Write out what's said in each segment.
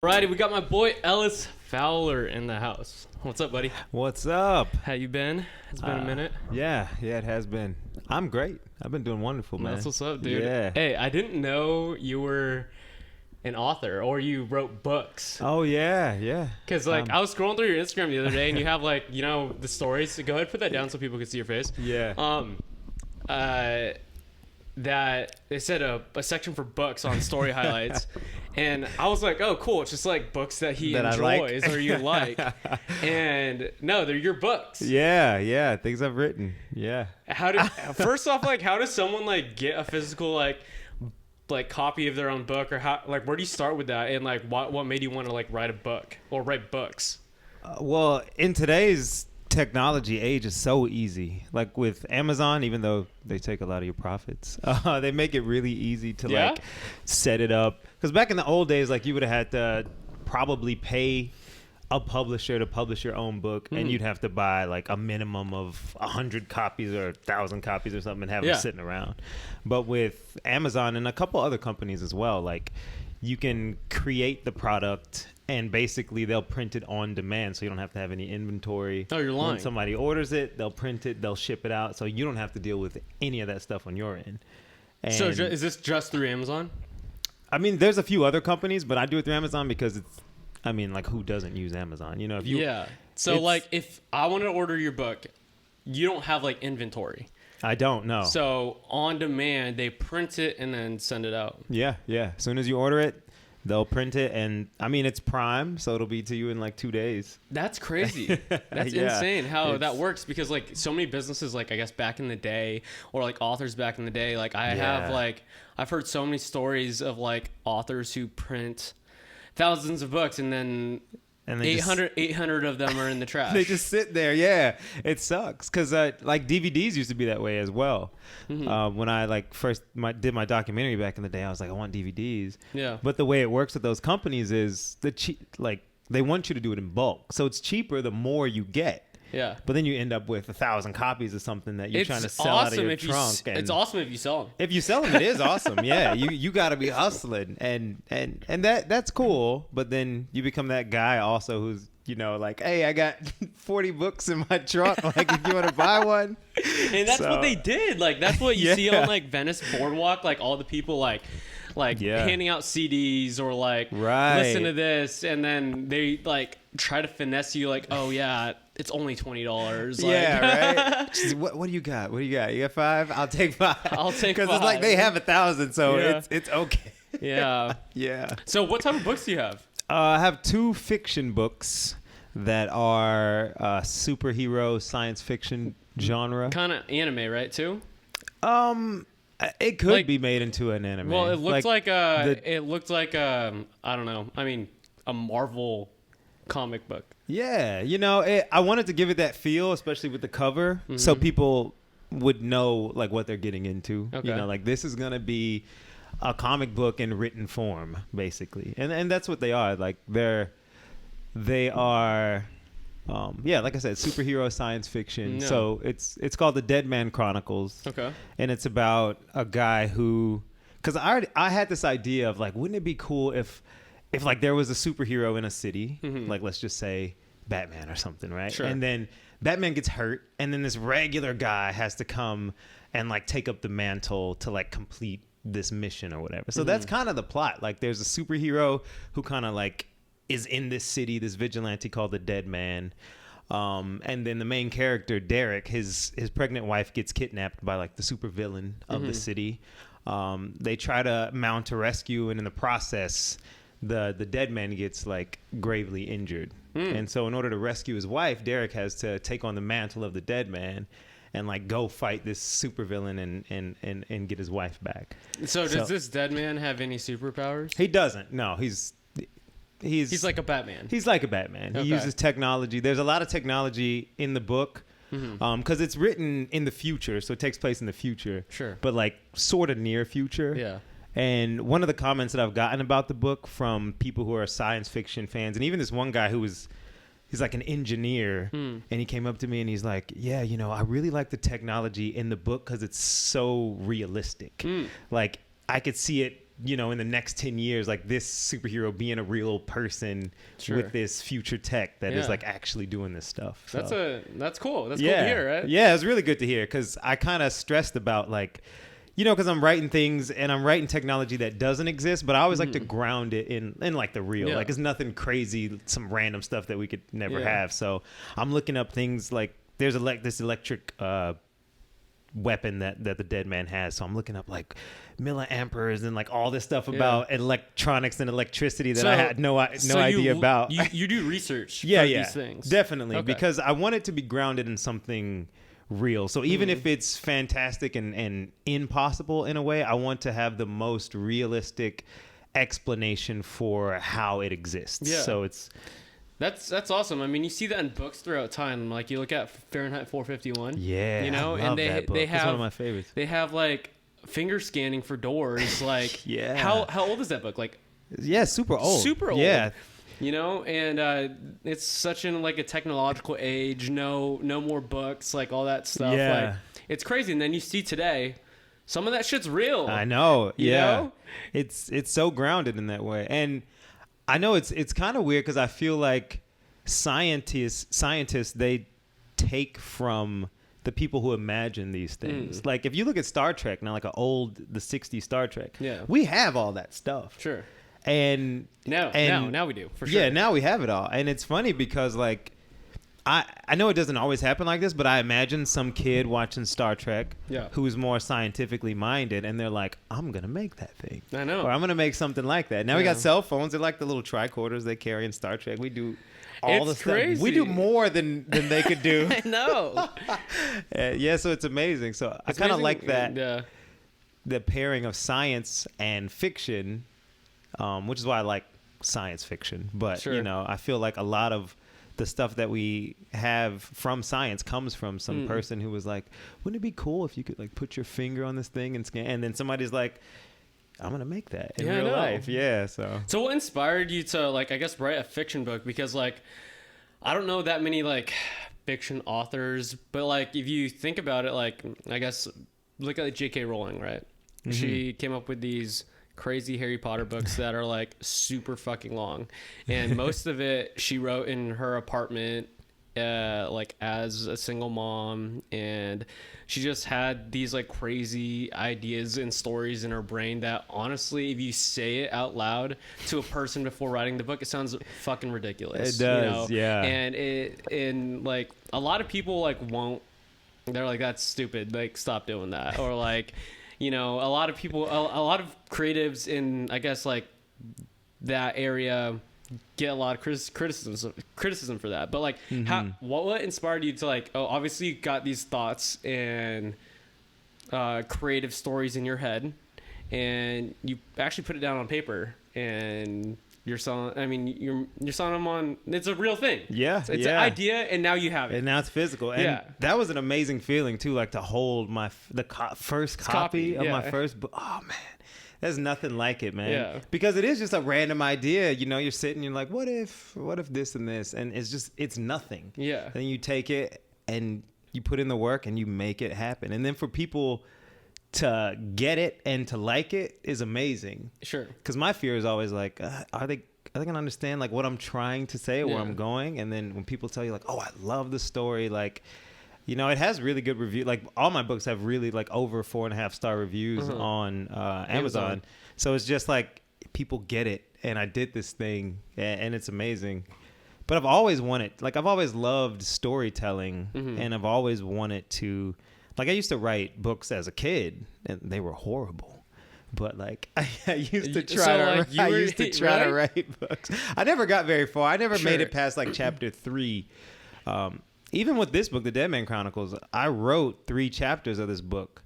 Alrighty, we got my boy Ellis Fowler in the house. What's up, buddy? What's up? How you been? It's been a minute. Yeah, it has been. I'm great. I've been doing wonderful, man. That's what's up, dude. Yeah. Hey, I didn't know you were an author or you wrote books. Oh, yeah. Because, I was scrolling through your Instagram the other day and you have, the stories. So go ahead and put that down so people can see your face. Yeah. That they said a section for books on story highlights. And I was like, oh, cool. It's just like books that he enjoys or you like. And no, they're your books. Yeah. Things I've written. Yeah. First off, how does someone get a physical copy of their own book, or where do you start with that? And what made you want to write a book or write books? Well, in today's technology age is so easy. Like with Amazon, even though they take a lot of your profits, they make it really easy to set it up. Because back in the old days, you would have had to probably pay a publisher to publish your own book, and you'd have to buy a minimum of 100 copies or 1,000 copies or something and have them sitting around. But with Amazon and a couple other companies as well, you can create the product and basically they'll print it on demand, so you don't have to have any inventory. Oh, you're lying. When somebody orders it, they'll print it, they'll ship it out, so you don't have to deal with any of that stuff on your end. And so is this just through Amazon? I mean, there's a few other companies, but I do it through Amazon because it's, who doesn't use Amazon? If you So if I want to order your book, you don't have inventory. I don't know. So on demand, they print it and then send it out. Yeah. As soon as you order it, they'll print it, and it's Prime, so it'll be to you in 2 days. That's crazy. That's insane how that works, because so many businesses, I guess back in the day, or authors back in the day, I've heard so many stories of authors who print thousands of books and then 800 of them are in the trash. They just sit there. Yeah, it sucks because DVDs used to be that way as well. When I first did my documentary back in the day, I was like, I want DVDs. Yeah. But the way it works with those companies is they want you to do it in bulk, so it's cheaper the more you get. Yeah. But then you end up with 1,000 copies of something that you're trying to sell out of your trunk. It's awesome if you sell them. If you sell them, it is awesome. Yeah, you got to be hustling, and that's cool. But then you become that guy also who's hey, I got 40 books in my trunk. If you want to buy one. And that's what they did. That's what you see on Venice Boardwalk. All the people handing out CDs or listen to this, and then they try to finesse you oh yeah, it's only $20. Yeah, right. What do you got? You got 5? I'll take 5. I'll take 5. Because it's they have 1,000, so it's okay. Yeah. Yeah. So what type of books do you have? I have 2 fiction books that are superhero science fiction genre. Kind of anime, right? Too. It could be made into an anime. Well, it looks I don't know. A Marvel comic book. Yeah, I wanted to give it that feel, especially with the cover, so people would know what they're getting into. Okay. This is gonna be a comic book in written form, basically, and that's what they are. They are, like I said, superhero science fiction. Yeah. So it's called the Dead Man Chronicles. Okay. And it's about a guy who, because I had this idea of wouldn't it be cool if there was a superhero in a city, let's just say Batman or something, right? Sure. And then Batman gets hurt, and then this regular guy has to come and take up the mantle to complete this mission or whatever. So that's kind of the plot. There's a superhero who kind of is in this city, this vigilante called the Dead Man. And then the main character, Derek, his pregnant wife gets kidnapped by the supervillain of the city. They try to mount a rescue, and in the process, the Dead Man gets gravely injured. And so in order to rescue his wife, Derek has to take on the mantle of the Dead Man and go fight this supervillain and get his wife back. So does this Dead Man have any superpowers? He doesn't. No, he's like a Batman. He's like a Batman. Okay. He uses technology. There's a lot of technology in the book because it's written in the future, so it takes place in the future. Sure. But sort of near future. Yeah. And one of the comments that I've gotten about the book from people who are science fiction fans, and even this one guy he's an engineer, and he came up to me and he's like, yeah, I really like the technology in the book because it's so realistic. I could see it in the next 10 years, like this superhero being a real person with this future tech that is like actually doing this stuff. So. That's cool. That's cool to hear, right? Yeah, it's really good to hear, because I kind of stressed about like, because I'm writing things and I'm writing technology that doesn't exist, but I always like to ground it in like the real. Like it's nothing crazy, some random stuff that we could never have. So I'm looking up things like there's this electric weapon that the Dead Man has. So I'm looking up like milliamperes and like all this stuff about electronics and electricity that I had no idea about. You do research for these things. Definitely, because I want it to be grounded in something real. So even if it's fantastic and impossible in a way, I want to have the most realistic explanation for how it exists. Yeah. So that's awesome. I mean, you see that in books throughout time. Like you look at Fahrenheit 451. Yeah, I love and they have, that's one of my favorites. They have like finger scanning for doors. Like how old is that book? Like super old. Super old. Yeah. And it's such in like a technological age. No more books, like all that stuff. Yeah. Like it's crazy. And then you see today, some of that shit's real. I know. You know? It's so grounded in that way. And I know it's kind of weird, because I feel like scientists they take from the people who imagine these things. Like if you look at Star Trek now, like the 60s Star Trek, we have all that stuff. Sure. And now we do, for sure. Yeah, now we have it all. And it's funny because like I know it doesn't always happen like this, but I imagine some kid watching Star Trek who's more scientifically minded, and they're like, I'm going to make that thing. I know. Or I'm going to make something like that. Now we got cell phones. They're like the little tricorders they carry in Star Trek. We do all the stuff. Crazy. We do more than they could do. I know. So it's amazing. So I kind of like that, the pairing of science and fiction, which is why I like science fiction. But, I feel like a lot of the stuff that we have from science comes from some person who was like, wouldn't it be cool if you could like put your finger on this thing and scan? And then somebody's like, I'm going to make that in real life. Yeah. So what inspired you to like, I guess, write a fiction book? Because like, I don't know that many like fiction authors, but like, if you think about it, like, I guess, look at J.K. Rowling, right? She came up with these crazy Harry Potter books that are like super fucking long, and most of it she wrote in her apartment, like as a single mom, and she just had these like crazy ideas and stories in her brain that honestly, if you say it out loud to a person before writing the book, it sounds fucking ridiculous. It does, and like a lot of people like won't. They're like, that's stupid. Like, stop doing that. Or like, a lot of people, a lot of creatives in, I guess, like that area get a lot of criticism for that. But like, what inspired you to like, obviously you got these thoughts and creative stories in your head, and you actually put it down on paper, and you're selling them on, it's a real thing. Yeah. It's an idea, and now you have it. And now it's physical. And that was an amazing feeling too, like to hold the first copy of my first book. Oh man, there's nothing like it, man. Yeah. Because it is just a random idea. You're sitting, you're like, what if this and this? And it's nothing. Yeah. Then you take it and you put in the work and you make it happen. And then for people to get it and to like it is amazing. Sure. Because my fear is always like, are they gonna understand like what I'm trying to say or where I'm going? And then when people tell you like, oh, I love the story, like, it has really good review. Like all my books have really like over 4.5 star reviews on Amazon. So it's just like people get it, and I did this thing, and it's amazing. But I've always loved storytelling, and I've always wanted to. Like I used to write books as a kid, and they were horrible. But like I used to try to write books. I never got very far. I never made it past like chapter 3. Even with this book, The Dead Man Chronicles, I wrote 3 chapters of this book.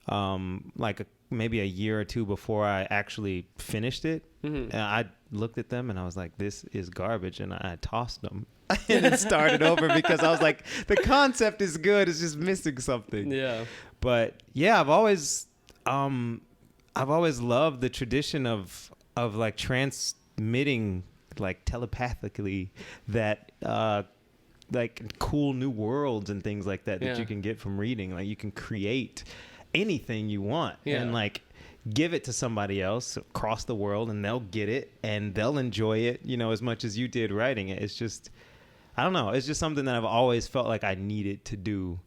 Maybe a year or 2 before I actually finished it. And I looked at them and I was like, this is garbage, and I tossed them. And it started over because I was like, the concept is good, it's just missing something. Yeah. But yeah, I've always loved the tradition of like transmitting like telepathically that like cool new worlds and things like that you can get from reading. Like you can create anything you want, and like give it to somebody else across the world, and they'll get it and they'll enjoy it, you know, as much as you did writing it. It's just, I don't know. It's just something that I've always felt like I needed to do.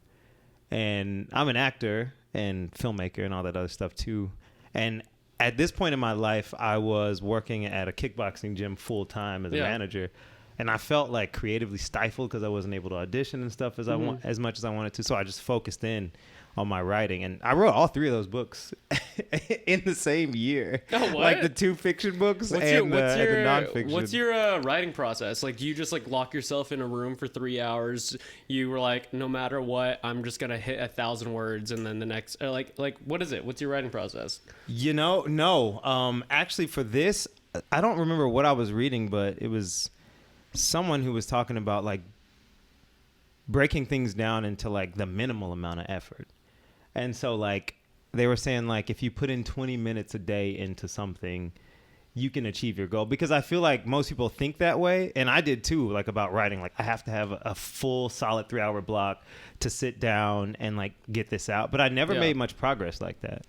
And I'm an actor and filmmaker and all that other stuff too. And at this point in my life, I was working at a kickboxing gym full time as a manager. And I felt like creatively stifled because I wasn't able to audition and stuff as much as I wanted to. So I just focused in on my writing, and I wrote all 3 of those books in the same year. Oh, what? Like the 2 fiction books and the nonfiction. What's your writing process? Like, do you just like lock yourself in a room for 3 hours? You were like, no matter what, I'm just gonna hit 1,000 words, and then the next, like what is it? What's your writing process? You know, no. Actually, for this, I don't remember what I was reading, but it was someone who was talking about like breaking things down into like the minimal amount of effort. And so like they were saying like if you put in 20 minutes a day into something, you can achieve your goal. Because I feel like most people think that way, and I did too, like about writing. Like I have to have a full solid 3-hour block to sit down and like get this out. But I never made much progress like that.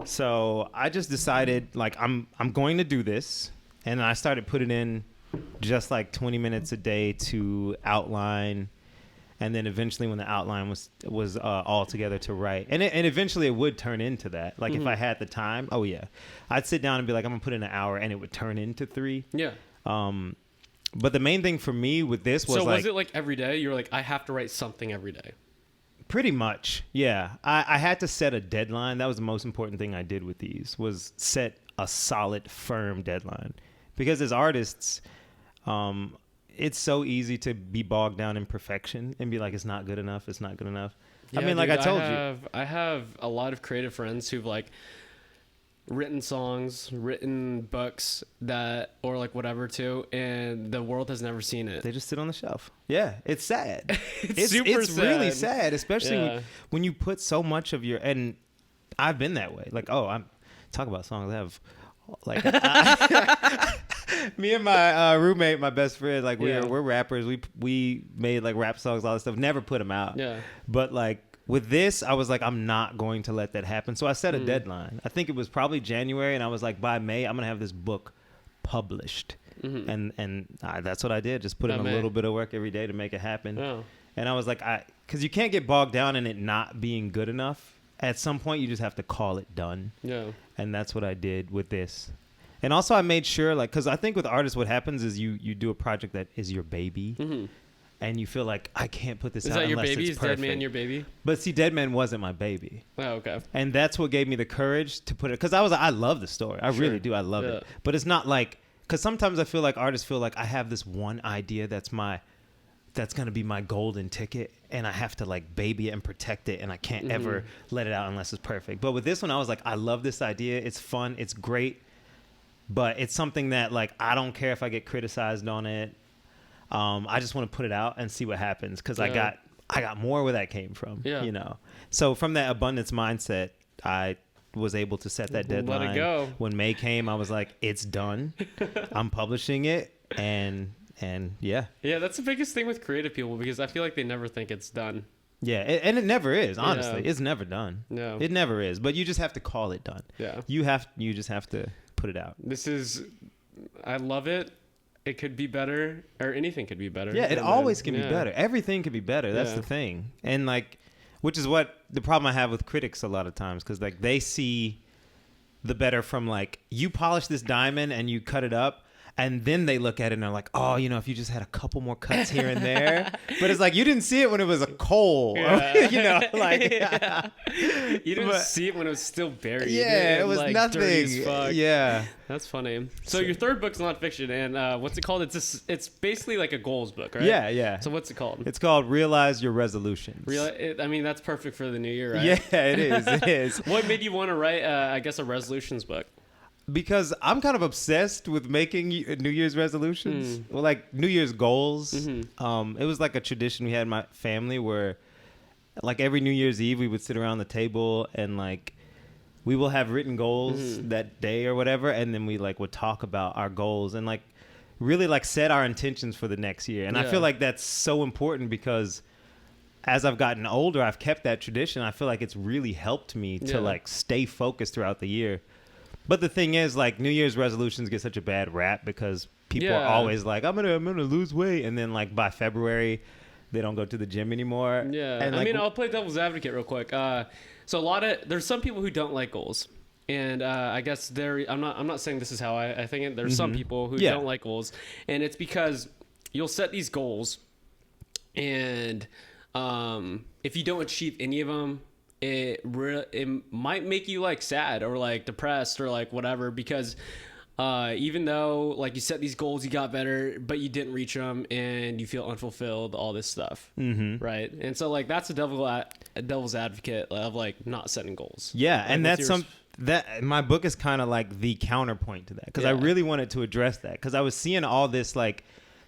So I just decided like I'm going to do this, and I started putting in just like 20 minutes a day to outline. And then eventually when the outline was all together to write. And eventually it would turn into that. Like if I had the time, I'd sit down and be like, I'm going to put in an hour, and it would turn into 3. Yeah. But the main thing for me with this was so was it like every day? You were like, I have to write something every day. Pretty much. Yeah. I had to set a deadline. That was the most important thing I did with these, was set a solid, firm deadline. Because as artists, it's so easy to be bogged down in perfection and be like, it's not good enough. It's not good enough. Yeah, I mean, dude, like I told you. I have a lot of creative friends who've like written songs, written books or like whatever too, and the world has never seen it. They just sit on the shelf. Yeah, it's sad. It's really sad, especially when you put so much of your, and I've been that way. Like, I'm talk about songs I have. Like me and my roommate, my best friend, like we're rappers. We made like rap songs, all that stuff. Never put them out. Yeah. But like with this, I was like, I'm not going to let that happen. So I set a deadline. I think it was probably January, and I was like, by May, I'm gonna have this book published. And that's what I did. Just put in a little bit of work every day to make it happen. Oh. And I was like, because you can't get bogged down in it not being good enough. At some point, you just have to call it done. Yeah. And that's what I did with this. And also, I made sure, like, because I think with artists, what happens is you do a project that is your baby, and you feel like, I can't put this out unless it's perfect. Is Dead Man your baby? But see, Dead Man wasn't my baby. Oh, okay. And that's what gave me the courage to put it, because I was like, I love the story. I really do. I love it. But it's not like, because sometimes I feel like artists feel like I have this one idea that's going to be my golden ticket, and I have to like baby it and protect it, and I can't ever let it out unless it's perfect. But with this one, I was like, I love this idea. It's fun. It's great. But it's something that like, I don't care if I get criticized on it. I just want to put it out and see what happens. Cause I got more where that came from, you know? So from that abundance mindset, I was able to set that deadline. Let it go. When May came, I was like, it's done. I'm publishing it. And that's the biggest thing with creative people, because I feel like they never think it's done. Yeah, and it never is. Honestly, it's never done. No, it never is. But you just have to call it done. Yeah, you just have to put it out. I love it. It could be better, or anything could be better. Yeah, it always can be better. Everything could be better. That's the thing, and like, which is what the problem I have with critics a lot of times, because like they see the better from like, you polish this diamond and you cut it up. And then they look at it and they're like, oh, you know, if you just had a couple more cuts here and there. But it's like, you didn't see it when it was a coal. Yeah. You know, like. You didn't see it when it was still buried. Yeah, it was like nothing. Yeah. That's funny. So your third book's nonfiction, and what's it called? It's basically like a goals book, right? Yeah. So what's it called? It's called Realize Your Resolutions. I mean, that's perfect for the new year, right? Yeah, it is. It is. What made you want to write, I guess, a resolutions book? Because I'm kind of obsessed with making New Year's resolutions, well, like New Year's goals. It was like a tradition we had in my family where, like every New Year's Eve, we would sit around the table and like we will have written goals that day or whatever, and then we like would talk about our goals and like really like set our intentions for the next year. And I feel like that's so important because as I've gotten older, I've kept that tradition. I feel like it's really helped me to like stay focused throughout the year. But the thing is, like, New Year's resolutions get such a bad rap because people are always like, I'm gonna lose weight, and then like by February, they don't go to the gym anymore. Yeah, and I like, mean, I'll play devil's advocate real quick. So there's some people who don't like goals, and I guess I'm not saying this is how I think it. There's some people who don't like goals, and it's because you'll set these goals, and if you don't achieve any of them, it might make you like sad or like depressed or like whatever, because even though like you set these goals, you got better, but you didn't reach them and you feel unfulfilled, all this stuff. Right. And so like, that's a devil's advocate of like not setting goals. Yeah. Like, and that's that my book is kind of like the counterpoint to that. Cause I really wanted to address that. Cause I was seeing all this like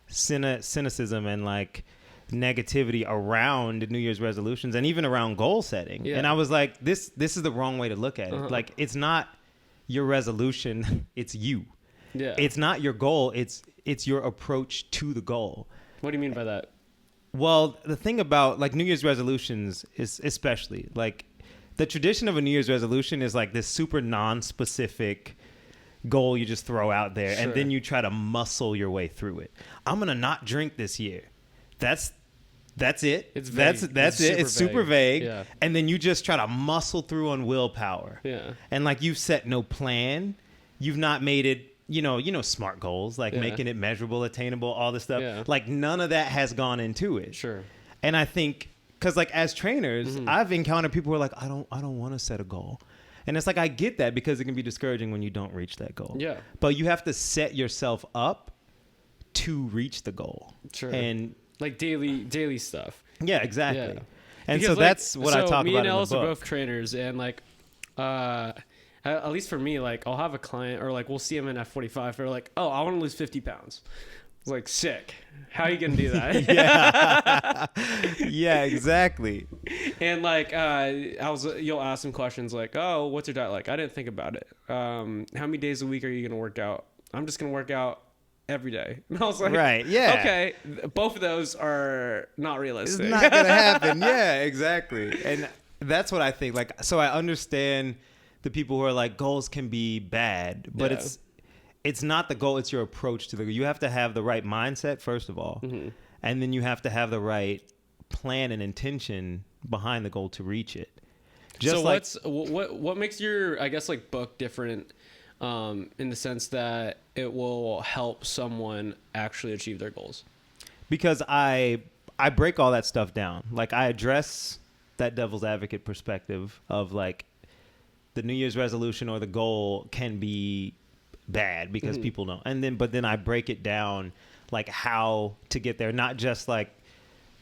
cynicism and like negativity around New Year's resolutions and even around goal setting. And I was like, this is the wrong way to look at it. Like, it's not your resolution, it's you. Yeah. It's not your goal, it's your approach to the goal. What do you mean by that? Well, the thing about like New Year's resolutions is, especially like the tradition of a New Year's resolution is like this super non-specific goal you just throw out there, and then you try to muscle your way through it. I'm gonna not drink this year. That's it. It's vague. That's it. It's super vague. Yeah. And then you just try to muscle through on willpower. Yeah. And like, you've set no plan. You've not made it, you know, SMART goals, like making it measurable, attainable, all this stuff. Yeah. Like, none of that has gone into it. Sure. And I think, because like as trainers, I've encountered people who are like, I don't want to set a goal. And it's like, I get that, because it can be discouraging when you don't reach that goal. Yeah. But you have to set yourself up to reach the goal. Sure. And like daily stuff. Yeah, exactly. Yeah. And because so that's what I talk about in the book. Me and Ellis are both trainers, and like, at least for me, like, I'll have a client, or like we'll see him in F45. They're like, "Oh, I want to lose 50 pounds." It's like, sick. How are you gonna do that? Yeah. Yeah, exactly. And like, you'll ask them questions like, "Oh, what's your diet like?" I didn't think about it. How many days a week are you gonna work out? I'm just gonna work out every day. And I was like, right, yeah, okay, both of those are not realistic. It's not gonna happen. Yeah, exactly. And that's what I think. Like, so I understand the people who are like, goals can be bad, but it's not the goal, it's your approach to the goal. You have to have the right mindset, first of all, and then you have to have the right plan and intention behind the goal to reach it. Just so what makes your, I guess, like, book different, in the sense that it will help someone actually achieve their goals? Because I break all that stuff down. Like, I address that devil's advocate perspective of like, the New Year's resolution or the goal can be bad because people don't. But then I break it down, like how to get there, not just like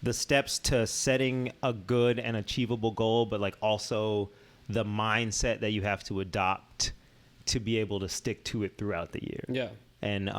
the steps to setting a good and achievable goal, but like also the mindset that you have to adopt to be able to stick to it throughout the year. Yeah. And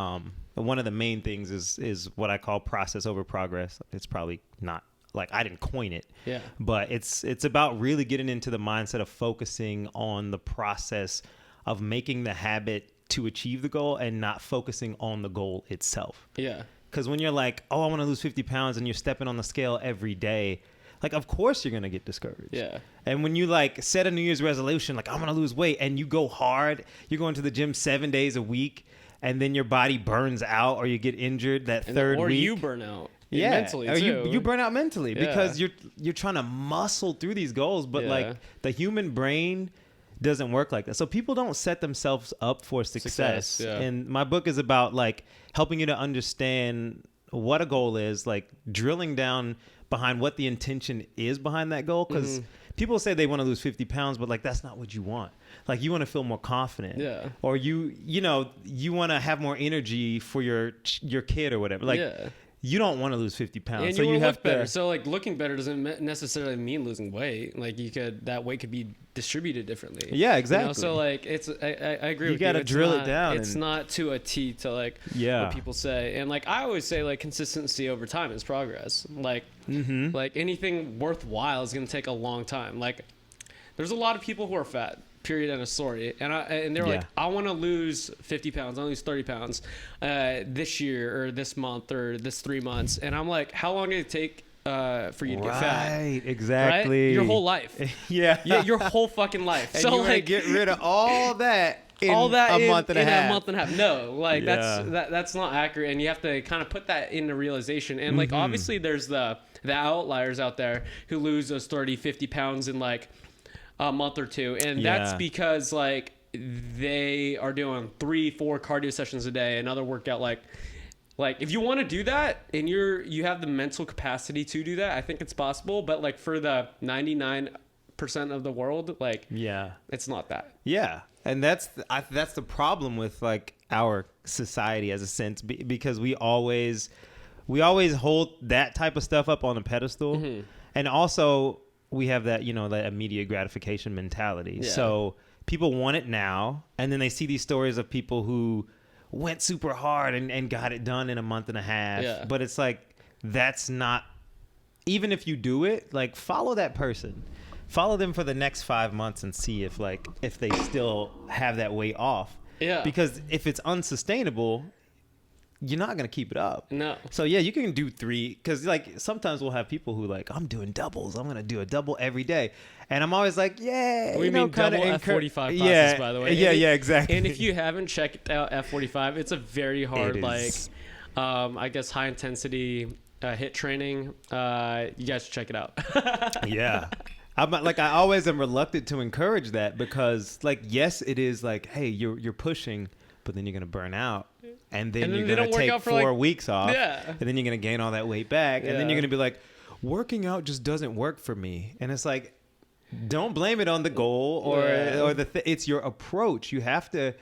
one of the main things is what I call process over progress. It's probably not, like, I didn't coin it. Yeah. But it's about really getting into the mindset of focusing on the process of making the habit to achieve the goal and not focusing on the goal itself. Yeah. Because when you're like, oh, I want to lose 50 pounds, and you're stepping on the scale every day, like, of course you're going to get discouraged. Yeah. And when you like set a New Year's resolution, like, I'm going to lose weight, and you go hard, you're going to the gym 7 days a week, and then your body burns out or you get injured that third week. Or you burn out. Yeah. Mentally too. You burn out mentally because you're trying to muscle through these goals, but like the human brain doesn't work like that. So people don't set themselves up for success. Yeah. And my book is about like helping you to understand what a goal is, like drilling down behind what the intention is behind that goal. Because people say they want to lose 50 pounds, but like, that's not what you want. Like, you want to feel more confident. Yeah. Or you want to have more energy for your kid or whatever. Like, you don't want to lose 50 pounds. And so you have look better. So like, looking better doesn't necessarily mean losing weight. Like, that weight could be distributed differently. Yeah, exactly. You know? So like, I agree with you. You got to drill it down. It's not to a T to like what people say. And like, I always say, like, consistency over time is progress. Like, like anything worthwhile is going to take a long time. Like, there's a lot of people who are fat. Period, end of story. And they're like, I want to lose 50 pounds. I want to lose 30 pounds this year or this month or this 3 months. And I'm like, how long did it take for you to get fat? Right, exactly. Right? Your whole life. Yeah, your whole fucking life. And so you like, get rid of all that in all that a month and a half. A month and a half. No, like that's not accurate, and you have to kind of put that into realization. And like obviously there's the outliers out there who lose those 30, 50 pounds in like a month or two, and that's because like they are doing 3-4 cardio sessions a day, another workout. Like if you want to do that and you have the mental capacity to do that, I think it's possible. But like for the 99% of the world, like it's not that. Yeah. And that's the problem with like our society as a sense, because we always hold that type of stuff up on a pedestal. And also we have that, that immediate gratification mentality. So people want it now, and then they see these stories of people who went super hard and got it done in a month and a half. But it's like, that's not, even if you do it, like follow that person. Follow them for the next 5 months and see if they still have that weight off. Yeah. Because if it's unsustainable, you're not going to keep it up. No. So yeah, you can do 3, because like sometimes we'll have people who like, I'm doing doubles. I'm going to do a double every day. And I'm always like, yeah. We mean double F45 classes, by the way. Yeah, exactly. And if you haven't checked out F45, it's a very hard, I guess high intensity HIIT training. You guys should check it out. Yeah. I always am reluctant to encourage that, because like, yes, it is like, hey, you're pushing, but then you're going to burn out. And then you're going to take 4 weeks off. Yeah. And then you're going to gain all that weight back. And then you're going to be like, working out just doesn't work for me. And it's like, don't blame it on the goal or it's your approach. You have to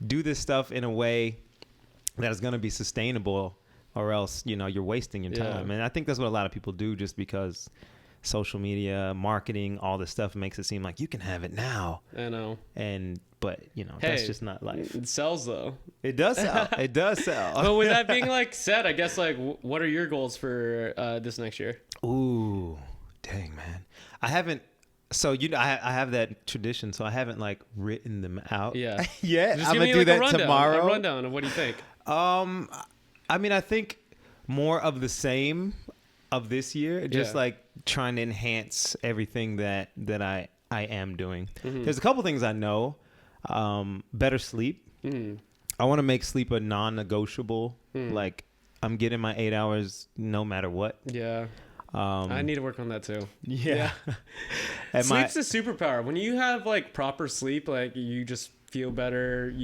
do this stuff in a way that is going to be sustainable, or else, you're wasting your time. And I think that's what a lot of people do, just because social media, marketing, all this stuff makes it seem like you can have it now. I know. But that's just not life. It sells though. It does sell. It does sell. But with that being like said, I guess like what are your goals for this next year? Ooh, dang man. I haven't. So I have that tradition. So I haven't like written them out. Yeah. Yeah. I'm gonna do that tomorrow. A rundown of what do you think? I mean, I think more of the same of this year. Just like trying to enhance everything that I am doing. There's a couple things I know. Better sleep. I want to make sleep a non-negotiable. Like I'm getting my 8 hours no matter what. Yeah. I need to work on that too. Yeah. Sleep's a superpower. When you have like proper sleep, like you just feel better.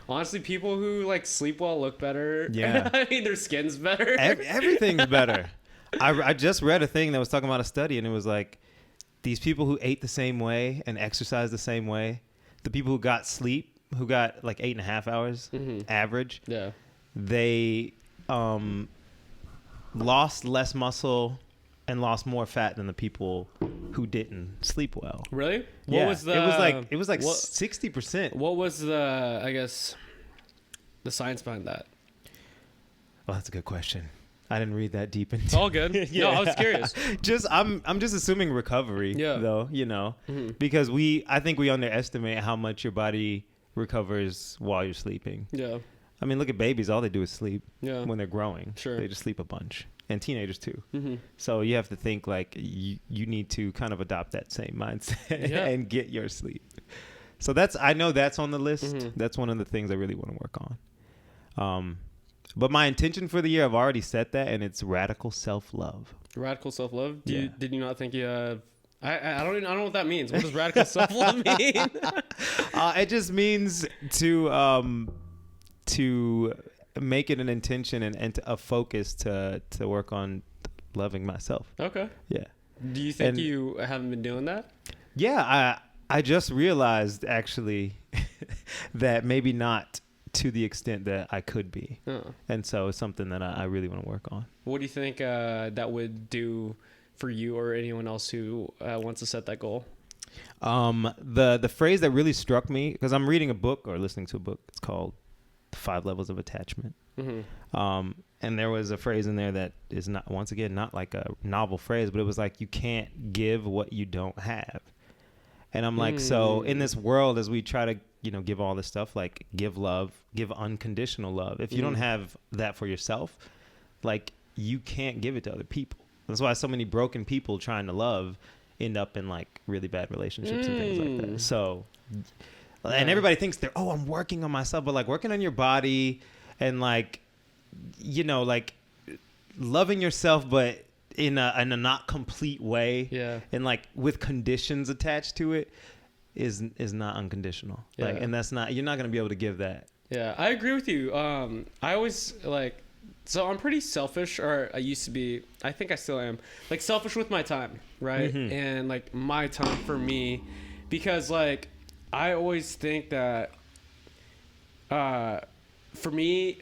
Honestly, people who like sleep well look better. Yeah. I mean, their skin's better. Everything's better. I just read a thing that was talking about a study, and it was like these people who ate the same way and exercised the same way, the people who got sleep, who got like 8.5 hours average, they lost less muscle and lost more fat than the people who didn't sleep well. Really? What was the? It was like 60%. What was the? I guess the science behind that. Well, that's a good question. I didn't read that deep into. It's all good. No, I was curious. I'm just assuming recovery. Though because I think we underestimate how much your body recovers while you're sleeping. Yeah. I mean, look at babies. All they do is sleep. Yeah. When they're growing. Sure. They just sleep a bunch. And teenagers too. So you have to think like you need to kind of adopt that same mindset and get your sleep. So I know that's on the list. That's one of the things I really want to work on. But my intention for the year, I've already set that, and it's radical self-love. Radical self-love? Did you not think you have... I don't know what that means. What does radical self-love mean? It just means to make it an intention and a focus to work on loving myself. Okay. Yeah. Do you think you haven't been doing that? Yeah, I just realized actually that maybe not to the extent that I could be. And so it's something that I really want to work on. What do you think that would do for you or anyone else who wants to set that goal? The phrase that really struck me, because I'm reading a book or listening to a book, it's called 5 Levels of Attachment. And there was a phrase in there that is not, once again, not like a novel phrase, but it was like, you can't give what you don't have. And I'm like, so in this world, as we try to, give all this stuff, like give love, give unconditional love. If you don't have that for yourself, like you can't give it to other people. That's why so many broken people trying to love end up in like really bad relationships and things like that. So And everybody thinks I'm working on myself, but like working on your body and like, you know, like loving yourself, but in a not complete way. Yeah. And like with conditions attached to it is not unconditional. Yeah. Like, and that's not, you're not going to be able to give that. Yeah. I agree with you. I always like, so I'm pretty selfish, or I used to be, I think I still am, like selfish with my time, right? Mm-hmm. And like my time for me, because like I always think that for me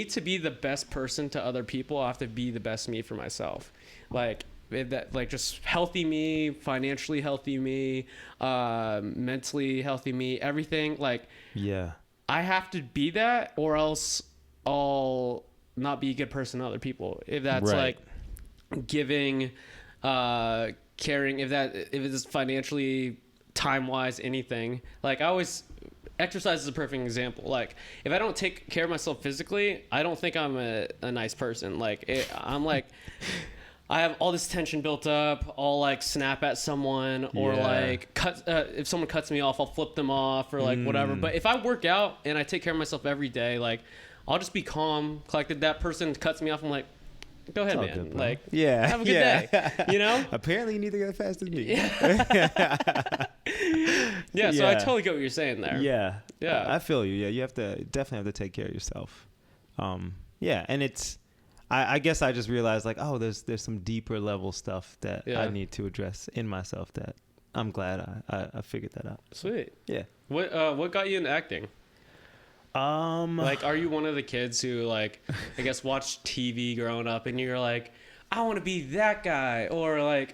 to be the best person to other people, I have to be the best me for myself. Like that, like just healthy me, financially healthy me, mentally healthy me, everything. Like, yeah, I have to be that, or else I'll not be a good person to other people. If that's right. like giving, caring, if it is financially, time wise, anything. Like I always, exercise is a perfect example. Like if I don't take care of myself physically, I don't think I'm a nice person. Like I'm like, I have all this tension built up. I'll like snap at someone, or like if someone cuts me off, I'll flip them off, or like whatever. But if I work out and I take care of myself every day, like I'll just be calm, collected. That person cuts me off, I'm like, go ahead, man. Good, like, yeah, have a good day. You know? Apparently you need to go fast as me. Yeah, so I totally get what you're saying there. Yeah. Yeah. I feel you. Yeah, you definitely have to take care of yourself. Yeah, and it's, I guess I just realized like, oh, there's some deeper level stuff that I need to address in myself that I'm glad I figured that out. Sweet. Yeah. What got you into acting? Like, are you one of the kids who like, I guess, watched TV growing up and you're like, I want to be that guy, or like,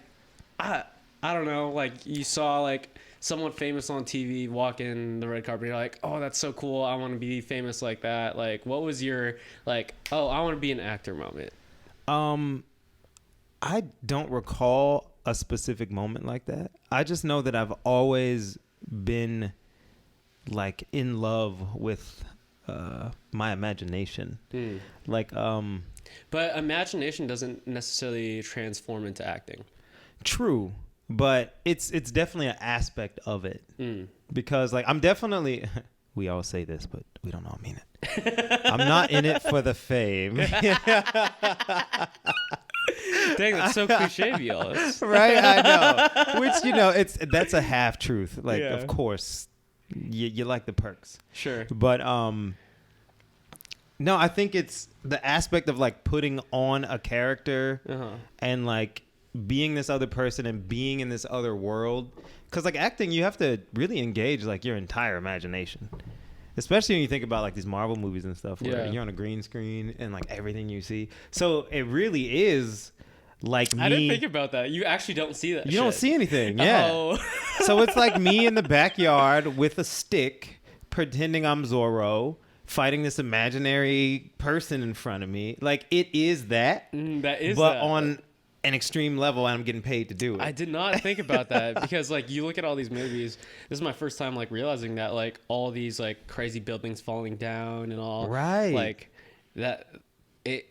I don't know, like you saw like someone famous on TV walking the red carpet, you're like, oh, that's so cool, I want to be famous like that. Like, what was your like, oh, I want to be an actor moment? I don't recall a specific moment like that. I just know that I've always been like in love with my imagination. Like but imagination doesn't necessarily transform into acting. True, but it's definitely an aspect of it. Because like I'm definitely, we all say this, but we don't all mean it. I'm not in it for the fame. Dang, that's so cliche, Ellis. Right, I know. Which, you know, that's a half truth. Like, of course, you like the perks. Sure. But no, I think it's the aspect of like putting on a character and like being this other person and being in this other world. Because like acting, you have to really engage like your entire imagination. Especially when you think about like these Marvel movies and stuff where you're on a green screen and like everything you see. So it really is like me. I didn't think about that. You actually don't see that. You don't see anything. Yeah. Oh. So it's like me in the backyard with a stick pretending I'm Zorro fighting this imaginary person in front of me. Like it is that. That is but that. on an extreme level, and I'm getting paid to do it. I did not think about that because like you look at all these movies. This is my first time like realizing that like all these like crazy buildings falling down and all. Right. Like that.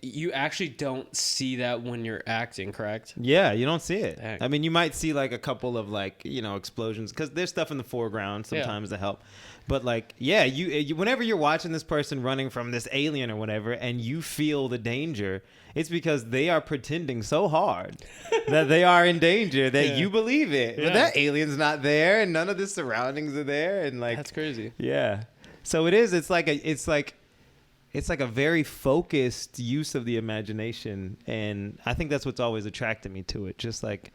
You actually don't see that when you're acting, correct? Yeah, you don't see it. Dang. I mean, you might see like a couple of like, you know, explosions because there's stuff in the foreground sometimes to help. But like, yeah, you whenever you're watching this person running from this alien or whatever and you feel the danger, it's because they are pretending so hard that they are in danger that you believe it. But that alien's not there and none of the surroundings are there. And like, that's crazy. Yeah. So it is. It's like a very focused use of the imagination. And I think that's what's always attracted me to it. Just like,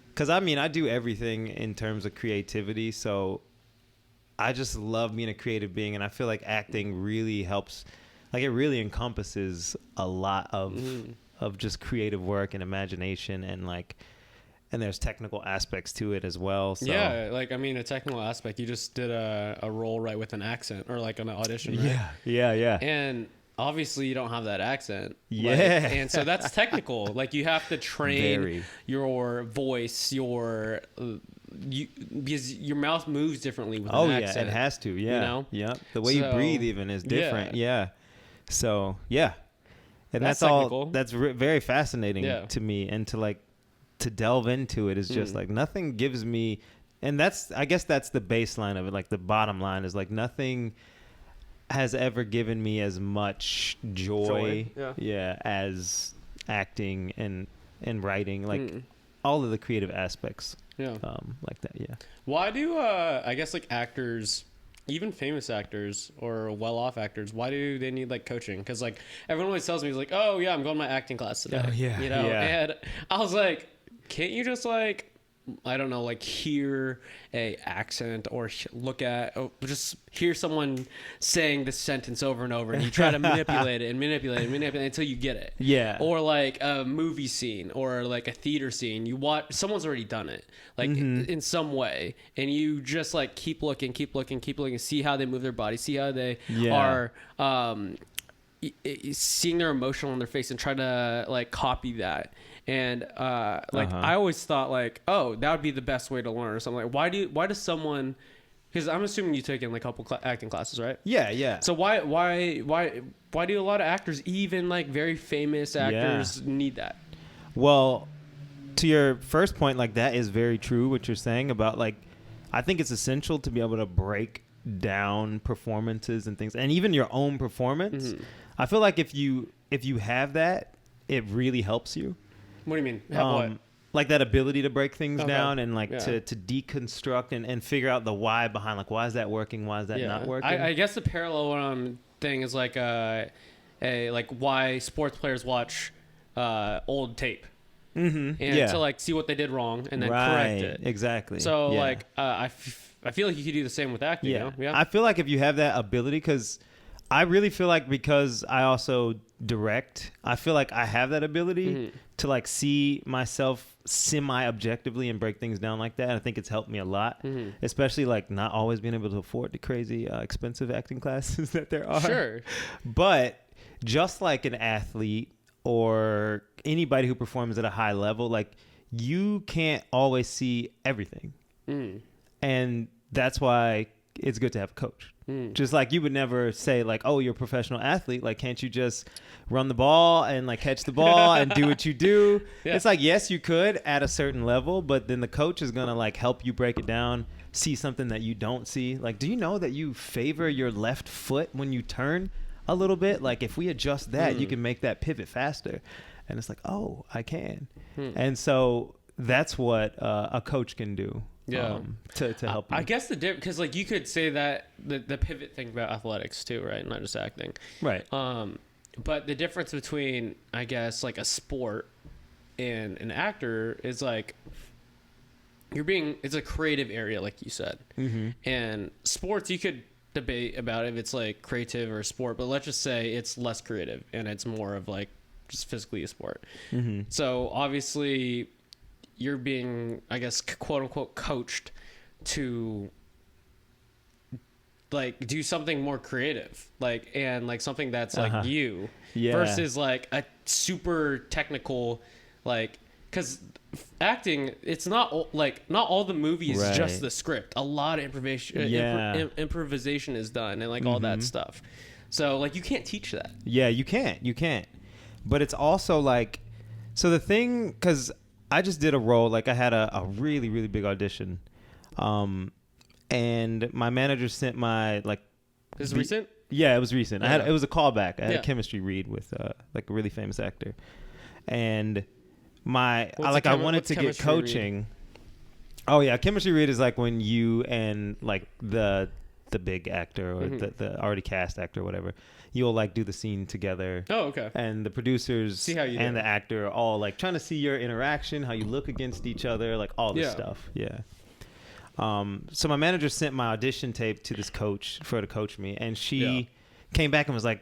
because I mean, I do everything in terms of creativity. So I just love being a creative being. And I feel like acting really helps. Like it really encompasses a lot of just creative work and imagination and like, and there's technical aspects to it as well. So. Yeah, like I mean, a technical aspect. You just did a role right with an accent or like an audition, right? Yeah. And obviously, you don't have that accent. Yeah, like, and so that's technical. Like you have to train your voice, because your mouth moves differently with an accent. Yeah, it has to. Yeah, you know? Yeah. The way you breathe even is different. Yeah. So yeah, and that's all. That's very fascinating to me, and to delve into it is just like nothing gives me And I guess that's the baseline of it. Like the bottom line is like nothing has ever given me as much joy. As acting and writing, like all of the creative aspects. Like that. Yeah. Why do I guess like actors, even famous actors or well-off actors, why do they need like coaching? Because like everyone always tells me, he's like, oh yeah, I'm going to my acting class today. Oh yeah. You know, and I was like, can't you just like, I don't know, like hear a accent or look at, just hear someone saying this sentence over and over, and you try to manipulate it until you get it. Yeah. Or like a movie scene or like a theater scene, you watch, someone's already done it, like in some way, and you just like keep looking, see how they move their body, see how they are seeing their emotion on their face, and try to like copy that. And I always thought like, oh, that would be the best way to learn or something. Like, why does someone? Because I'm assuming you took in like a couple acting classes, right? Yeah. So why do a lot of actors, even like very famous actors, need that? Well, to your first point, like that is very true what you're saying about like, I think it's essential to be able to break down performances and things, and even your own performance. I feel like if you have that, it really helps you. What do you mean? What? Like that ability to break things down and like to deconstruct and figure out the why behind, like, why is that working? Why is that not working? I guess the parallel thing is like like why sports players watch old tape. And to like see what they did wrong and then correct it. Exactly. So like I feel like you could do the same with acting. You know? I feel like if you have that ability, because I really feel like, because I also direct, I feel like I have that ability to like see myself semi-objectively and break things down like that. And I think it's helped me a lot, especially like not always being able to afford the crazy expensive acting classes that there are. Sure. But just like an athlete or anybody who performs at a high level, like you can't always see everything. And that's why it's good to have a coach. Just like you would never say like, oh, you're a professional athlete, like can't you just run the ball and like catch the ball and do what you do? It's like, yes, you could at a certain level, but then the coach is gonna like help you break it down, see something that you don't see. Like, do you know that you favor your left foot when you turn a little bit? Like if we adjust that, you can make that pivot faster. And it's like, oh, I can. And so that's what a coach can do. To help you. I guess because like you could say that the pivot thing about athletics too, right? Not just acting. Right. But the difference between, I guess, like a sport and an actor is like it's a creative area, like you said. And sports, you could debate about if it's like creative or sport, but let's just say it's less creative and it's more of like just physically a sport. So obviously you're being, I guess, quote unquote, coached to like do something more creative, like, and like something that's like you versus like a super technical, like, because acting, it's not like, not all the movie is just the script. A lot of improvisation is done and like all that stuff. So like you can't teach that. You can't. But it's also like, so the thing, because I just did a role, like I had a really, really big audition. And my manager sent my like... This is recent? Yeah, it was recent. It was a callback. I had a chemistry read with like a really famous actor. And I wanted to get coaching. Read? Oh yeah, chemistry read is like when you and like the big actor or the already cast actor or whatever, you'll like do the scene together. Oh, okay. And the producers and the actor are all like trying to see your interaction, how you look against each other, like all this stuff. Yeah. So my manager sent my audition tape to this coach for her to coach me, and she came back and was like,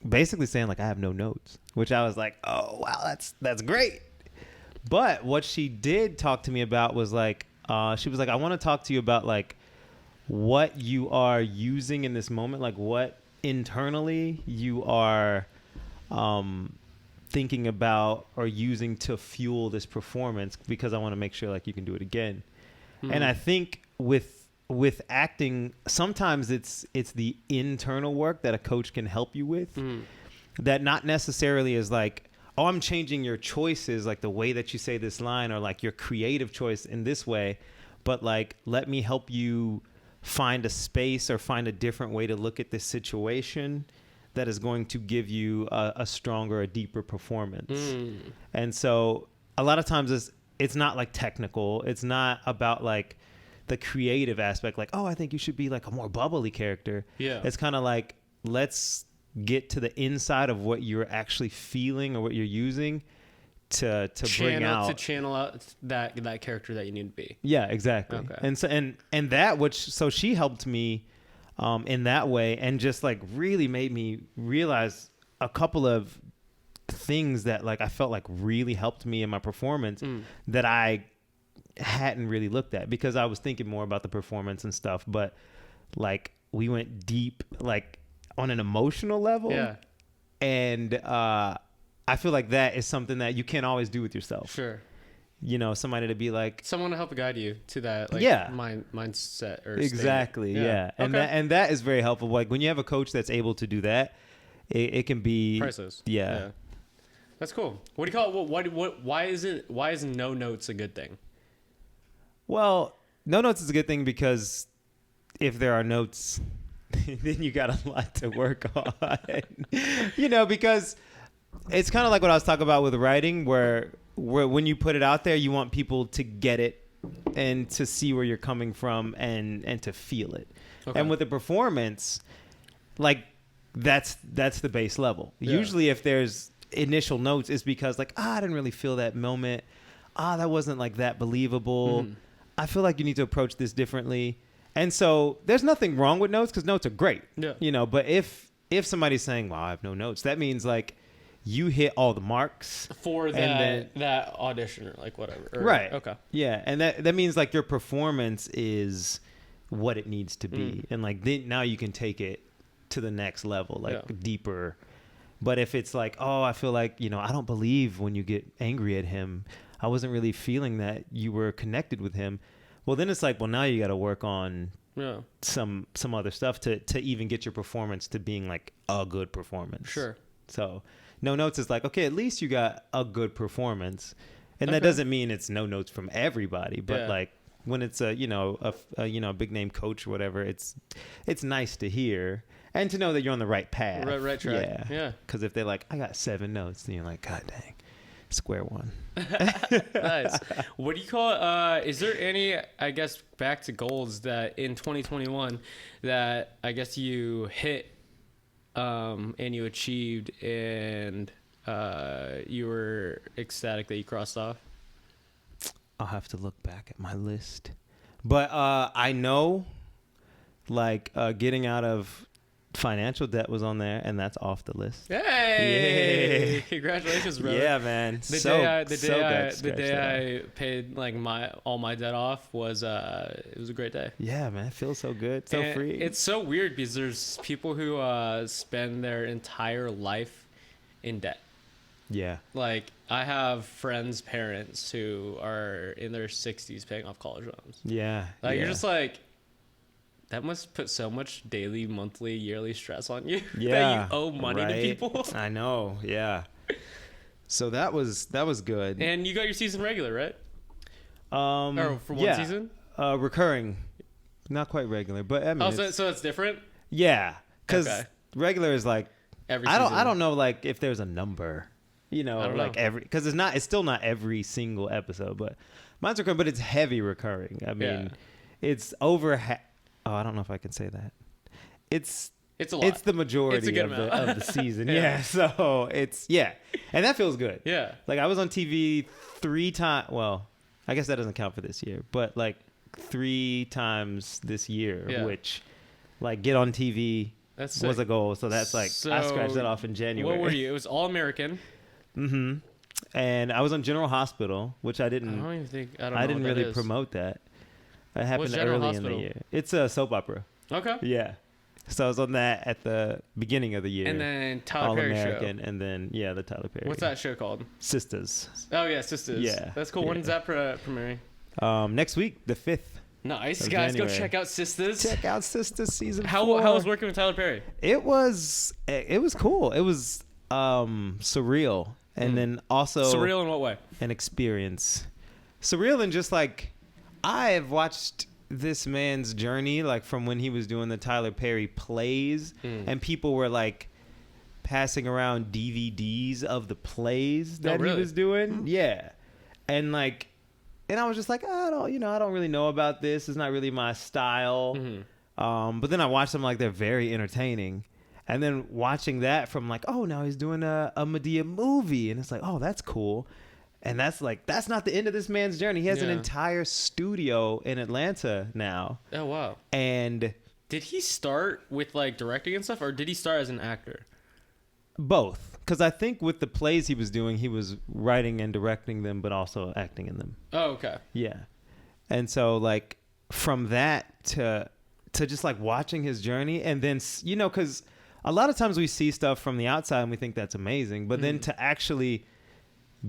basically saying like, I have no notes, which I was like, oh wow, that's great. But what she did talk to me about was like, she was like, I want to talk to you about like what you are using in this moment, like what internally you are thinking about or using to fuel this performance, because I want to make sure like you can do it again. And I think with acting, sometimes it's the internal work that a coach can help you with, that not necessarily is like, oh, I'm changing your choices, like the way that you say this line or like your creative choice in this way. but like, let me help you find a space or find a different way to look at this situation that is going to give you a stronger, a deeper performance. And so a lot of times it's not like technical. It's not about like the creative aspect. Like, oh, I think you should be like a more bubbly character. Yeah. It's kind of like, let's get to the inside of what you're actually feeling or what you're using to bring out, to channel out that character that you need to be. Yeah, exactly. Okay. And so and that, which, so she helped me in that way, and just like really made me realize a couple of things that like I felt like really helped me in my performance that I hadn't really looked at, because I was thinking more about the performance and stuff, but like we went deep like on an emotional level. Yeah. And I feel like that is something that you can't always do with yourself. Sure. You know, somebody to be like, someone to help guide you to that, like, mindset or exactly. State. Yeah. And that is very helpful. Like when you have a coach that's able to do that, it can be priceless. Yeah. That's cool. What do you call it? Why is no notes a good thing? Well, no notes is a good thing because if there are notes, then you got a lot to work on. You know, because it's kind of like what I was talking about with writing, where when you put it out there, you want people to get it and to see where you're coming from and to feel it. Okay. And with the performance, like that's the base level. Yeah. Usually if there's initial notes, it's because like, I didn't really feel that moment. That wasn't like that believable. I feel like you need to approach this differently. And so there's nothing wrong with notes, because notes are great. Yeah. You know, but if somebody's saying, well, I have no notes, that means like you hit all the marks for that audition or like whatever. Right. Okay. Yeah. And that means like your performance is what it needs to be. And like then now you can take it to the next level, like deeper. But if it's like, oh, I feel like, you know, I don't believe when you get angry at him, I wasn't really feeling that you were connected with him. Well, then it's like, well, now you got to work on some other stuff to even get your performance to being like a good performance. Sure. So no notes is like, okay, at least you got a good performance. And that doesn't mean it's no notes from everybody, but like when it's a big name coach or whatever, it's nice to hear and to know that you're on the right path. Right track. Yeah. Because if they're like, I got 7 notes, then you're like, God dang. Square one. Nice. What do you call is there any, I guess, back to goals that in 2021 that I guess you hit and you achieved and you were ecstatic that you crossed off? I'll have to look back at my list, but I know like getting out of financial debt was on there, and that's off the list. Hey! Yay. Congratulations, brother. Yeah, man. The day I paid like all my debt off was it was a great day. Yeah, man. It feels so good. So free. It's so weird because there's people who spend their entire life in debt. Yeah. Like I have friends' parents who are in their 60s paying off college loans. Yeah. Like you're just like, that must put so much daily, monthly, yearly stress on you that you owe money to people. I know. Yeah. So that was good. And you got your season regular, right? Or for one season? Recurring. Not quite regular, but I mean. So it's different? Yeah. Because regular is like every season. I don't know like if there's a number. You know, like because it's still not every single episode, but mine's recurring, but it's heavy recurring. I mean, it's over I don't know if I can say that. It's a lot. It's the majority of the season. Yeah. So and that feels good. Yeah. Like I was on TV 3 times. Well, I guess that doesn't count for this year, but like 3 times this year, which like get on TV was a goal. So that's like I scratched that off in January. What were you? It was All American. Mm-hmm. And I was on General Hospital, which I didn't really promote that. It happened early in the year. It's a soap opera. Okay. Yeah. So I was on that at the beginning of the year. And then Tyler Perry All-American, show. And then, the Tyler Perry. What's that show called? Sisters. Oh, yeah, Sisters. Yeah. That's cool. When's that premiering? Next week, the 5th. Nice. Guys, January. Go check out Sisters. Check out Sisters season 4. How was working with Tyler Perry? It was cool. It was surreal. And then also... Surreal in what way? An experience. Surreal in just like... I have watched this man's journey, like from when he was doing the Tyler Perry plays, and people were like passing around DVDs of the plays that he was doing. Yeah. And like, and I was just like, I don't really know about this. It's not really my style. But then I watched them, like, they're very entertaining. And then watching that from like, oh, now he's doing a Medea movie. And it's like, oh, that's cool. And that's not the end of this man's journey. He has an entire studio in Atlanta now. Oh, wow. And did he start with like directing and stuff, or did he start as an actor? Both. Because I think with the plays he was doing, he was writing and directing them, but also acting in them. Oh, okay. Yeah. And so like from that to just like watching his journey, and then, you know, because a lot of times we see stuff from the outside and we think that's amazing, but then to actually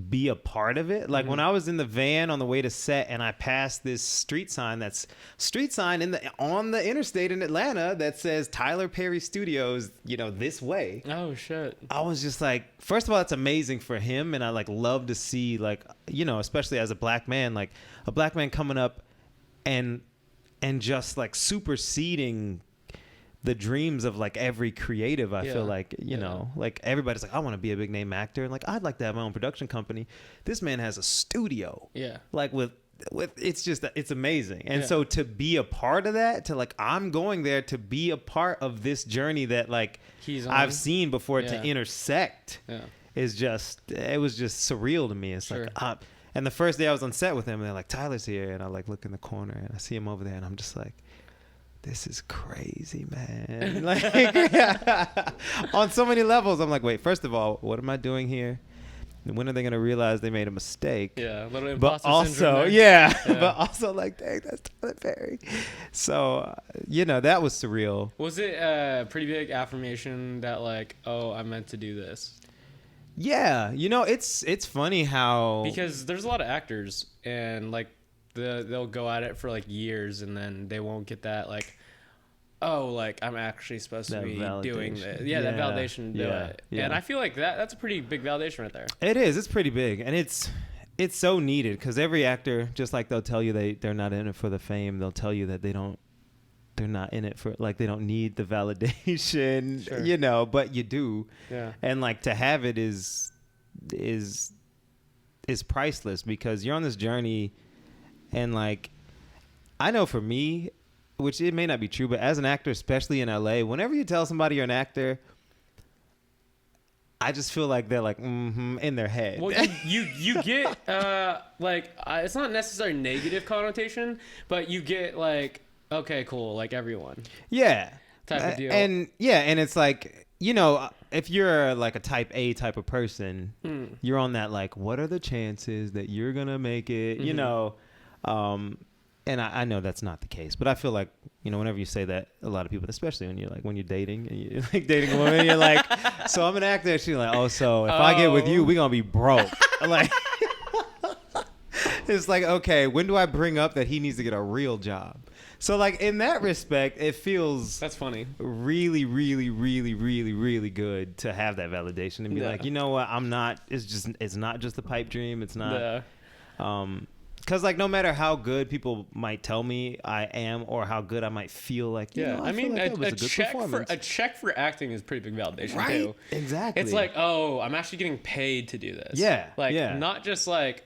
be a part of it. Like when I was in the van on the way to set and I passed this street sign on the interstate in Atlanta that says Tyler Perry Studios, you know, this way. Oh shit. I was just like, first of all, it's amazing for him, and I like love to see, like, you know, especially as a black man, like a black man coming up and just like superseding the dreams of like every creative. I feel like, you know, like everybody's like, I want to be a big name actor, and like I'd like to have my own production company. This man has a studio, like with it's amazing. And so to be a part of that, to like, I'm going there to be a part of this journey that like I've seen before, to intersect is just, it was just surreal to me. It's like, and the first day I was on set with him, and they're like, Tyler's here, and I like look in the corner and I see him over there, and I'm just like, this is crazy, man. Like, on so many levels, I'm like, wait, first of all, what am I doing here? When are they going to realize they made a mistake? Yeah, a little imposter syndrome. But also like, dang, that's Tyler Perry. So, you know, that was surreal. Was it a pretty big affirmation that like, oh, I meant to do this? Yeah, you know, it's funny how, because there's a lot of actors and like they'll go at it for like years, and then they won't get that like, oh, like I'm actually supposed to be doing this. That validation to do it. And I feel like that's a pretty big validation right there. It is. It's pretty big, and it's so needed, because every actor, just like they'll tell you they're not in it for the fame, they'll tell you that they're not in it for, like, they don't need the validation, you know, but you do. Yeah. And like to have it is priceless, because you're on this journey. And like, I know for me, which it may not be true, but as an actor, especially in LA, whenever you tell somebody you're an actor, I just feel like they're like, in their head. Well, you get it's not necessarily negative connotation, but you get like, okay, cool, like everyone. Yeah. Type of deal. And it's like, you know, if you're like a type A type of person, you're on that like, what are the chances that you're gonna make it? You know. And I know that's not the case, but I feel like, you know, whenever you say that, a lot of people, especially when you're dating and you're like dating a woman, you're like, so I'm an actor. She's like, oh, so if I get with you, we're going to be broke. Like, it's like, okay, when do I bring up that he needs to get a real job? So like in that respect, it feels, that's funny, really, really, really, really, really good to have that validation and be like, you know what? It's not just a pipe dream. It's not, because like no matter how good people might tell me I am, or how good I might feel like, you know, I mean, like a check for acting is pretty big validation too. Exactly. It's like, oh, I'm actually getting paid to do this. Yeah. Like not just like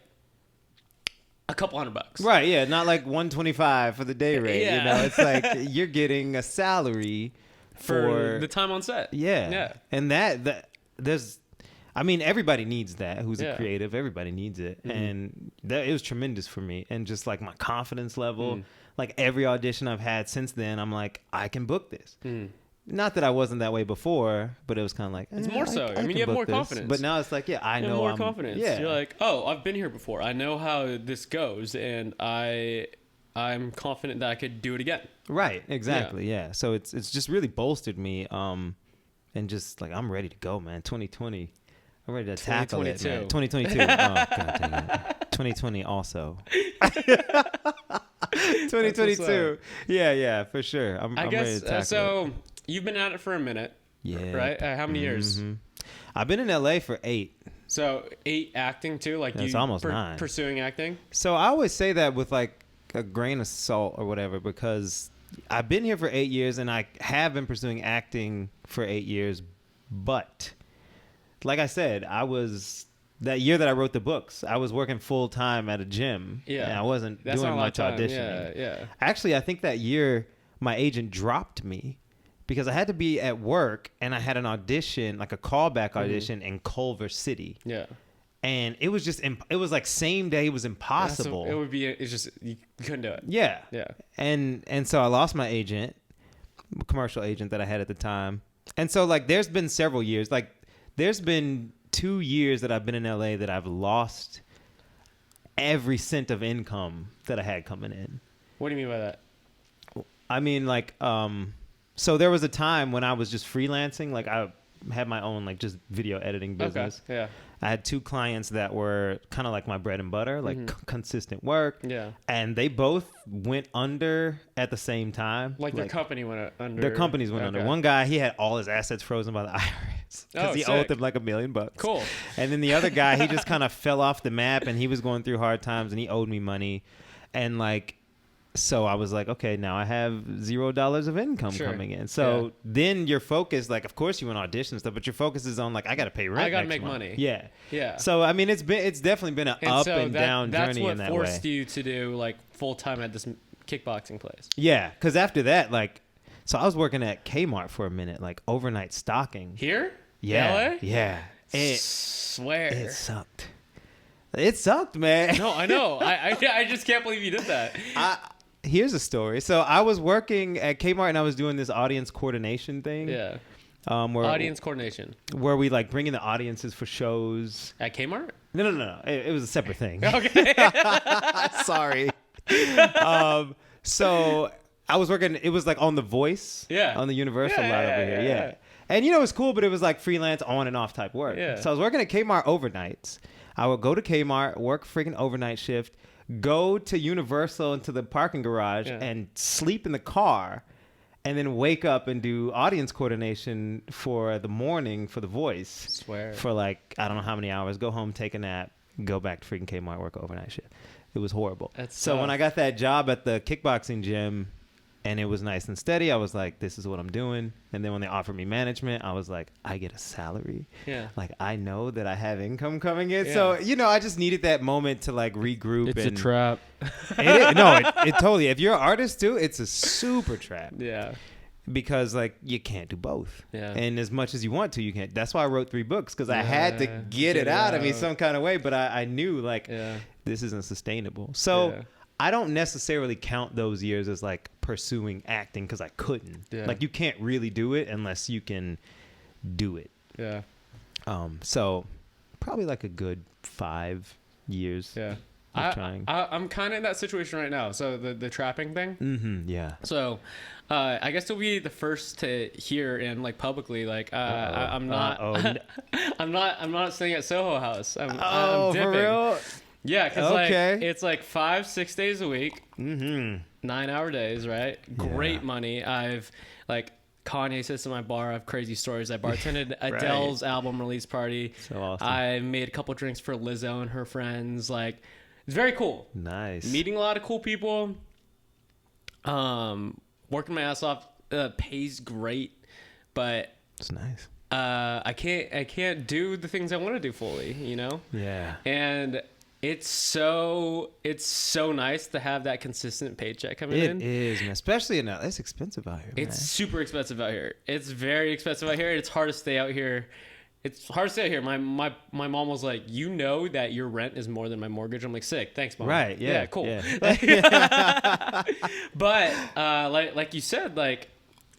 a couple $100. Right. Yeah. Not like $125 for the day rate. You know, it's like you're getting a salary for the time on set. Yeah. Yeah. And that there's, I mean, everybody needs that. Who's a creative? Everybody needs it. And it was tremendous for me. And just like my confidence level, like every audition I've had since then, I'm like, I can book this. Not that I wasn't that way before, but it was kind of like, it's more so. I mean, you have more confidence. But now it's like, I know more confidence. Yeah. You're like, oh, I've been here before. I know how this goes, and I'm confident that I could do it again. Right. Exactly. Yeah. So it's just really bolstered me. And just like, I'm ready to go, man. 2020. I'm ready to tackle it, man. 2022. Oh, God dang it. 2020 also. 2022. Yeah, for sure. I'm ready to tackle it. So you've been at it for a minute. Yeah. Right? How many years? I've been in LA for 8. So 8 acting too? Like it's almost 9. Pursuing acting? So I always say that with like, a grain of salt or whatever, because I've been here for 8 years and I have been pursuing acting for 8 years. But like I said, that year that I wrote the books, I was working full time at a gym. Yeah. And I wasn't doing much auditioning. Yeah. Actually, I think that year my agent dropped me because I had to be at work and I had an audition, like a callback audition in Culver City. Yeah. And it was just, it was like same day, it was impossible. It's just, you couldn't do it. Yeah. Yeah. And so I lost my agent, commercial agent that I had at the time. And so like, there's been several years, like there's been 2 years that I've been in LA that I've lost every cent of income that I had coming in. What do you mean by that? I mean, like, so there was a time when I was just freelancing. Like I had my own, like, just video editing business. Okay. Yeah. I had 2 clients that were kind of like my bread and butter, like consistent work. Yeah. And they both went under at the same time. Like their company went under. Their companies went under. One guy, he had all his assets frozen by the IRS because he owed them like $1 million. Cool. And then the other guy, he just kind of fell off the map and he was going through hard times and he owed me money. And like, so I was like, okay, now I have $0 of income coming in. So then your focus, like, of course you want to audition and stuff, but your focus is on like, I got to pay rent. I got to make money. Yeah. Yeah. So, I mean, it's definitely been an up and down journey in that way. That's what forced you to do like full time at this kickboxing place. Yeah. Cause after that, like, so I was working at Kmart for a minute, like overnight stocking. Here? Yeah. LA? Yeah. Swear. It sucked. It sucked, man. No, I know. I just can't believe you did that. Here's a story. So I was working at Kmart and I was doing this audience coordination thing. Yeah. Audience coordination. Where we like bring in the audiences for shows. At Kmart? No. It was a separate thing. Okay. Sorry. So I was working, it was like on The Voice. Yeah. On the Universal lot over here. Yeah. And you know, it was cool, but it was like freelance on and off type work. Yeah. So I was working at Kmart overnights. I would go to Kmart, work freaking overnight shift, go to Universal into the parking garage and sleep in the car, and then wake up and do audience coordination for the morning for The Voice. Swear. For like, I don't know how many hours, go home, take a nap, go back to freaking Kmart, work overnight shift. It was horrible. So when I got that job at the kickboxing gym and it was nice and steady, I was like, this is what I'm doing. And then when they offered me management, I was like, I get a salary. Yeah. Like, I know that I have income coming in. Yeah. So, you know, I just needed that moment to like regroup. It's a trap. It totally, if you're an artist too, it's a super trap. Yeah. Because like you can't do both. Yeah. And as much as you want to, you can't. That's why I wrote 3 books, because I had to get it out of me some kind of way. But I knew like this isn't sustainable. So I don't necessarily count those years as like pursuing acting, because I couldn't. Yeah. Like you can't really do it unless you can do it. Yeah. So probably like a good 5 years. Yeah. Trying. I'm kind of in that situation right now. So the trapping thing. Mm-hmm, yeah. So I guess you'll be the first to hear in like publicly. Like I'm not. I'm not staying at Soho House. I'm dipping. For real? Yeah, because like it's like 5-6 days a week. Mm-hmm. 9-hour days, right? Great money. I've like Kanye sits in my bar. I have crazy stories. I bartended Adele's album release party. So awesome. I made a couple drinks for Lizzo and her friends. Like, it's very cool. Nice. Meeting a lot of cool people. Working my ass off. Pays great, but it's nice. I can't do the things I want to do fully. You know. Yeah. And it's so nice to have that consistent paycheck coming in. It is, man. Especially in it's expensive out here. Man. It's super expensive out here. It's very expensive out here. It's hard to stay out here. My mom was like, you know that your rent is more than my mortgage. I'm like, sick. Thanks, Mom. Right. Yeah. Cool. Yeah. But like you said, like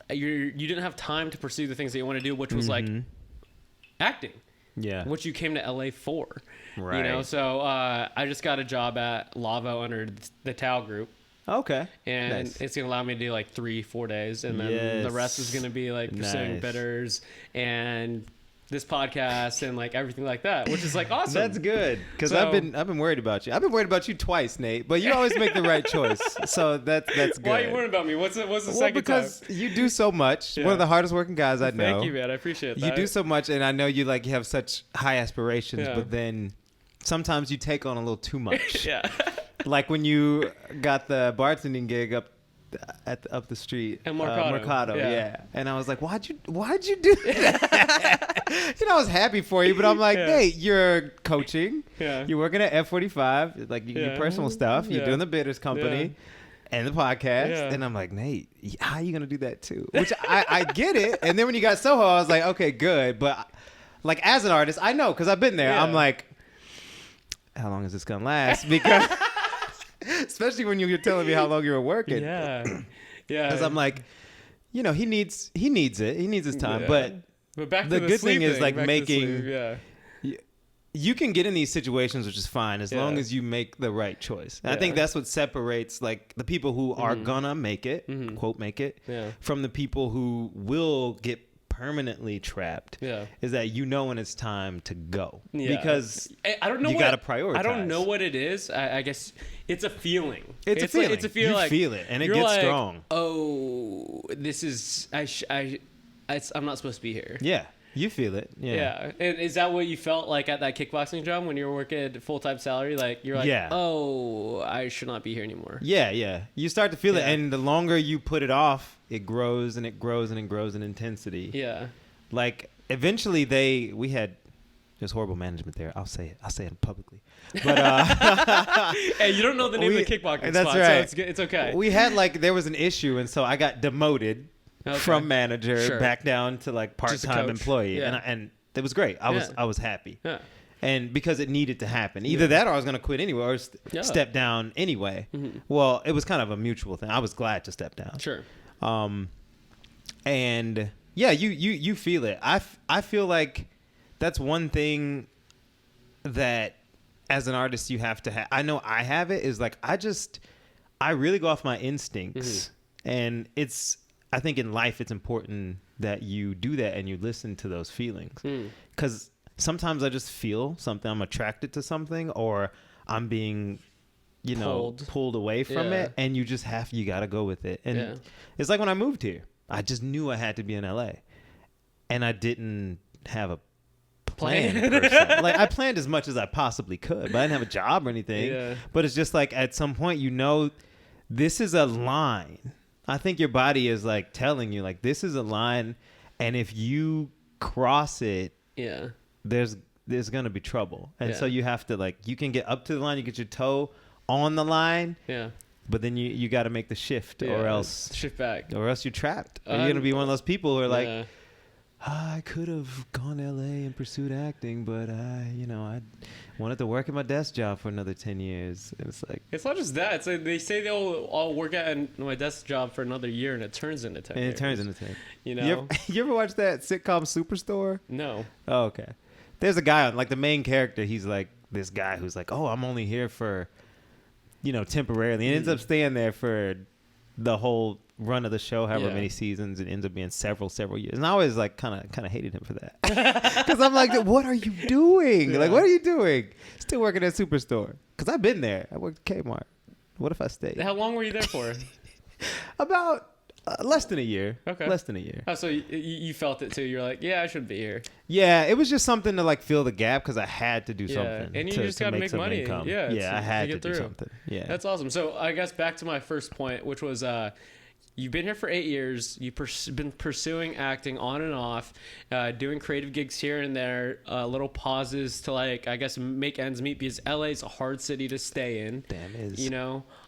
you didn't have time to pursue the things that you want to do, which was like acting. Yeah. Which you came to LA for. Right. You know, so I just got a job at Lavo under the Tao Group. Okay. And it's going to allow me to do like 3-4 days. And then the rest is going to be like pursuing bitters and this podcast and like everything like that, which is like awesome. That's good, because I've been worried about you. I've been worried about you twice, Nate, but you always make the right choice. So that's good. Why are you worried about me? What's the second because time? you do so much. One of the hardest working guys I know. Thank you, man. I appreciate that. You do so much, and I know you like you have such high aspirations, but then sometimes you take on a little too much. Yeah. Like when you got the bartending gig up the street and Mercado, yeah. And I was like, why'd you do that? I was happy for you, but I'm like, hey, you're coaching, you're working at F45, like your personal stuff, you're doing the Bitters company and the podcast, and I'm like, Nate, how are you gonna do that too? Which I get it. And then when you got Soho, I was like, okay, good, but like as an artist, I know because I've been there. I'm like, how long is this gonna last? Because especially when you're telling me how long you were working. Yeah. Because I'm like, he needs it. He needs his time. But back the to good thing is like back making. You can get in these situations, which is fine as long as you make the right choice. And I think that's what separates like the people who are gonna make it, quote make it, from the people who will get permanently trapped. Is that when it's time to go because I don't know you got to prioritize. I don't know what it is. I guess it's a feeling. It's a feeling. It's a feeling. You feel it, and it gets strong. Oh, this is I'm not supposed to be here. Yeah. You feel it. Yeah. And is that what you felt like at that kickboxing job when you were working full-time salary? Like you're like, oh, I should not be here anymore. Yeah. You start to feel it, and the longer you put it off, it grows and it grows and it grows in intensity. Yeah. Like eventually we had just horrible management there. I'll say it publicly. But hey, you don't know the name of the kickboxing that's spot, right. So it's okay. We had there was an issue, and so I got demoted. From manager back down to like part-time employee, and it was great. I was happy, and because it needed to happen. Either that, or I was going to quit anyway, or step down anyway. Well, it was kind of a mutual thing. I was glad to step down. Sure. And you feel it. I feel like that's one thing that as an artist you have to have. I know I have it. Is like I really go off my instincts, and I think in life it's important that you do that and you listen to those feelings. Because sometimes I just feel something. I'm attracted to something, or I'm being, pulled away from it. And you got to go with it. And it's like when I moved here, I just knew I had to be in LA. And I didn't have a plan per se. Like I planned as much as I possibly could, but I didn't have a job or anything. But it's just like at some point, this is a line. I think your body is like telling you like this is a line, and if you cross it, there's gonna be trouble. And so you have to you can get up to the line, you get your toe on the line, but then you got to make the shift, or else shift back, or else you're trapped. Or you're gonna be one of those people who are like, I could have gone to LA and pursued acting, but I wanted to work at my desk job for another 10 years. And it's like, it's not just that. It's like they say they'll all work at my desk job for another year, and it turns into 10 years. It turns into 10. You ever watch that sitcom Superstore? No. Oh, okay. There's a guy on, like the main character. He's like this guy who's like, oh, I'm only here for, temporarily. And ends up staying there for the whole run of the show, however many seasons. It ends up being several years, and I always like kind of hated him for that because I'm like, what are you doing? Like, what are you doing? Still working at Superstore? Because I've been there. I worked at Kmart. What if I stayed? How long were you there for? About less than a year. Okay, less than a year. Oh, so you felt it too. You're like, I should be here. Yeah, it was just something to like fill the gap because I had to do something. And you just got to make money. Income. I had to do something. Yeah, that's awesome. So I guess back to my first point, which was you've been here for 8 years. You've been pursuing acting on and off, doing creative gigs here and there, little pauses to I guess make ends meet because LA is a hard city to stay in. Damn it is.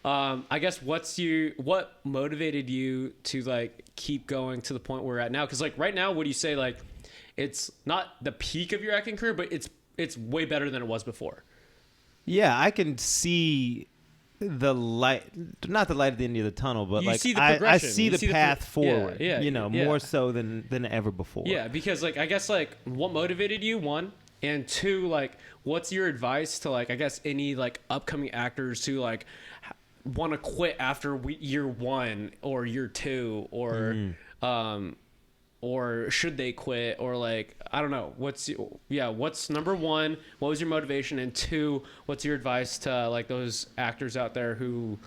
I guess what motivated you to keep going to the point we're at now? Because right now, what do you say? It's not the peak of your acting career, but it's way better than it was before. Yeah, I can see the light, not the light at the end of the tunnel, but I see the path forward, more so than ever before. Yeah, because I guess what motivated you, one, and two, what's your advice to I guess any upcoming actors who want to quit after year one or year two, or should they quit, or I don't know, what's number one, what was your motivation, and two, what's your advice to those actors out there who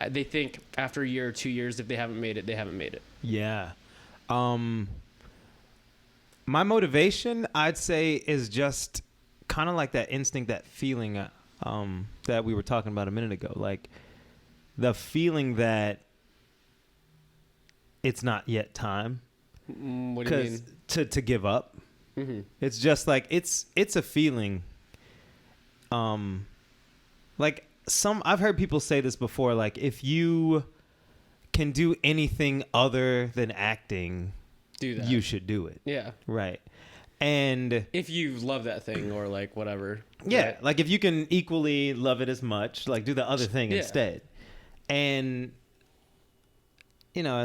they think after a year or 2 years, if they haven't made it, they haven't made it? Yeah. My motivation, I'd say, is just kind of like that instinct, that feeling. that we were talking about a minute ago. Like the feeling that it's not yet time. What do you mean? To give up. Mm-hmm. It's just like it's a feeling. Like I've heard people say this before. Like if you can do anything other than acting, do that. You should do it. Yeah. Right. And if you love that thing or like whatever. Yeah. Right? Like if you can equally love it as much, like do the other thing instead. And you know,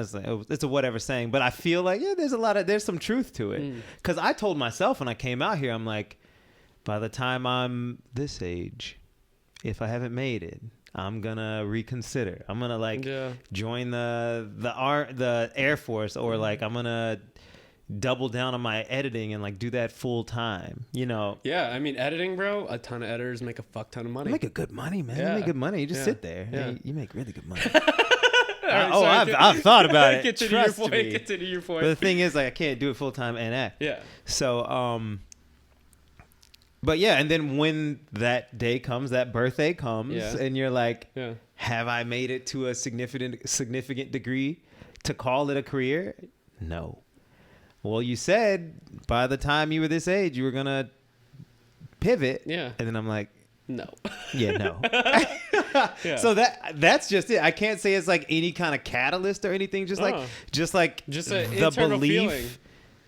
it's a whatever saying, but I feel like, there's some truth to it. Cause I told myself when I came out here, I'm like, by the time I'm this age, if I haven't made it, I'm gonna reconsider. I'm gonna join the Air Force, or like I'm gonna double down on my editing and like do that full time. You know? Yeah, I mean editing, bro. A ton of editors make a fuck ton of money. You make a good money, man. Yeah. You make good money. You just sit there. Yeah. You make really good money. I've thought about it. Continue your point. But the thing is, like, I can't do it full time and act. Yeah. So, but yeah, and then when that day comes, that birthday comes, and you're like, have I made it to a significant degree to call it a career? No. Well, you said by the time you were this age, you were gonna pivot. Yeah. And then I'm like, no. Yeah, no. So that's just it. I can't say it's like any kind of catalyst or anything. Just like the belief.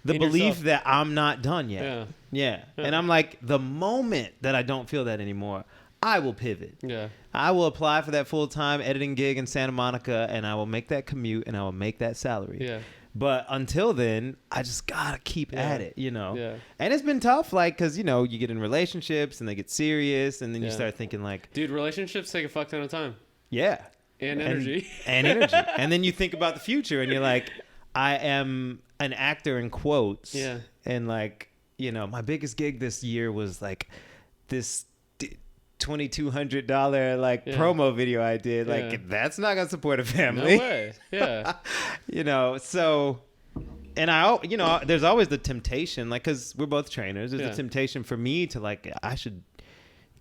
The belief that I'm not done yet. Yeah. And I'm like, the moment that I don't feel that anymore, I will pivot. Yeah. I will apply for that full-time editing gig in Santa Monica, and I will make that commute, and I will make that salary. Yeah. But until then, I just gotta keep at it, you know? Yeah. And it's been tough, like, because, you know, you get in relationships, and they get serious, and then you start thinking, like... Dude, relationships take a fuck ton of time. Yeah. And energy. And energy. And then you think about the future, and you're like, I am an actor in quotes. Yeah. And, like, you know, my biggest gig this year was, like, this... $2,200 like promo video I did. Like that's not gonna support a family. No way. Yeah. You know, so, and there's always the temptation, like, because we're both trainers, there's a temptation for me to like, I should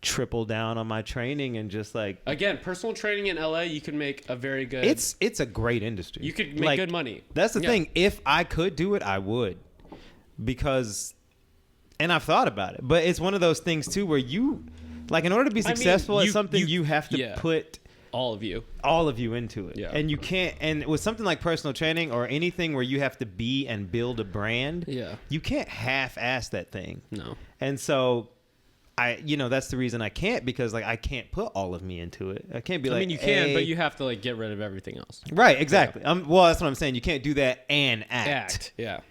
triple down on my training and just like, again, personal training in LA, you can make a very good, it's a great industry. You could make good money. That's the thing. If I could do it, I would, because, and I've thought about it, but it's one of those things too where you, like, in order to be successful at something, you have to put all of you into it. Yeah. And you can't, and with something like personal training or anything where you have to be and build a brand, you can't half-ass that thing. No. And so that's the reason I can't, because like I can't put all of me into it. I can't be like, I mean, you can, but you have to like get rid of everything else. Right. Exactly. Yeah. Well, that's what I'm saying. You can't do that and act. Yeah.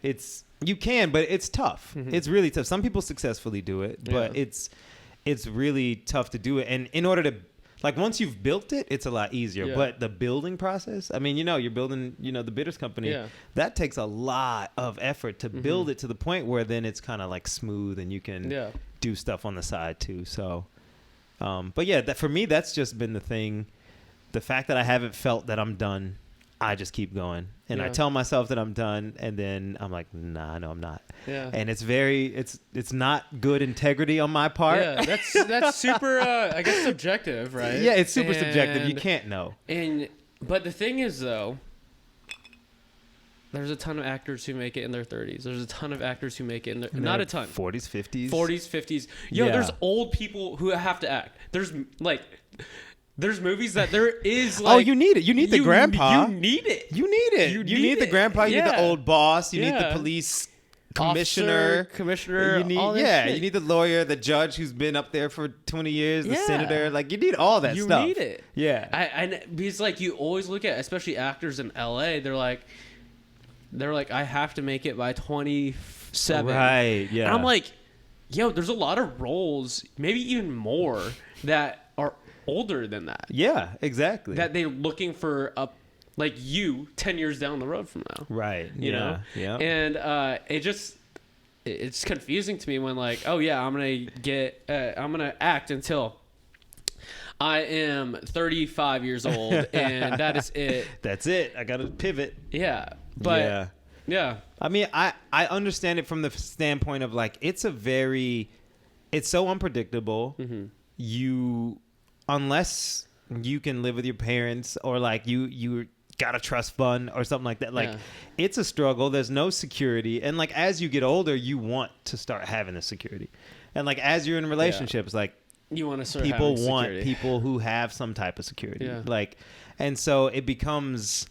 You can, but it's tough. Mm-hmm. It's really tough. Some people successfully do it, but it's really tough to do it. And in order to, like, once you've built it, it's a lot easier. Yeah. But the building process, I mean, you're building, the Bitters company. Yeah. That takes a lot of effort to build it to the point where then it's kind of like smooth and you can do stuff on the side too. So, but yeah, for me, that's just been the thing. The fact that I haven't felt that I'm done, I just keep going. And I tell myself that I'm done, and then I'm like, nah, no, I'm not. Yeah. And it's not good integrity on my part. Yeah, that's super, I guess, subjective, right? Yeah, it's super subjective. You can't know. But the thing is, though, there's a ton of actors who make it in their 30s. There's a ton of actors who make it in their... Not a ton. 40s, 50s. 40s, 50s. There's old people who have to act. There's movies that there is like... you need it. You need the grandpa. You need it. You need it. You need the grandpa. You need the old boss. You need the police commissioner. You need, all that shit. You need the lawyer, the judge who's been up there for 20 years, the senator. Like, you need all that stuff. You need it. Yeah. Because, like, you always look at, especially actors in LA, they're like, I have to make it by 27. Right, yeah. And I'm like, there's a lot of roles, maybe even more, that are older than that. Yeah, exactly. That they're looking for like you 10 years down the road from now. Right. You know? Yeah. And it's confusing to me when like, I'm going to act until I am 35 years old and that is it. That's it. I got to pivot. Yeah. But yeah. I mean, I understand it from the standpoint of like, it's so unpredictable. Mm-hmm. unless you can live with your parents or like you got a trust fund or something like that, like it's a struggle. There's no security, and like as you get older you want to start having the security, and like as you're in relationships, like you want to start people having want security. people who have some type of security, like, and so it becomes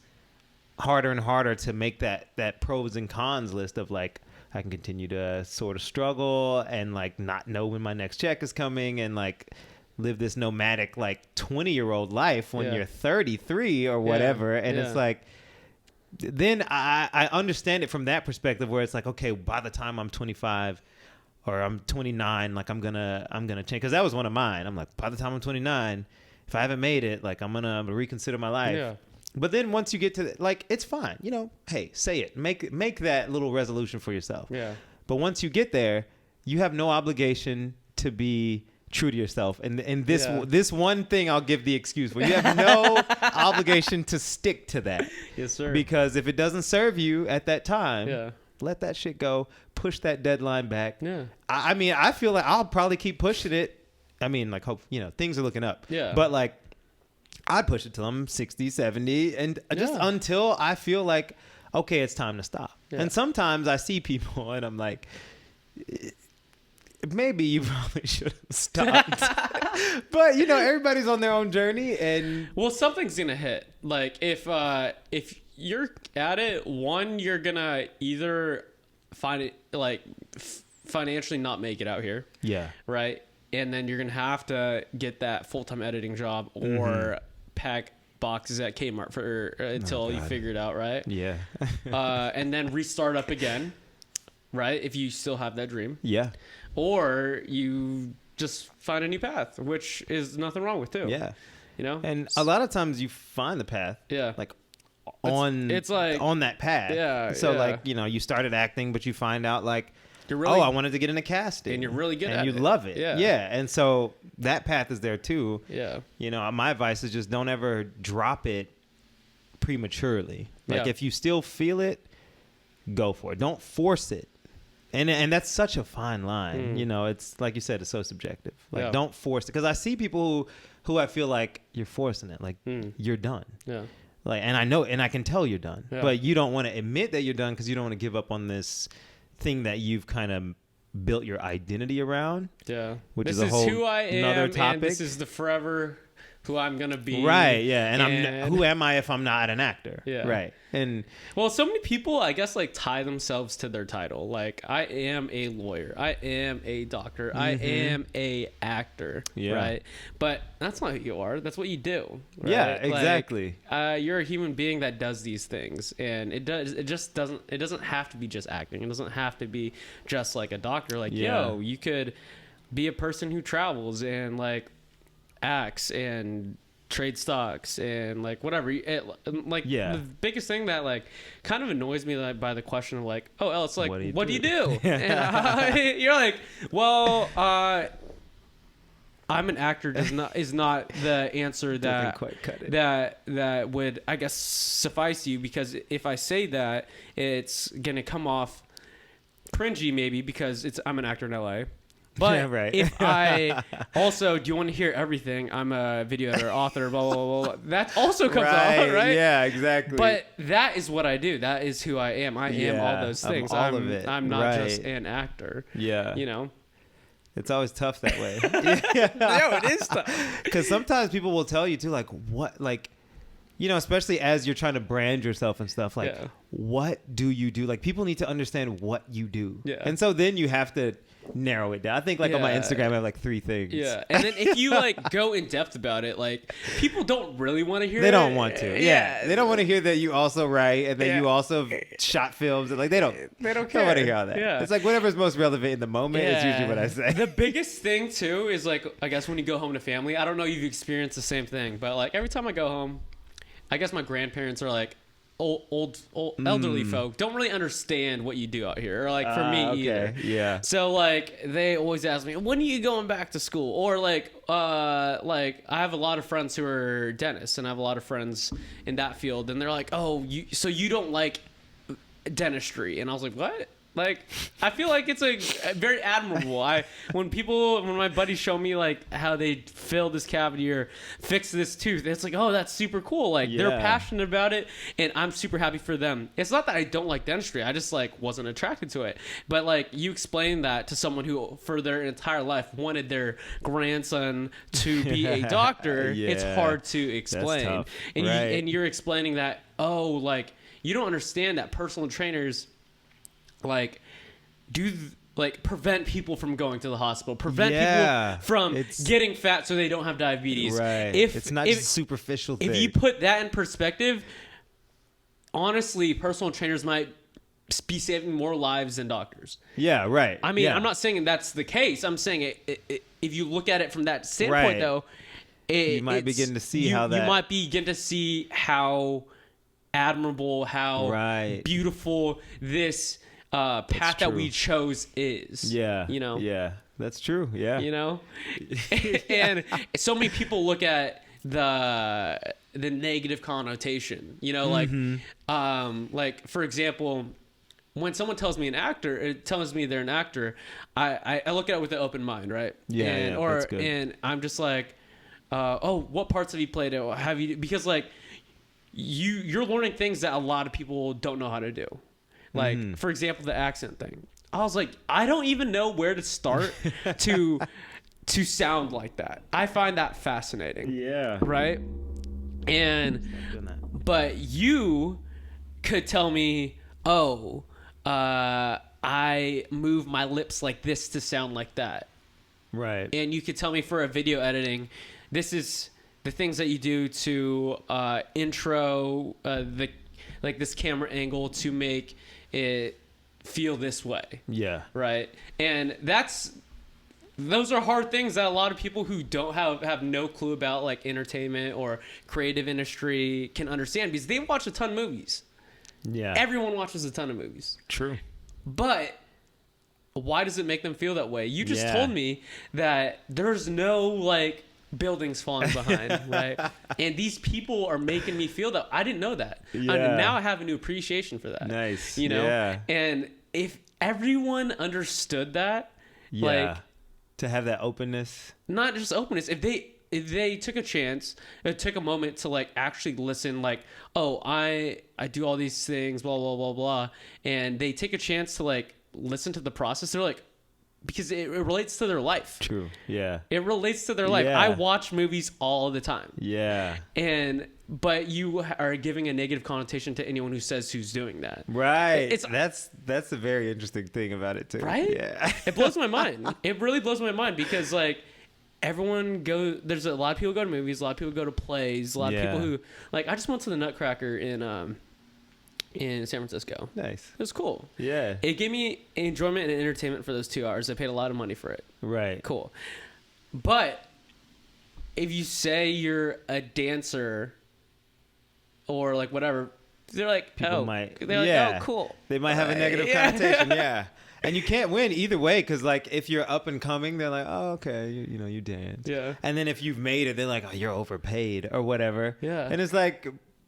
harder and harder to make that pros and cons list of like, I can continue to sort of struggle and like not know when my next check is coming and like live this nomadic like 20-year-old life when you're 33 or whatever. And it's like, then I understand it from that perspective where it's like, okay, by the time I'm 25 or I'm 29, like I'm gonna change. Because that was one of mine. I'm like, by the time I'm 29, if I haven't made it, like I'm gonna reconsider my life. Yeah. But then once you get to like, it's fine, you know, hey, say it, make that little resolution for yourself. Yeah. But once you get there, you have no obligation to be true to yourself. And this one thing I'll give the excuse for. You have no obligation to stick to that. Yes, sir. Because if it doesn't serve you at that time, let that shit go. Push that deadline back. Yeah. I mean, I feel like I'll probably keep pushing it. I mean, like, hope, you know, things are looking up. Yeah. But like, I'd push it till I'm 60, 70, and just until I feel like, okay, it's time to stop. Yeah. And sometimes I see people and I'm like, maybe you probably should have stopped. But, you know, everybody's on their own journey. And well, something's going to hit. Like, if you're at it, one, you're going to either find it, like, financially not make it out here. Yeah. Right? And then you're going to have to get that full-time editing job or pack boxes at Kmart for until you figure it out, right? Yeah. And then restart up again, right? If you still have that dream. Yeah. Or you just find a new path, which is nothing wrong with too. Yeah. You know? And a lot of times you find the path. Yeah. Like it's like on that path. Yeah. So like, you know, you started acting, but you find out like, I wanted to get into casting. And you're really good at it. And you love it. Yeah. Yeah. And so that path is there too. Yeah. You know, my advice is just don't ever drop it prematurely. Like if you still feel it, go for it. Don't force it. And that's such a fine line. You know, it's like you said, it's so subjective. Like don't force it. Because I see people who I feel like you're forcing it. Like you're done. Yeah. Like, and I know, and I can tell you're done. Yeah. But you don't want to admit that you're done because you don't want to give up on this thing that you've kind of built your identity around. Yeah. Which is a whole who I am, another topic. And this is the forever who I'm going to be. Right. Yeah. And who am I if I'm not an actor? Yeah. Right. And well, so many people, I guess, like tie themselves to their title. Like, I am a lawyer. I am a doctor. I am a actor. Yeah. Right. But that's not who you are. That's what you do. Right? Yeah, exactly. Like, you're a human being that does these things, and it doesn't have to be just acting. It doesn't have to be just like a doctor. Like, you could be a person who travels and like acts and trade stocks and like whatever. The biggest thing that like kind of annoys me like, by the question of like, oh, Ellis, like, what do you do? And you're like, well, I'm an actor is not the answer that quite cut it. that would, I guess, suffice you, because if I say that, it's gonna come off cringy maybe because I'm an actor in LA. But if I also, do you want to hear everything? I'm a video editor, author, blah, blah, blah, blah. That also comes off, right? Yeah, exactly. But that is what I do. That is who I am. I am all those things. I'm not just an actor. Yeah. You know? It's always tough that way. No, it is tough. Because sometimes people will tell you too, like, what, like, you know, especially as you're trying to brand yourself and stuff, like, what do you do? Like, people need to understand what you do. Yeah. And so then you have to narrow it down. I think like on my Instagram I have like 3 things. Yeah. And then if you like go in depth about it, like people don't really want to hear They don't want to. Yeah. They don't want to hear that you also write and that you also shot films, and like they don't care. They don't want to hear all that. Yeah. It's like whatever's most relevant in the moment is usually what I say. The biggest thing too is like, I guess when you go home to family, I don't know if you've experienced the same thing, but like every time I go home, I guess my grandparents are like old elderly folk don't really understand what you do out here, or like for me either. Yeah. So like they always ask me, when are you going back to school? Or like I have a lot of friends who are dentists, and I have a lot of friends in that field, and they're like, oh, so you don't like dentistry? And I was like, what? Like, I feel like it's a very admirable. When my buddies show me like how they fill this cavity or fix this tooth, it's like, oh, that's super cool. Like they're passionate about it, and I'm super happy for them. It's not that I don't like dentistry. I just like wasn't attracted to it. But like you explain that to someone who for their entire life wanted their grandson to be a doctor. It's hard to explain. And you're explaining that, oh, like you don't understand that personal trainers like prevent people from going to the hospital, prevent people from getting fat so they don't have diabetes. Right. It's not just a superficial thing. If you put that in perspective, honestly, personal trainers might be saving more lives than doctors. Yeah, right. I mean, I'm not saying that's the case. I'm saying if you look at it from that standpoint, though, you might begin to see you might begin to see how admirable, how beautiful this path that we chose is. Yeah. You know? Yeah. That's true. Yeah. You know? And so many people look at the negative connotation, you know, like for example, when someone tells me they're an actor, I look at it with an open mind, right? Yeah. That's good. And I'm just like, oh, what parts have you played? Because like you're learning things that a lot of people don't know how to do. Like, for example, the accent thing. I was like, I don't even know where to start to sound like that. I find that fascinating. Yeah. Right? But you could tell me, oh, I move my lips like this to sound like that. Right. And you could tell me for a video editing, this is the things that you do to intro this camera angle to make it feel this way. Yeah. Right. And those are hard things that a lot of people who don't have no clue about like entertainment or creative industry can understand because they watch a ton of movies. Yeah. Everyone watches a ton of movies. True. But why does it make them feel that way? You just told me that there's no like buildings falling behind, right? And these people are making me feel that. I didn't know that. Yeah. Now I have a new appreciation for that. Nice. You know? Yeah. And if everyone understood that, like to have that openness, not just openness, if they took a chance, it took a moment to like actually listen, like, oh, I do all these things, blah, blah, blah, blah. And they take a chance to like listen to the process. They're like, because it relates to their life. True. Yeah. It relates to their life. Yeah. I watch movies all the time. Yeah. But you are giving a negative connotation to anyone who's doing that. Right. That's a very interesting thing about it too. Right? Yeah. It blows my mind. It really blows my mind because like there's a lot of people go to movies, a lot of people go to plays, a lot of people who like I just went to the Nutcracker in San Francisco. Nice. It was cool. Yeah. It gave me enjoyment and entertainment for those 2 hours. I paid a lot of money for it. Right. Cool. But if you say you're a dancer or like whatever, they're like, oh, cool. They might have a negative connotation. Yeah. And you can't win either way because, like, if you're up and coming, they're like, oh, okay, you dance. Yeah. And then if you've made it, they're like, oh, you're overpaid or whatever. Yeah. And it's like,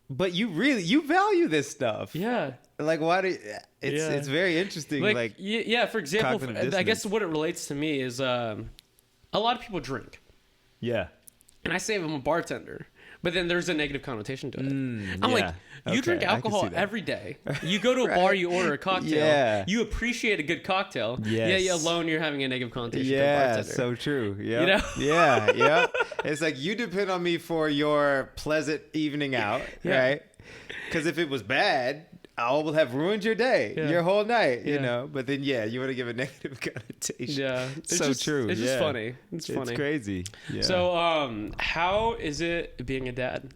but you value this stuff. Yeah. Like, why do it's very interesting. Like for example, I guess what it relates to me is a lot of people drink. Yeah. And I say I'm a bartender. But then there's a negative connotation to it. I'm like, you drink alcohol every day. You go to a bar, you order a cocktail. Yeah. You appreciate a good cocktail. Yes. Yeah, alone you're having a negative connotation to a bartender. Yeah, so true. Yep. You know? Yeah, yeah. It's like you depend on me for your pleasant evening out, right? Because if it was bad, I will have ruined your day, your whole night, you know. But then, you want to give a negative connotation. Yeah, it's so true. It's just funny. It's funny. It's crazy. Yeah. So, how is it being a dad?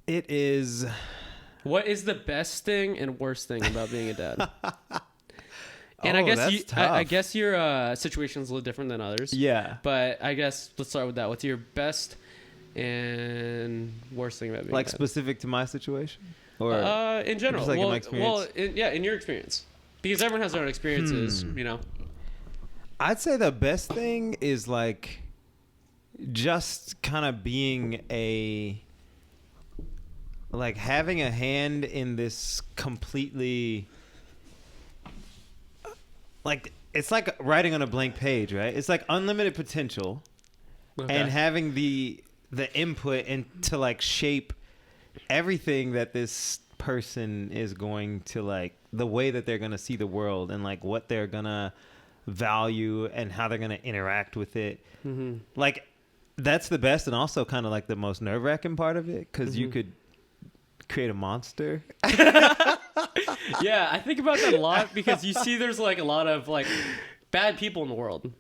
It is. What is the best thing and worst thing about being a dad? And I guess your situation is a little different than others. Yeah. But I guess let's start with that. What's your best and worst thing about being a dad? Specific to my situation? Or in general, just like in my experience? In your experience, because everyone has their own experiences, you know. I'd say the best thing is like just kind of being having a hand in this completely like it's like writing on a blank page, right? It's like unlimited potential, and having the input and to like shape everything that this person is going to like, the way that they're going to see the world and like what they're going to value and how they're going to interact with it. Like that's the best and also kind of like the most nerve-wracking part of it, because you could create a monster. Yeah, I think about that a lot, because you see there's like a lot of like bad people in the world.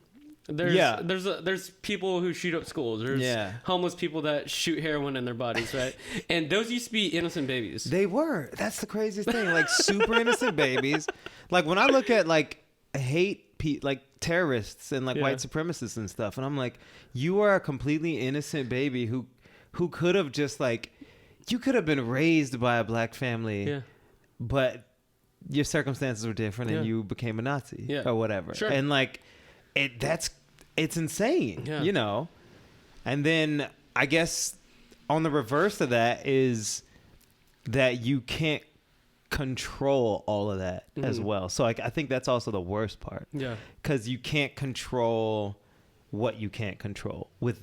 There's people who shoot up schools. There's homeless people that shoot heroin in their bodies, right? And those used to be innocent babies. They were. That's the craziest thing. Like super innocent babies. Like when I look at like like terrorists and like white supremacists and stuff, and I'm like, you are a completely innocent baby who could have just like, you could have been raised by a black family, but your circumstances were different and you became a Nazi or whatever. Sure. And like it's insane, you know? And then I guess on the reverse of that is that you can't control all of that as well. So like, I think that's also the worst part. Yeah. Because you can't control what you can't control with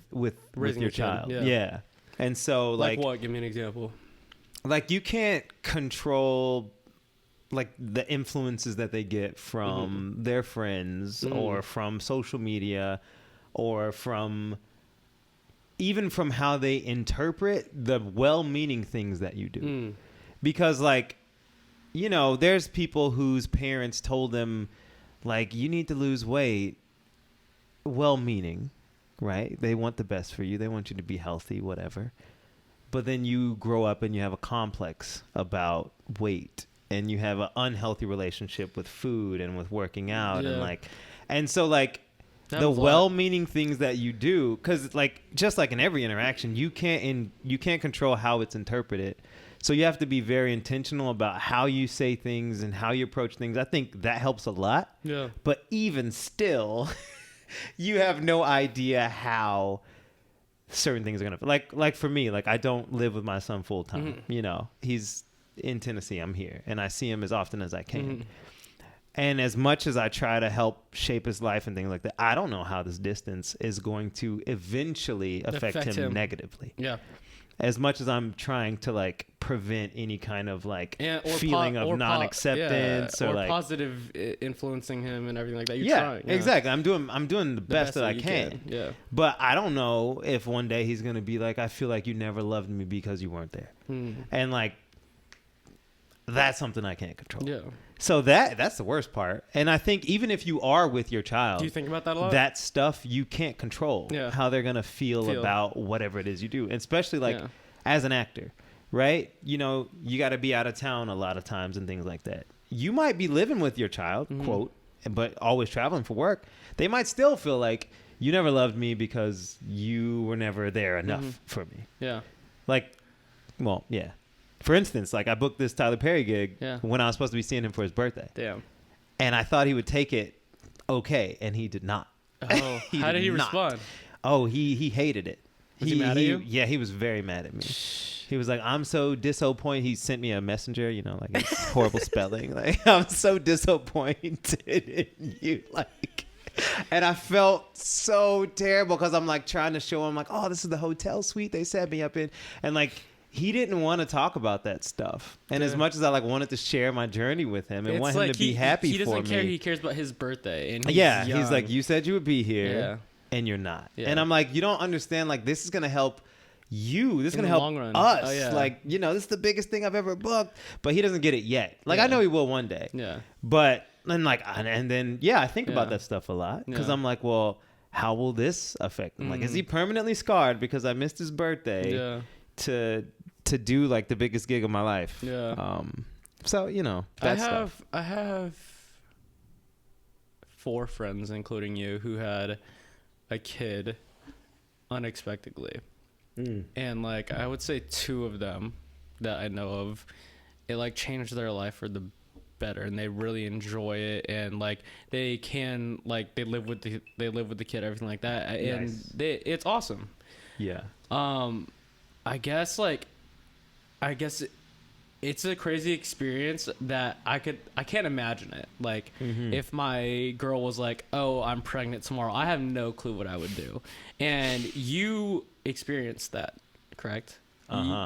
your child. Yeah. And so like what? Give me an example. Like you can't control like the influences that they get from their friends or from social media or from even from how they interpret the well-meaning things that you do. Because like, you know, there's people whose parents told them like, you need to lose weight, well-meaning, right? They want the best for you. They want you to be healthy, whatever. But then you grow up and you have a complex about weight, and you have an unhealthy relationship with food and with working out and like, and so like the well-meaning things that you do, because like just like in every interaction, you can't control how it's interpreted. So you have to be very intentional about how you say things and how you approach things. I think that helps a lot. Yeah. But even still, you have no idea how certain things are gonna like for me, like I don't live with my son full time. You know, he's in Tennessee, I'm here, and I see him as often as I can. And as much as I try to help shape his life and things like that, I don't know how this distance is going to eventually affect him negatively. Yeah. As much as I'm trying to like prevent any kind of like feeling of non-acceptance or like positive influencing him and everything like that. You're trying. Exactly. I'm doing the best that I can. Yeah. But I don't know if one day he's going to be like, I feel like you never loved me because you weren't there. And like, that's something I can't control. Yeah. So that's the worst part. And I think even if you are with your child, do you think about that a lot? That stuff you can't control. Yeah. How they're gonna feel about whatever it is you do, and especially like as an actor, right? You know, you got to be out of town a lot of times and things like that. You might be living with your child, quote, but always traveling for work. They might still feel like you never loved me because you were never there enough for me. Yeah. Like, well, yeah. For instance, like I booked this Tyler Perry gig when I was supposed to be seeing him for his birthday. Damn. And I thought he would take it okay, and he did not. Oh, how did he respond? Oh, he hated it. Was he mad at you? Yeah, he was very mad at me. He was like, I'm so disappointed. He sent me a messenger, you know, like it's horrible spelling. Like, I'm so disappointed in you. Like, and I felt so terrible because I'm like trying to show him like, oh, this is the hotel suite they set me up in. And like, he didn't want to talk about that stuff. And as much as I like wanted to share my journey with him and want him to be happy for me. He doesn't care. He cares about his birthday. And he's like, you said you would be here and you're not. Yeah. And I'm like, you don't understand. Like, this is going to help you. This is going to help us. Oh, yeah. Like, you know, this is the biggest thing I've ever booked. But he doesn't get it yet. Like, I know he will one day. Yeah. But, and then, I think about that stuff a lot. Because I'm like, well, how will this affect him? Like, is he permanently scarred because I missed his birthday to do like the biggest gig of my life? Yeah. So, you know, I have 4 friends, including you, who had a kid unexpectedly. And like, I would say 2 of them that I know of, it like changed their life for the better, and they really enjoy it, and like they can like they live with the kid, everything like that, and it's awesome. Yeah. I guess it's a crazy experience that I can't imagine it. Like, if my girl was like, oh, I'm pregnant tomorrow, I have no clue what I would do. And you experienced that, correct?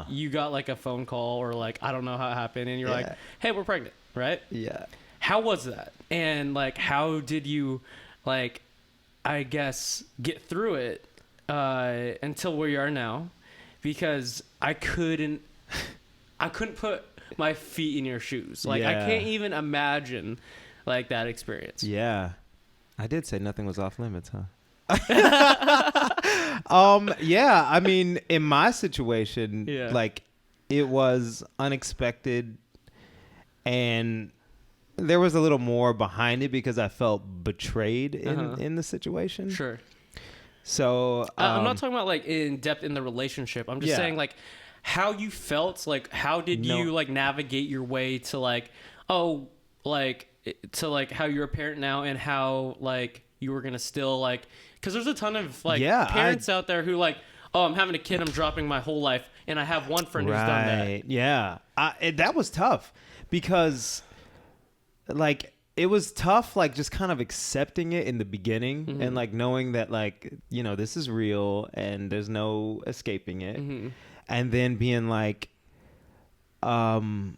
You got like a phone call or like, I don't know how it happened. And you're like, hey, we're pregnant, right? Yeah. How was that? And like, how did you, like, I guess, get through it until where you are now? Because I couldn't put my feet in your shoes. Like, I can't even imagine like that experience. Yeah. I did say nothing was off limits, huh? Yeah, I mean, in my situation, like, it was unexpected, and there was a little more behind it because I felt betrayed in the situation. Sure. So I'm not talking about like in depth in the relationship. I'm just saying like how you felt. Like, how did you like navigate your way to like, oh, like to like how you're a parent now, and how like you were gonna still like, because there's a ton of like parents out there who like, oh, I'm having a kid, I'm dropping my whole life, and I have one friend who's done that. Yeah, that was tough because like it was tough, like just kind of accepting it in the beginning and like knowing that like, you know, this is real and there's no escaping it. And then being like, having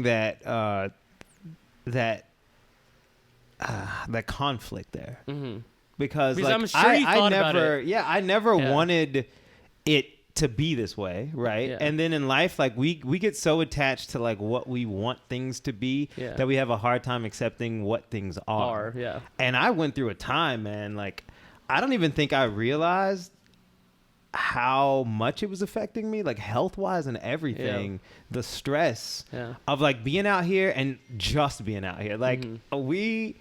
that conflict there because like I'm sure you thought about it. I never wanted it to be this way, right? And then in life, like we get so attached to like what we want things to be that we have a hard time accepting what things are. And I went through a time, man, like I don't even think I realized how much it was affecting me, like health wise and everything. The stress of like being out here and just being out here. Like we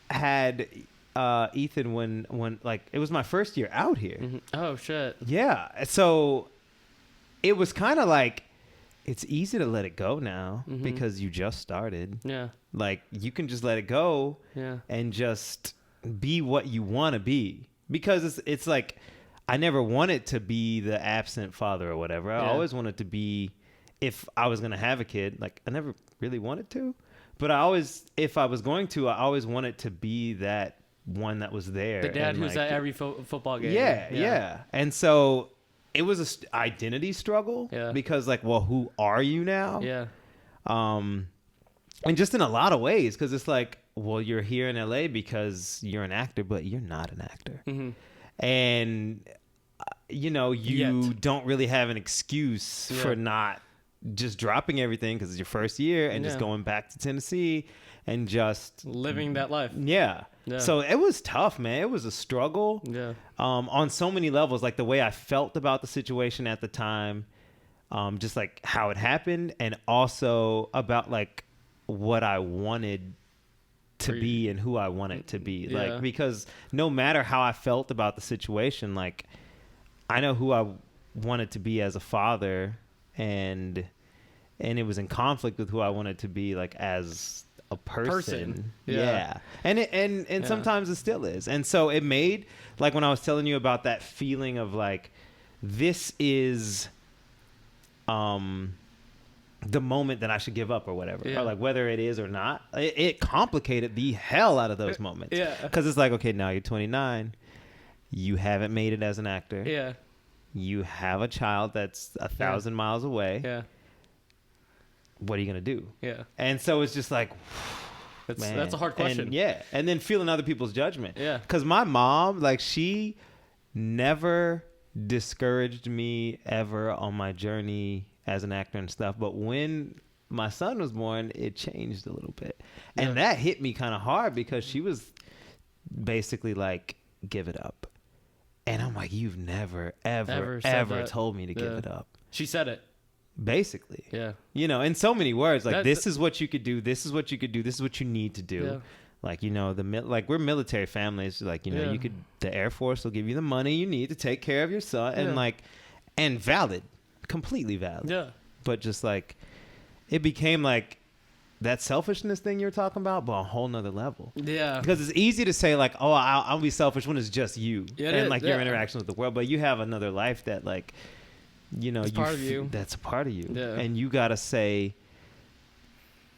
had Ethan when like it was my first year out here. Oh shit. Yeah. So it was kind of like it's easy to let it go now because you just started. Yeah. Like you can just let it go and just be what you want to be, because it's like I never wanted to be the absent father or whatever. I always wanted to be, if I was going to have a kid, like I never really wanted to, but I always, if I was going to, I always wanted to be that one that was there. The dad who's like, at every football game. Yeah. And so it was a identity struggle because like, well, who are you now? Yeah. And just in a lot of ways, because it's like, well, you're here in LA because you're an actor, but you're not an actor. And, you know, you don't really have an excuse for not just dropping everything because it's your first year and just going back to Tennessee and just living that life. Yeah. So it was tough, man. It was a struggle on so many levels, like the way I felt about the situation at the time, just like how it happened, and also about like what I wanted to be and who I wanted to be. Like, because no matter how I felt about the situation, like I know who I wanted to be as a father, and it was in conflict with who I wanted to be like as a person. And sometimes it still is. And so it made, like when I was telling you about that feeling of like, this is the moment that I should give up or whatever, or like whether it is or not, it complicated the hell out of those moments. Because it's like, okay, now you're 29, you haven't made it as an actor, you have a child that's 1,000 miles away, what are you gonna do? And so it's just like, that's a hard question. And then feeling other people's judgment, because my mom, like, she never discouraged me ever on my journey as an actor and stuff, but when my son was born, it changed a little bit, and that hit me kind of hard because she was basically like, give it up, and I'm like, you've never ever told me to give it up. She said it basically, you know, in so many words, like, this is what you could do, this is what you could do, this is what you need to do. Like, you know, like, we're military families, like, you know, you could, the Air Force will give you the money you need to take care of your son, and like, and valid, completely valid. But just like, it became like that selfishness thing you're talking about, but a whole nother level. Because it's easy to say like, oh, I'll be selfish when it's just you and like your interaction with the world, but you have another life that like you know, it's part of you. That's a part of you. Yeah. And you got to say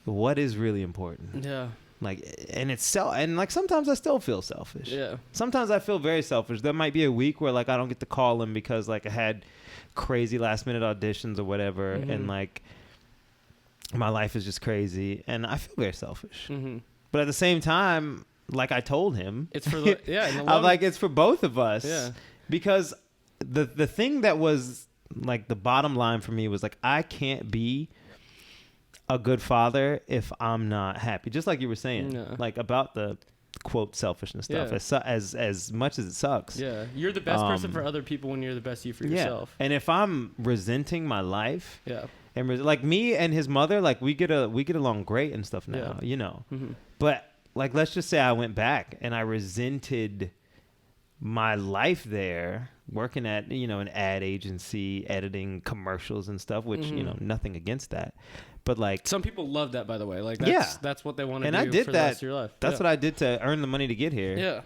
what is really important. Yeah. Like, and and like sometimes I still feel selfish. Yeah. Sometimes I feel very selfish. There might be a week where like I don't get to call him because like I had crazy last minute auditions or whatever, and like my life is just crazy, and I feel very selfish. But at the same time, like I told him, it's for the I'm like, it's for both of us. Yeah. Because the thing that was like the bottom line for me was like, I can't be a good father if I'm not happy. Just like you were saying, like about the quote selfishness stuff. As much as it sucks. Yeah, you're the best person for other people when you're the best you for yourself. And if I'm resenting my life, and like me and his mother, like we get along great and stuff now, you know. But like, let's just say I went back and I resented my life there, working at, you know, an ad agency, editing commercials and stuff, which, you know, nothing against that. But like, some people love that, by the way. Like, that's what they want to do. And I did for that. The rest of your life. That's what I did to earn the money to get here. Yeah.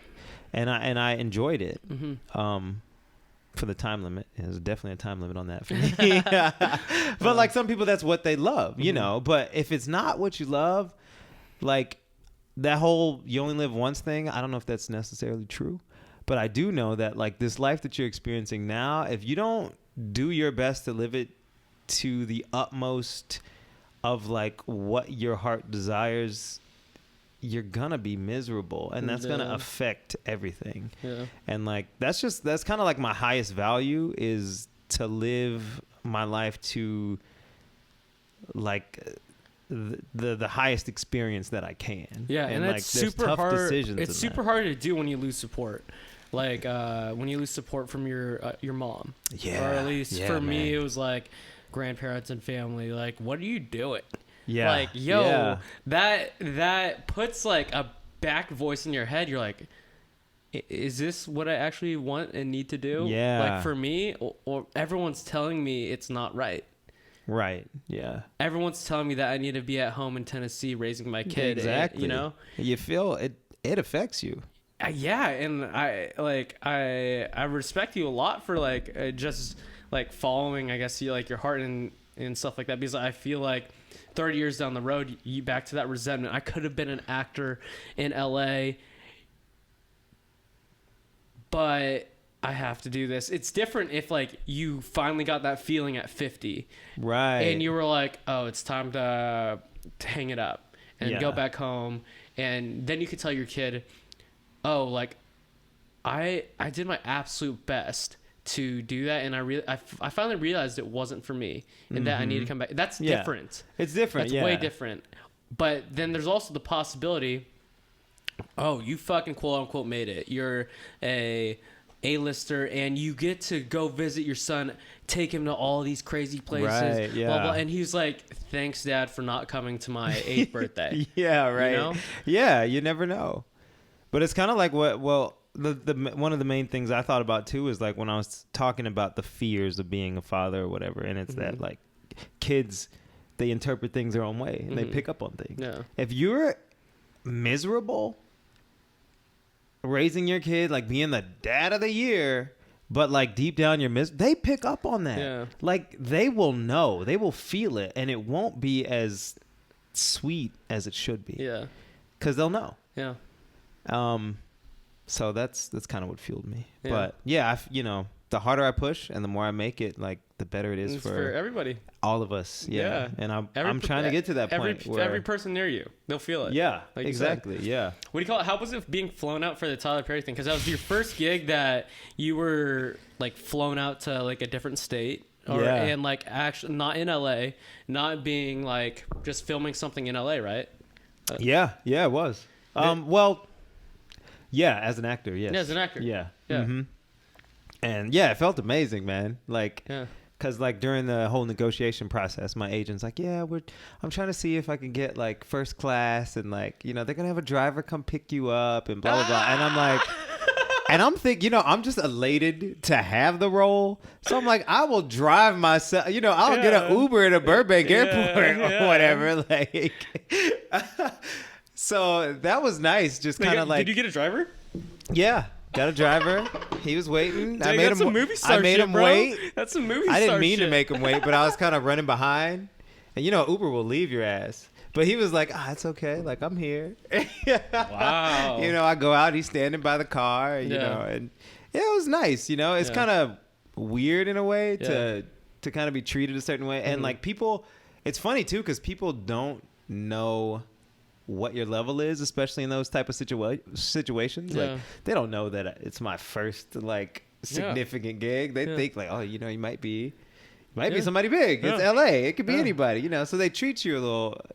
And I enjoyed it. For the time limit, there's definitely a time limit on that for me. But like some people, that's what they love, you know. But if it's not what you love, like that whole "you only live once" thing, I don't know if that's necessarily true. But I do know that like this life that you're experiencing now, if you don't do your best to live it to the utmost of like what your heart desires, you're gonna be miserable, and that's gonna affect everything. And like that's kind of like my highest value, is to live my life to like the highest experience that I can. And like, that's super tough hard. decisions. It's super hard to do when you lose support. Like when you lose support from your mom. Or at least for me, it was like grandparents and family. Like, what are you doing? Like, yo, that puts like a back voice in your head. You're like, is this what I actually want and need to do? Like for me, or everyone's telling me it's not right. Right. Yeah. Everyone's telling me that I need to be at home in Tennessee raising my kid. Exactly. You know, you feel it affects you. Yeah, and I respect you a lot for like just like following, I guess, like your heart and stuff like that, because I feel like 30 years down the road, you back to that resentment. I could have been an actor in LA, but I have to do this. It's different if like you finally got that feeling at 50, right? And you were like, oh, it's time to hang it up and go back home, and then you could tell your kid, oh, like I did my absolute best to do that, and I finally realized it wasn't for me, and that I need to come back. That's different. It's different. That's way different. But then there's also the possibility, oh, you fucking quote unquote made it. You're A-lister, and you get to go visit your son, take him to all these crazy places, right, blah, blah. And he's like, thanks, Dad, for not coming to my 8th birthday. Right. You know? Yeah, you never know. But it's kind of like the one of the main things I thought about too is like when I was talking about the fears of being a father or whatever, and it's that like kids, they interpret things their own way and they pick up on things. Yeah. If you're miserable raising your kid, like being the dad of the year, but like deep down you're they pick up on that. Yeah. Like they will know, they will feel it, and it won't be as sweet as it should be. Yeah. Because they'll know. Yeah. So that's kind of what fueled me. Yeah. But yeah, the harder I push and the more I make it, like the better it is for everybody, all of us. Yeah. And I'm trying to get to that point. Every person near you, they'll feel it. Yeah, like exactly. Yeah. What do you call it? How was it being flown out for the Tyler Perry thing? Because that was your first gig that you were like flown out to like a different state. And like actually not in LA, not being like just filming something in LA, right? Yeah, it was. Well, yeah, as an actor, yes. Yeah, as an actor. Yeah. Mm-hmm. And yeah, it felt amazing, man. Like, because like during the whole negotiation process, my agent's like, I'm trying to see if I can get like first class, and like, they're gonna have a driver come pick you up and blah blah blah. And I'm like, and I'm thinking, I'm just elated to have the role. So I'm like, I will drive myself. I'll get an Uber at a Burbank airport or whatever. Like. So that was nice. Just kind of like. Did you get a driver? Yeah. Got a driver. He was waiting. Dang, that's some movie star shit, him bro. wait. That's some movie star I didn't mean shit. to make him wait, but I was kind of running behind. And you know, Uber will leave your ass. But he was like, it's okay. Like, I'm here. Wow. You know, I go out. He's standing by the car, you know. And yeah, it was nice. You know, it's kind of weird in a way to kind of be treated a certain way. And, like, people, it's funny, too, because people don't know what your level is, especially in those type of situations. Like, they don't know that it's my first, like, significant gig. They think, like, oh, you know, you might be somebody big. It's LA. It could be anybody, you know. So they treat you a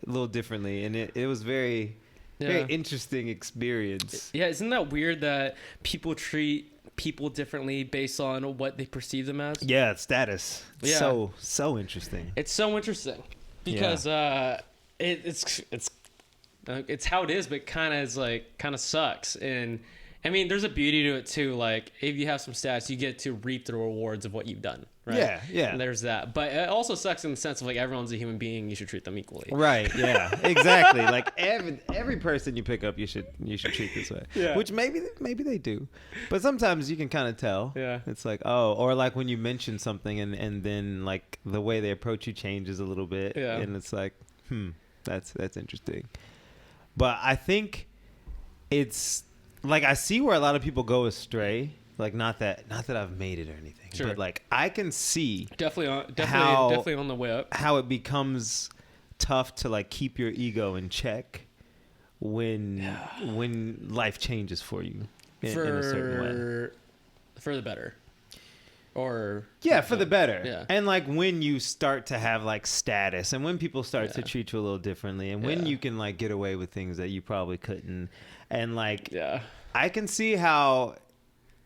little differently, and it was very interesting experience. Yeah, isn't that weird that people treat people differently based on what they perceive them as? Yeah, it's status. Yeah. So interesting. It's so interesting because it's how it is, but kind of sucks. And I mean, there's a beauty to it too. Like, if you have some stats, you get to reap the rewards of what you've done. Right? Yeah. And there's that. But it also sucks in the sense of, like, everyone's a human being. You should treat them equally. Right. Yeah. Exactly. Like, every person you pick up, you should treat this way. Yeah. Which maybe they do, but sometimes you can kind of tell. Yeah. It's like, oh, or like when you mention something and then, like, the way they approach you changes a little bit. Yeah. And it's like, that's interesting. But I think it's like, I see where a lot of people go astray. Like, not that I've made it or anything, but like, I can see definitely on the way up how it becomes tough to, like, keep your ego in check when life changes for you in a certain way. For the better. Or for the better. Yeah. And, like, when you start to have, like, status, and when people start to treat you a little differently, and when you can, like, get away with things that you probably couldn't, and, like, I can see how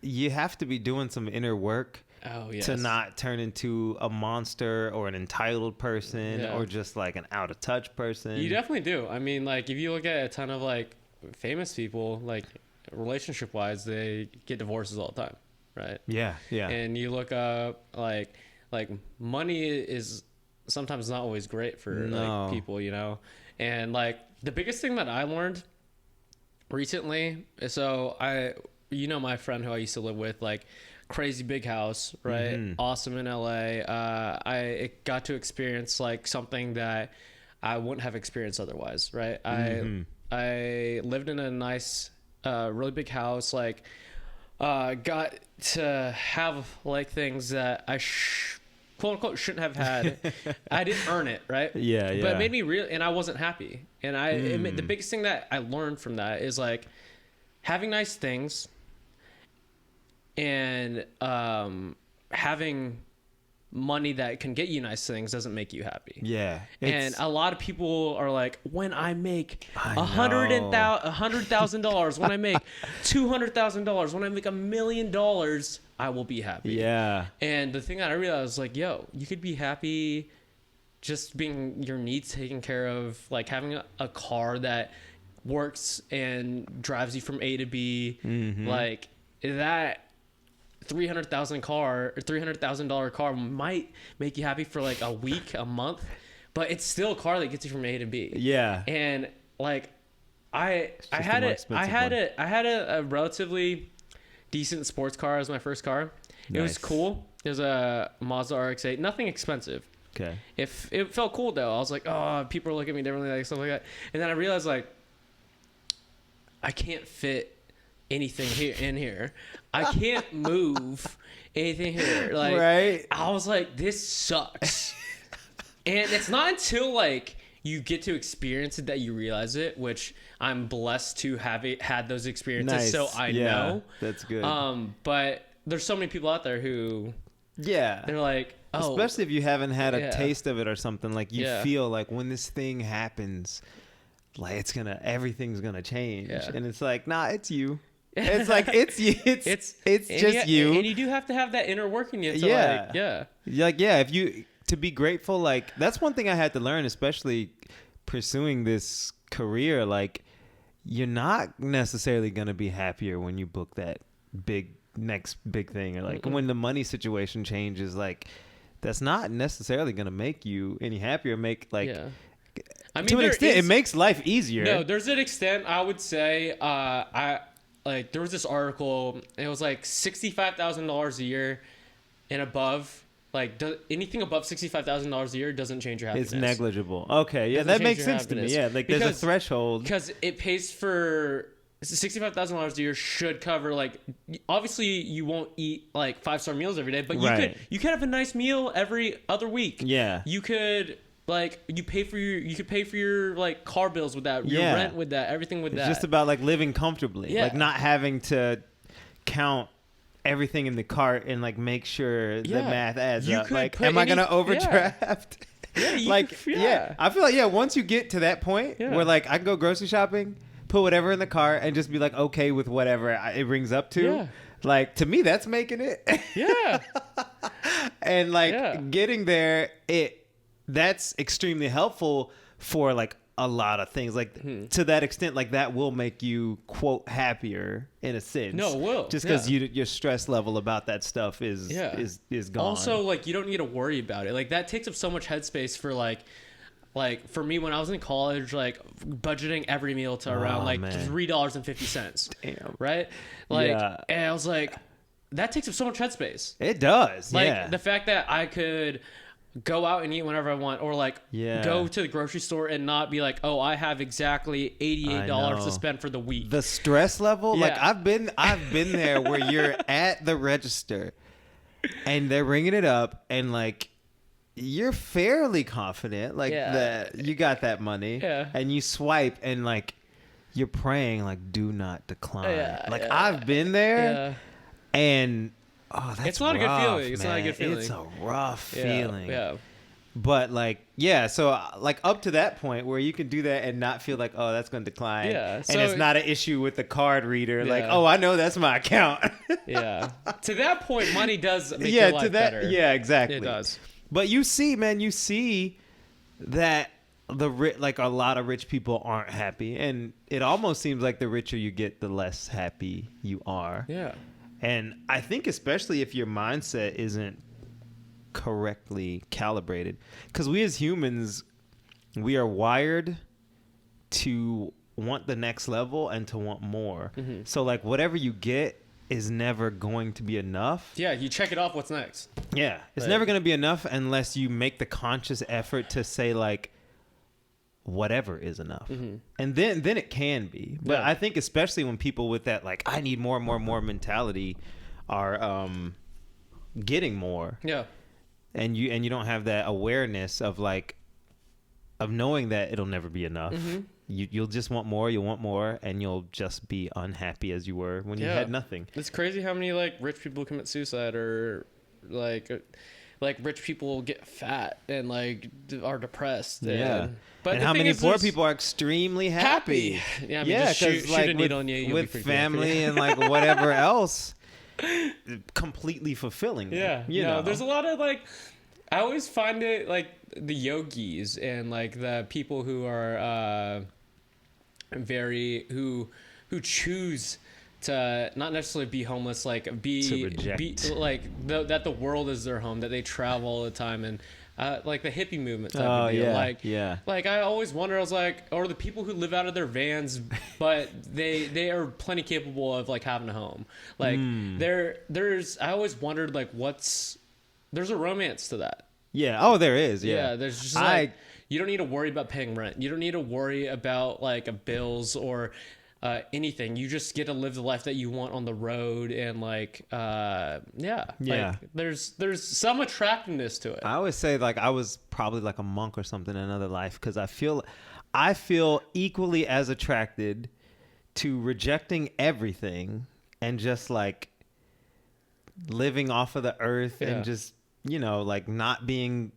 you have to be doing some inner work to not turn into a monster or an entitled person or just, like, an out of touch person. You definitely do. I mean, like, if you look at a ton of, like, famous people, like, relationship wise, they get divorces all the time. Right. Yeah. And you look up, like money is sometimes not always great for like people, you know. And, like, the biggest thing that I learned recently, so my friend who I used to live with, like, crazy big house, right? Awesome in LA. I got to experience, like, something that I wouldn't have experienced otherwise, right? I lived in a nice, really big house, like. Got to have, like, things that I quote unquote shouldn't have had. I didn't earn it, right? But it made me real, and I wasn't happy. And the biggest thing that I learned from that is, like, having nice things and having money that can get you nice things doesn't make you happy. Yeah. And a lot of people are like, when I make $100,000, when I make $200,000, when I make $1 million, I will be happy. Yeah. And the thing that I realized was, like, yo, you could be happy just being your needs taken care of, like having a car that works and drives you from A to B, like that. $300,000 car might make you happy for, like, a week, a month, but it's still a car that gets you from A to B. Yeah. And, like, I had a relatively decent sports car as my first car. Nice. It was cool. It was a Mazda RX-8, nothing expensive. Okay. It felt cool though. I was like, oh, people are looking at me differently, like, stuff like that. And then I realized, like, I can't fit anything in here. I can't move anything here. Like, right? I was like, this sucks. And it's not until, like, you get to experience it that you realize it, which I'm blessed to have had those experiences. Nice. So I know. That's good. But there's so many people out there who they're like, oh, especially if you haven't had a taste of it or something, like, you feel like when this thing happens, like, everything's gonna change. And it's like, nah, it's you. It's like, it's you. It's just you. And you do have to have that inner work in you. To be grateful. Like, that's one thing I had to learn, especially pursuing this career. Like, you're not necessarily going to be happier when you book that next big thing, or, like, when the money situation changes. Like, that's not necessarily going to make you any happier. To an extent, it makes life easier. No, there's an extent, I would say, like there was this article, and it was like $65,000 a year and above. Like anything above $65,000 a year doesn't change your happiness. It's negligible. Okay, yeah, that makes sense to me. Yeah, like there's a threshold because it pays for $65,000 a year should cover, like, obviously you won't eat like 5-star meals every day, but you could have a nice meal every other week. Yeah, you could. Like you could pay for your like car bills with that, your rent with that, everything with that. It's just about like living comfortably, like not having to count everything in the cart and like make sure the math adds up. Like, am I gonna overdraft? Yeah. I feel like once you get to that point where like I can go grocery shopping, put whatever in the cart, and just be like okay with whatever it brings up to. Yeah. Like to me, that's making it. Yeah. And like getting there, that's extremely helpful for like a lot of things, like to that extent, like that will make you quote happier in a sense. No, it will, just because your stress level about that stuff is gone. Also, like you don't need to worry about it. Like that takes up so much headspace for like for me when I was in college, like budgeting every meal to around $3.50. Damn. Right? Like, and I was like, that takes up so much headspace. It does. Like the fact that I could go out and eat whenever I want, or like go to the grocery store and not be like, oh, I have exactly $88 to spend for the week. The stress level, like I've been there where you're at the register and they're ringing it up and like you're fairly confident like that you got that money and you swipe and like you're praying like do not decline. I've been there and it's not a good feeling. It's not a good feeling. It's a rough feeling. Yeah. But like, so like up to that point where you can do that and not feel like, oh, that's going to decline. Yeah. So, and it's not an issue with the card reader. Like, oh, I know that's my account. Yeah. To that point, money does make your life better. Yeah, exactly. It does. But you see that like a lot of rich people aren't happy. And it almost seems like the richer you get, the less happy you are. Yeah. And I think especially if your mindset isn't correctly calibrated, because we as humans, we are wired to want the next level and to want more. Mm-hmm. So like whatever you get is never going to be enough. Yeah, you check it off, what's next? Yeah, it's never going to be enough unless you make the conscious effort to say like, whatever is enough. Mm-hmm. And then it can be. But I think especially when people with that like I need more mentality are getting more. Yeah. And you don't have that awareness of like of knowing that it'll never be enough. Mm-hmm. You'll just want more, you'll want more, and you'll just be unhappy as you were when you had nothing. It's crazy how many like rich people commit suicide or like rich people get fat and like are depressed. But how many poor people are extremely happy? Yeah, I mean, just shoot a needle on you, with family and like whatever else, completely fulfilling. Yeah, you know, there's a lot of like, I always find it like the yogis and like the people who are who choose to not necessarily be homeless, like be like that the world is their home, that they travel all the time, and like the hippie movement type of deal. Like I always wonder, I was like, or the people who live out of their vans, but they are plenty capable of like having a home. Like there's I always wondered like there's a romance to that. Yeah. Oh, there is. Yeah. There's just like you don't need to worry about paying rent. You don't need to worry about like bills or anything. You just get to live the life that you want on the road, and like like there's some attractiveness to it. I always say like I was probably like a monk or something in another life, because I feel equally as attracted to rejecting everything and just like living off of the earth and just like not being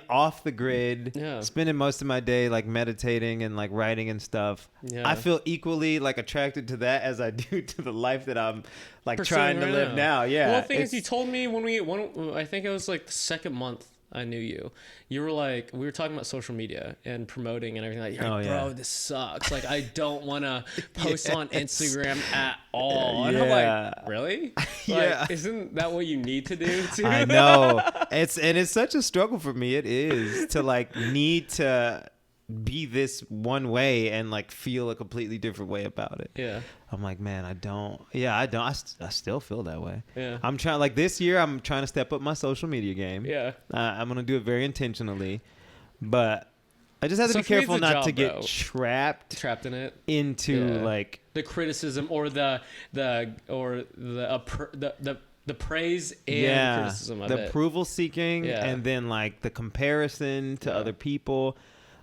off the grid, spending most of my day like meditating and like writing and stuff. I feel equally like attracted to that as I do to the life that I'm like trying to live now. Well, the thing is, you told me I think it was like the second month I knew you were like, we were talking about social media and promoting and everything. Like, you're like, bro, this sucks. Like, I don't want to post on Instagram at all. And I'm like, really? Like, isn't that what you need to do too? I know. It's such a struggle for me. It is to like need to be this one way and like feel a completely different way about it. Yeah. I'm like, man, I don't. I still feel that way. Yeah. I'm trying, like this year, I'm trying to step up my social media game. Yeah. I'm going to do it very intentionally, but I just have to be Social careful media's a not to job, get bro. trapped in it into like the criticism or the praise and criticism of the it. approval seeking, and then like the comparison to other people.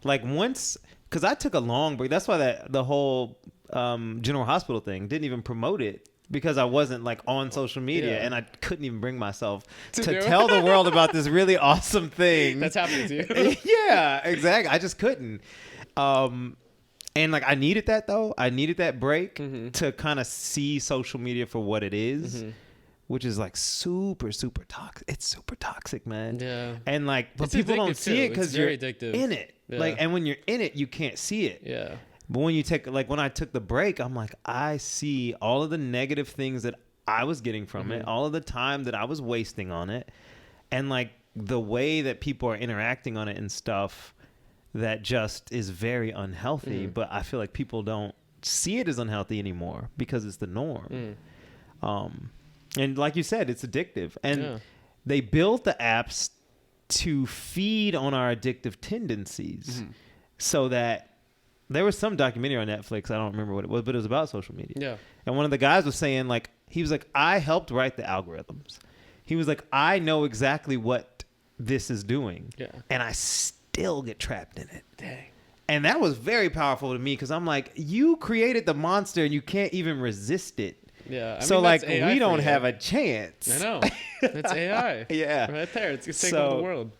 Like once, because I took a long break. That's why the whole General Hospital thing didn't even promote it, because I wasn't like on social media, and I couldn't even bring myself to tell the world about this really awesome thing that's happening to you. Yeah, exactly. I just couldn't. And like I needed that though. I needed that break to kind of see social media for what it is. Which is like super, super toxic. It's super toxic, man. Yeah. And like, but it's people don't see it because you're addictive. in it. Yeah. Like, and when you're in it, you can't see it. Yeah. But when you take, like, when I took the break, I'm like, I see all of the negative things that I was getting from it, all of the time that I was wasting on it, and like the way that people are interacting on it and stuff that just is very unhealthy. But I feel like people don't see it as unhealthy anymore because it's the norm. And like you said, it's addictive. And they built the apps to feed on our addictive tendencies so that there was some documentary on Netflix. I don't remember what it was, but it was about social media. Yeah. And one of the guys was saying, like, he was like, I helped write the algorithms. He was like, I know exactly what this is doing. Yeah. And I still get trapped in it. Dang. And that was very powerful to me because I'm like, you created the monster and you can't even resist it. Yeah. So like we don't have a chance. I know. That's AI. Yeah. Right there. It's going to take over the world.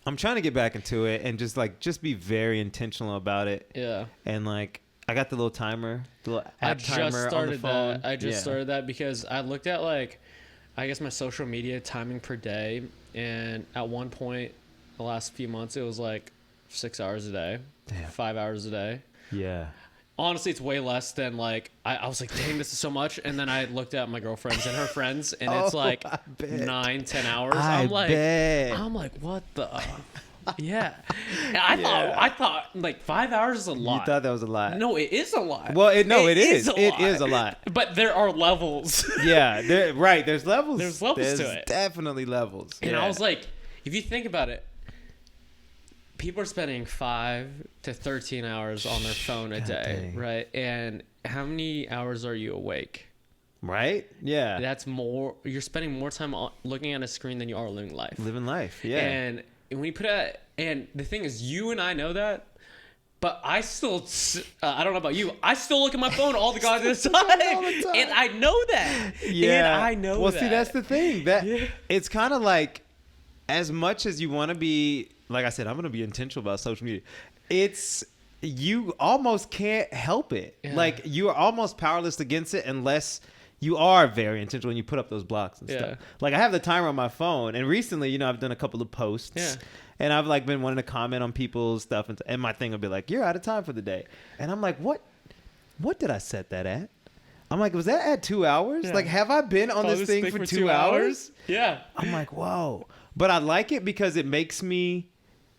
I'm trying to get back into it and just be very intentional about it. Yeah. And like I got the little timer, the little app timer on the phone. I just started that because I looked at like I guess my social media timing per day, and at one point the last few months it was like 6 hours a day. Damn. 5 hours a day. Yeah. Honestly, it's way less than like I was like, dang, this is so much. And then I looked at my girlfriend's and her friends, and it's like 9-10 hours. I'm like, what the? Yeah. And I thought like 5 hours is a lot. You thought that was a lot? No, it is a lot. Well, it is. It is a lot. But there are levels. Yeah, there's levels. There's levels to it. Definitely levels. And I was like, if you think about it, people are spending 5 to 13 hours on their phone a day, right? And how many hours are you awake? Right? Yeah. That's more. You're spending more time looking at a screen than you are living life. Living life, yeah. And when you put it, and the thing is, you and I know that, but I still, I don't know about you, I still look at my phone all the goddamn time. And I know that. Yeah. And I know that. Well, see, that's the thing. It's kind of like, as much as you want to be, like I said, I'm going to be intentional about social media. You almost can't help it. Yeah. Like you are almost powerless against it unless you are very intentional when you put up those blocks and stuff. Like I have the timer on my phone, and recently, I've done a couple of posts, and I've like been wanting to comment on people's stuff, and my thing will be like, "You're out of time for the day," and I'm like, "What did I set that at?" I'm like, "Was that at 2 hours? Yeah. Like, have I been on this thing for 2 hours?" Yeah. I'm like, "Whoa!" But I like it because it makes me.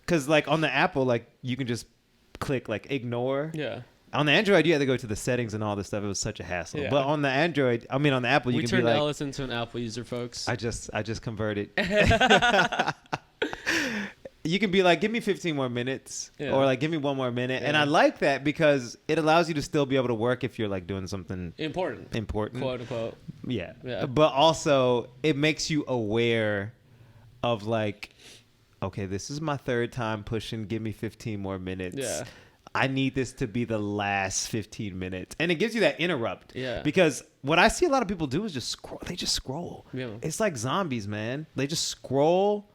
Because, like, on the Apple, like, you can just click, like, ignore. Yeah. On the Android, you had to go to the settings and all this stuff. It was such a hassle. Yeah. But on the on the Apple, you can be like... We turned Ellis into an Apple user, folks. I just converted. You can be like, give me 15 more minutes. Yeah. Or, like, give me 1 more minute. Yeah. And I like that because it allows you to still be able to work if you're, like, doing something... Important. Quote, unquote. Yeah. But also, it makes you aware of, like... Okay, this is my third time pushing. Give me 15 more minutes. Yeah. I need this to be the last 15 minutes. And it gives you that interrupt. Yeah. Because what I see a lot of people do is just scroll. They just scroll. Yeah. It's like zombies, man. They just scroll.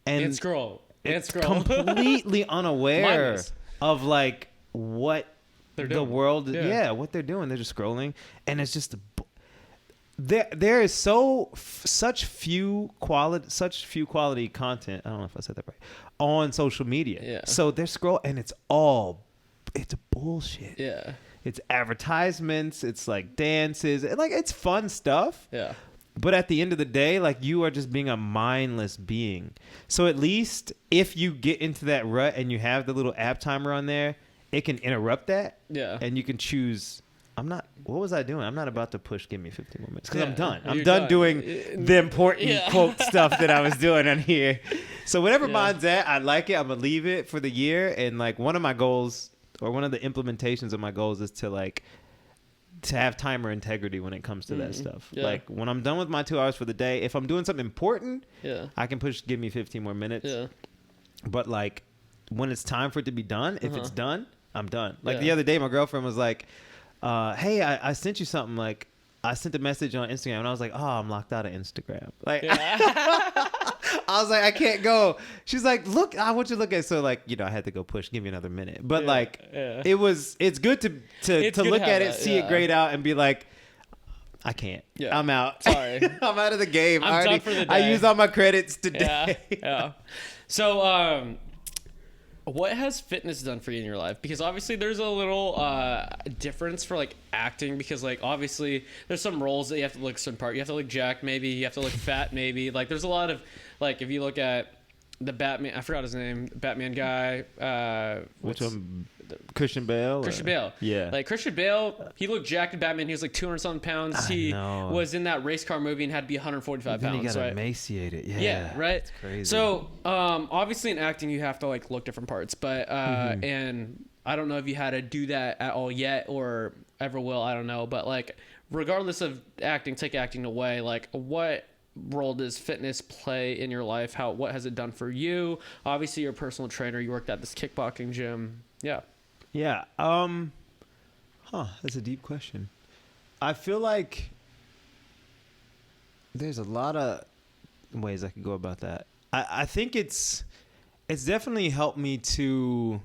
And scroll. Completely unaware of like what the world, what they're doing. They're just scrolling. And it's just... There is such few quality content. I don't know if I said that right on social media. Yeah. So they're and it's bullshit. Yeah. It's advertisements. It's like dances. Like it's fun stuff. Yeah. But at the end of the day, like, you are just being a mindless being. So at least if you get into that rut and you have the little app timer on there, it can interrupt that. Yeah. And you can choose, what was I doing? I'm not about to push, give me 15 more minutes. Because I'm done. I'm done doing the important quote stuff that I was doing on here. So whatever mine's at, I like it. I'm going to leave it for the year. And like one of my goals, or one of the implementations of my goals, is to like, to have timer integrity when it comes to that stuff. Yeah. Like when I'm done with my 2 hours for the day, if I'm doing something important, I can push, give me 15 more minutes. Yeah. But like when it's time for it to be done, if it's done, I'm done. Like the other day, my girlfriend was like, hey, I sent you something. Like I sent a message on Instagram and I was like, oh, I'm locked out of Instagram. Like, I was like, I can't go. She's like, look, I want you to look at. So like, you know, I had to go push, give me another minute. But it's good to look at it, see it grayed out, and be like, I can't. Yeah. I'm out. Sorry, I'm out of the game. I'm done for the day. I used all my credits today. Yeah. So, what has fitness done for you in your life? Because obviously there's a little difference for like acting, because like obviously there's some roles that you have to look certain part. You have to look jacked, maybe. You have to look fat, maybe. Like there's a lot of like, if you look at the Batman, I forgot his name, Batman guy. Which one? Christian Bale? Christian Bale. Yeah. Like Christian Bale, he looked jacked in Batman. He was like 200-something pounds. He was in that race car movie and had to be 145 pounds. He got emaciated. Yeah, right? It's crazy. So, obviously in acting, you have to like look different parts. But, and I don't know if you had to do that at all yet or ever will. I don't know. But like, regardless of acting, take acting away. Like, what role does fitness play in your life? What has it done for you? Obviously, you're a personal trainer. You worked at this kickboxing gym. Yeah. Yeah. That's a deep question. I feel like there's a lot of ways I could go about that. I think it's definitely helped me to,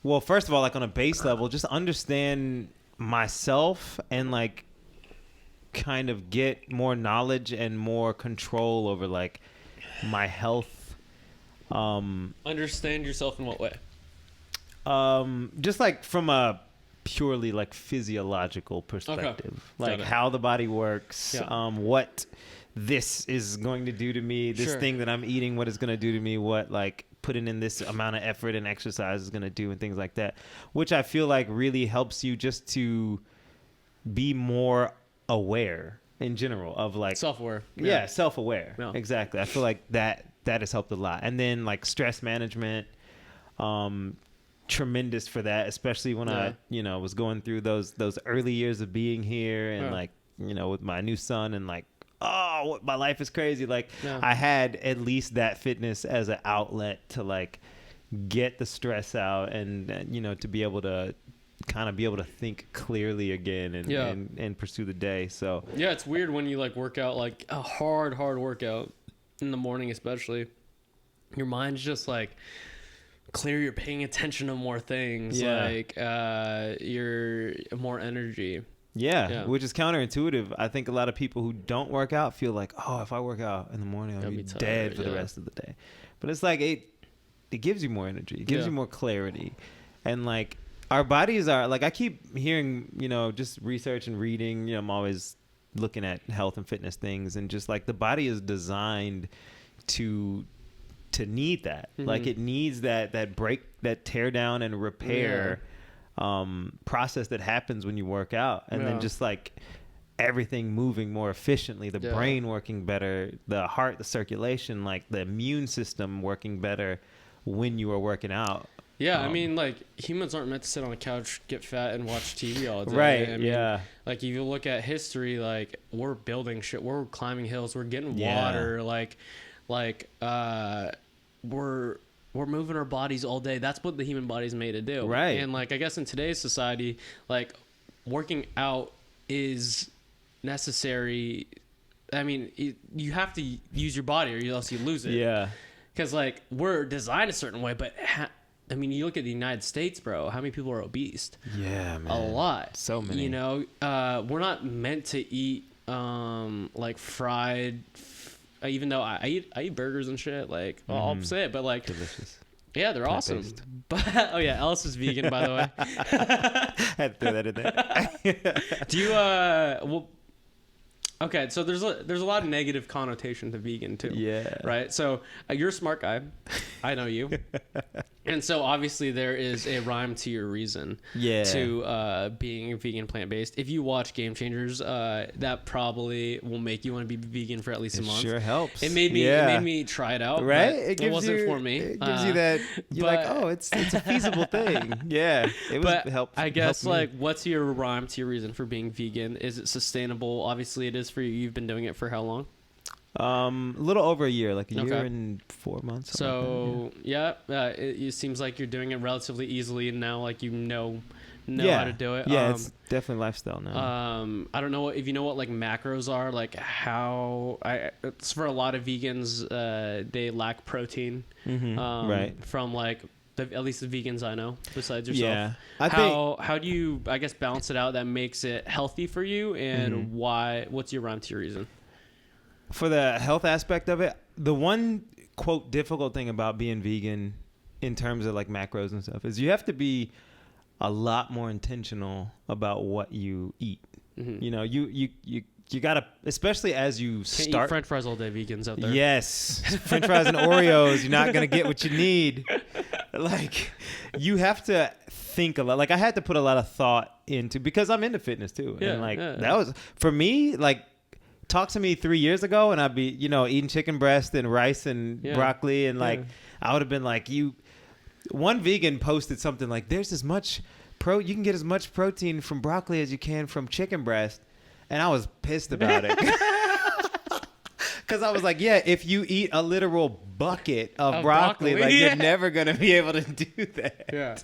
well, first of all, like on a base level, just understand myself and like kind of get more knowledge and more control over like my health. Understand yourself in what way? Just like from a purely like physiological perspective, like how the body works, what this is going to do to me, this thing that I'm eating, what it's going to do to me, what like putting in this amount of effort and exercise is going to do, and things like that, which I feel like really helps you just to be more aware in general of like self-aware. Yeah, self-aware. Yeah. Exactly. I feel like that has helped a lot. And then like stress management, tremendous for that, especially when I, was going through those early years of being here and like, with my new son and like, my life is crazy. Like I had at least that fitness as an outlet to like get the stress out and to be able to kind of be able to think clearly again and pursue the day. So yeah, it's weird when you like work out like a hard workout in the morning, especially. Your mind's just like clear, you're paying attention to more things, like you're more energy. Yeah, which is counterintuitive. I think a lot of people who don't work out feel like, if I work out in the morning, I'll be dead for the rest of the day. But it's like it gives you more energy. It gives you more clarity. And like our bodies are like, I keep hearing, just research and reading, I'm always looking at health and fitness things, and just like the body is designed to need that. Like it needs that break, that tear down and repair process that happens when you work out, and then just like everything moving more efficiently, the brain working better, the heart, the circulation, like the immune system working better when you are working out. I mean, like humans aren't meant to sit on a couch, get fat, and watch TV all day. Right. I mean, like if you look at history, like we're building shit, we're climbing hills, we're getting water, we're moving our bodies all day. That's what the human body's made to do. Right. And like I guess in today's society, like working out is necessary. I mean, you have to use your body or else you lose it. Yeah. Because like we're designed a certain way, but I mean, you look at the United States, bro. How many people are obese? Yeah, man. A lot. So many. We're not meant to eat like fried. Even though I eat burgers and shit, like I'll say it, but like delicious. Yeah, they're awesome. But Ellis is vegan, by the way. Had to throw that in there. Do you Okay, so there's a lot of negative connotation to vegan too. Yeah. Right. So you're a smart guy. I know you. And so obviously there is a rhyme to your reason. Yeah. To being vegan, plant-based. If you watch Game Changers, that probably will make you want to be vegan for at least a month. Sure helps. It made me try it out. Right. It wasn't for me. It gives you that. You're like, oh, it's a feasible thing. Yeah. It was helpful. I guess like, what's your rhyme to your reason for being vegan? Is it sustainable? Obviously, it is for you. You've been doing it for how long? A little over a year, like a year and 4 months. So it seems like you're doing it relatively easily, and now like you know how to do it. Yeah, it's definitely lifestyle now. I don't know if you know what like macros are, like how it's for a lot of vegans, they lack protein. Right. From like at least the vegans I know, besides yourself. Yeah. How do you, I guess, balance it out that makes it healthy for you, and what's your rhyme to your reason? For the health aspect of it, the one, quote, difficult thing about being vegan in terms of like macros and stuff is you have to be a lot more intentional about what you eat. You know, you gotta, especially as you Can't start. eat French fries all day, vegans out there. Yes. French fries and Oreos, you're not going to get what you need. Like, you have to think a lot. Like, I had to put a lot of thought into, because I'm into fitness too. Yeah, and like, that was, for me, like, talk to me 3 years ago and I'd be, eating chicken breast and rice and broccoli. And like, I would have been like, one vegan posted something like, there's as much you can get as much protein from broccoli as you can from chicken breast. And I was pissed about it. Because I was like, yeah, if you eat a literal bucket of broccoli, like you're never going to be able to do that. Yeah.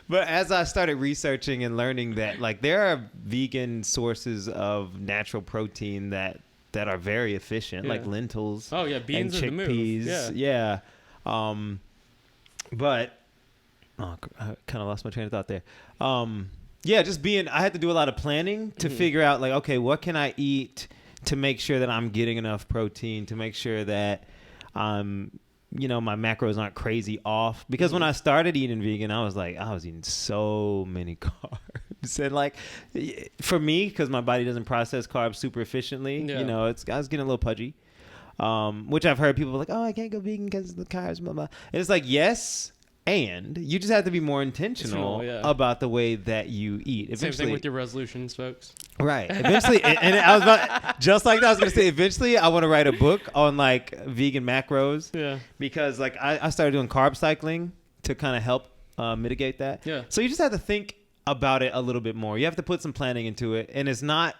But as I started researching and learning that, like, there are vegan sources of natural protein that are very efficient, like lentils. Oh, yeah, beans and chickpeas. The move. Yeah. But I kind of lost my train of thought there. Yeah, I had to do a lot of planning to figure out, like, okay, what can I eat to make sure that I'm getting enough protein, to make sure that my macros aren't crazy off. Because when I started eating vegan, I was eating so many carbs. And like, for me, because my body doesn't process carbs super efficiently, I was getting a little pudgy. Which I've heard people like, oh, I can't go vegan because of the carbs, blah, blah. And it's like, yes, and you just have to be more intentional about the way that you eat. Same thing with your resolutions, folks. Right. Eventually, and I was just like that. I was going to say, eventually, I want to write a book on like vegan macros. Yeah. Because like I started doing carb cycling to kind of help mitigate that. Yeah. So you just have to think about it a little bit more. You have to put some planning into it, and it's not.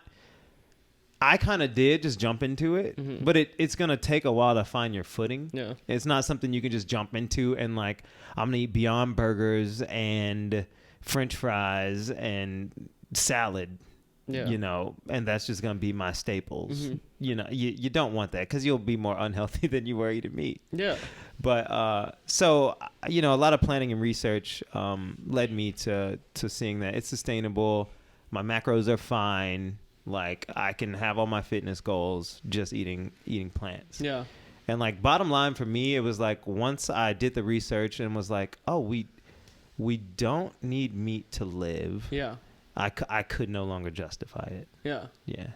I kind of did just jump into it, but it's going to take a while to find your footing. Yeah. It's not something you can just jump into and like, I'm going to eat Beyond Burgers and French fries and salad, and that's just going to be my staples. You don't want that because you'll be more unhealthy than you were eating meat. Yeah. But so, a lot of planning and research led me to seeing that it's sustainable. My macros are fine. Like, I can have all my fitness goals just eating plants. Yeah. And like, bottom line for me, it was like, once I did the research and was like, oh, we don't need meat to live. Yeah. I could no longer justify it. Yeah. Yeah.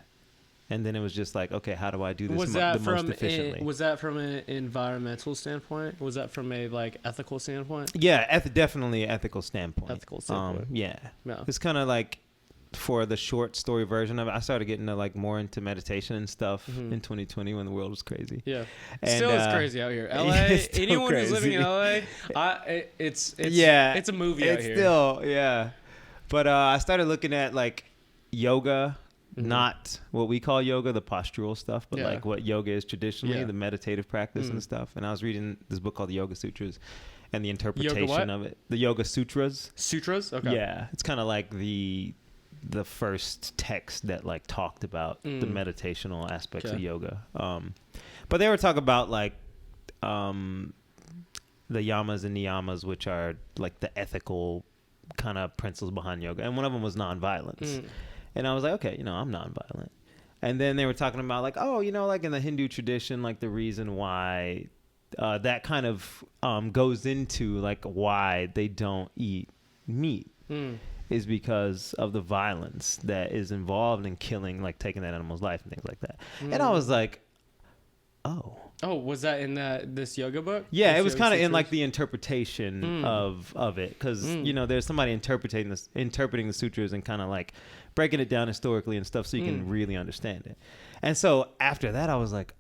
And then it was just like, okay, how do I do this most efficiently? Was that from an environmental standpoint? Was that from a like ethical standpoint? Yeah, definitely an ethical standpoint. Yeah. It's kind of like, for the short story version of it, I started getting more into meditation and stuff in 2020 when the world was crazy. Yeah, and, still is crazy out here. LA, anyone who's living in LA, it's a movie out here. Still, yeah. But I started looking at like yoga, not what we call yoga, the postural stuff, but like what yoga is traditionally, the meditative practice and stuff. And I was reading this book called the Yoga Sutras and the interpretation of it. The Yoga Sutras. Sutras? Okay. Yeah, it's kind of like the first text that like talked about the meditational aspects of yoga. But they were talking about like the yamas and niyamas, which are like the ethical kind of principles behind yoga. And one of them was nonviolence. And I was like, okay, I'm nonviolent. And then they were talking about like, oh, like in the Hindu tradition, like the reason why that kind of goes into like why they don't eat meat. is because of the violence that is involved in killing, like taking that animal's life and things like that. And I was like, oh. Oh, was that in this yoga book? Yeah, this it was kind of in like sutras? the interpretation of it, because you know, there's somebody interpreting the sutras and kind of like breaking it down historically and stuff so you can really understand it. And so after that, I was like,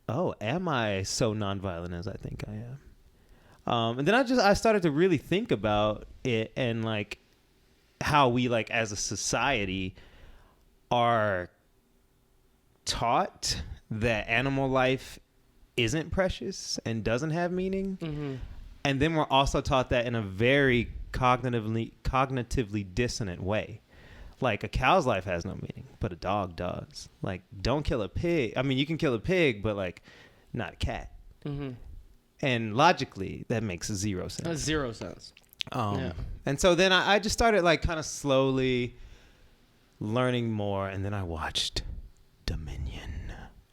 oh, am I so nonviolent as I think I am? And then I started to really think about it and like how we, like, as a society are taught that animal life isn't precious and doesn't have meaning. And then we're also taught that in a very cognitively dissonant way. Like, a cow's life has no meaning, but a dog does. Like, don't kill a pig. I mean, you can kill a pig, but like not a cat. And logically, that makes zero sense. That's 0 sense. And so then I just started like kind of slowly learning more, and then I watched Dominion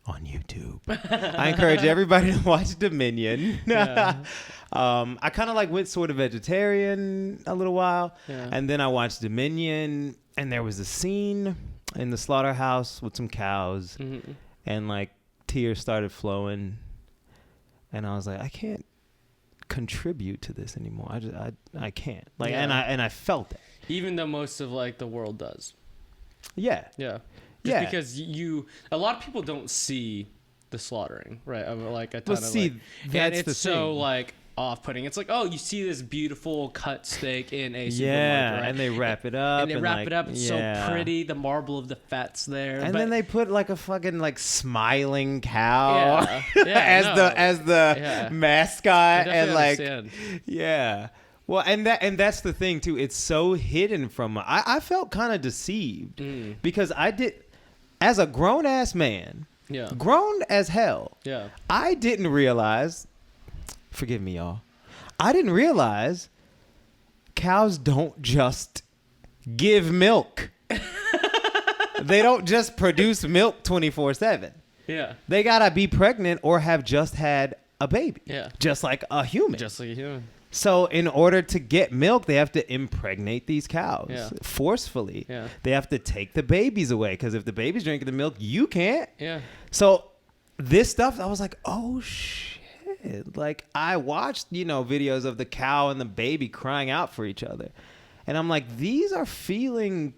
on YouTube. I encourage everybody to watch Dominion. I kind of like went sort of vegetarian a little while, and then I watched Dominion, and there was a scene in the slaughterhouse with some cows, and like tears started flowing, and I was like, I can't contribute to this anymore. I can't, like, and I felt it, even though most of like the world does. Just because a lot of people don't see the slaughtering, right, of like a ton of see, like, that's and it's the thing. so like off-putting. It's like, oh, you see this beautiful cut steak in a supermarket, right? And they wrap it up, and they wrap like, it up. It's so pretty. The marble of the fat's there, and then they put like a fucking like smiling cow as the mascot, and like well, and that's the thing too. It's so hidden from. I felt kind of deceived because I did, as a grown ass man, grown as hell. I didn't realize. Forgive me, y'all. I didn't realize cows don't just give milk. They don't just produce milk 24/7. They gotta be pregnant or have just had a baby. Just like a human. So in order to get milk, they have to impregnate these cows forcefully. They have to take the babies away, because if the baby's drinking the milk, you can't. So this stuff, I was like, oh shit. Like, I watched, videos of the cow and the baby crying out for each other. And I'm like, these are feeling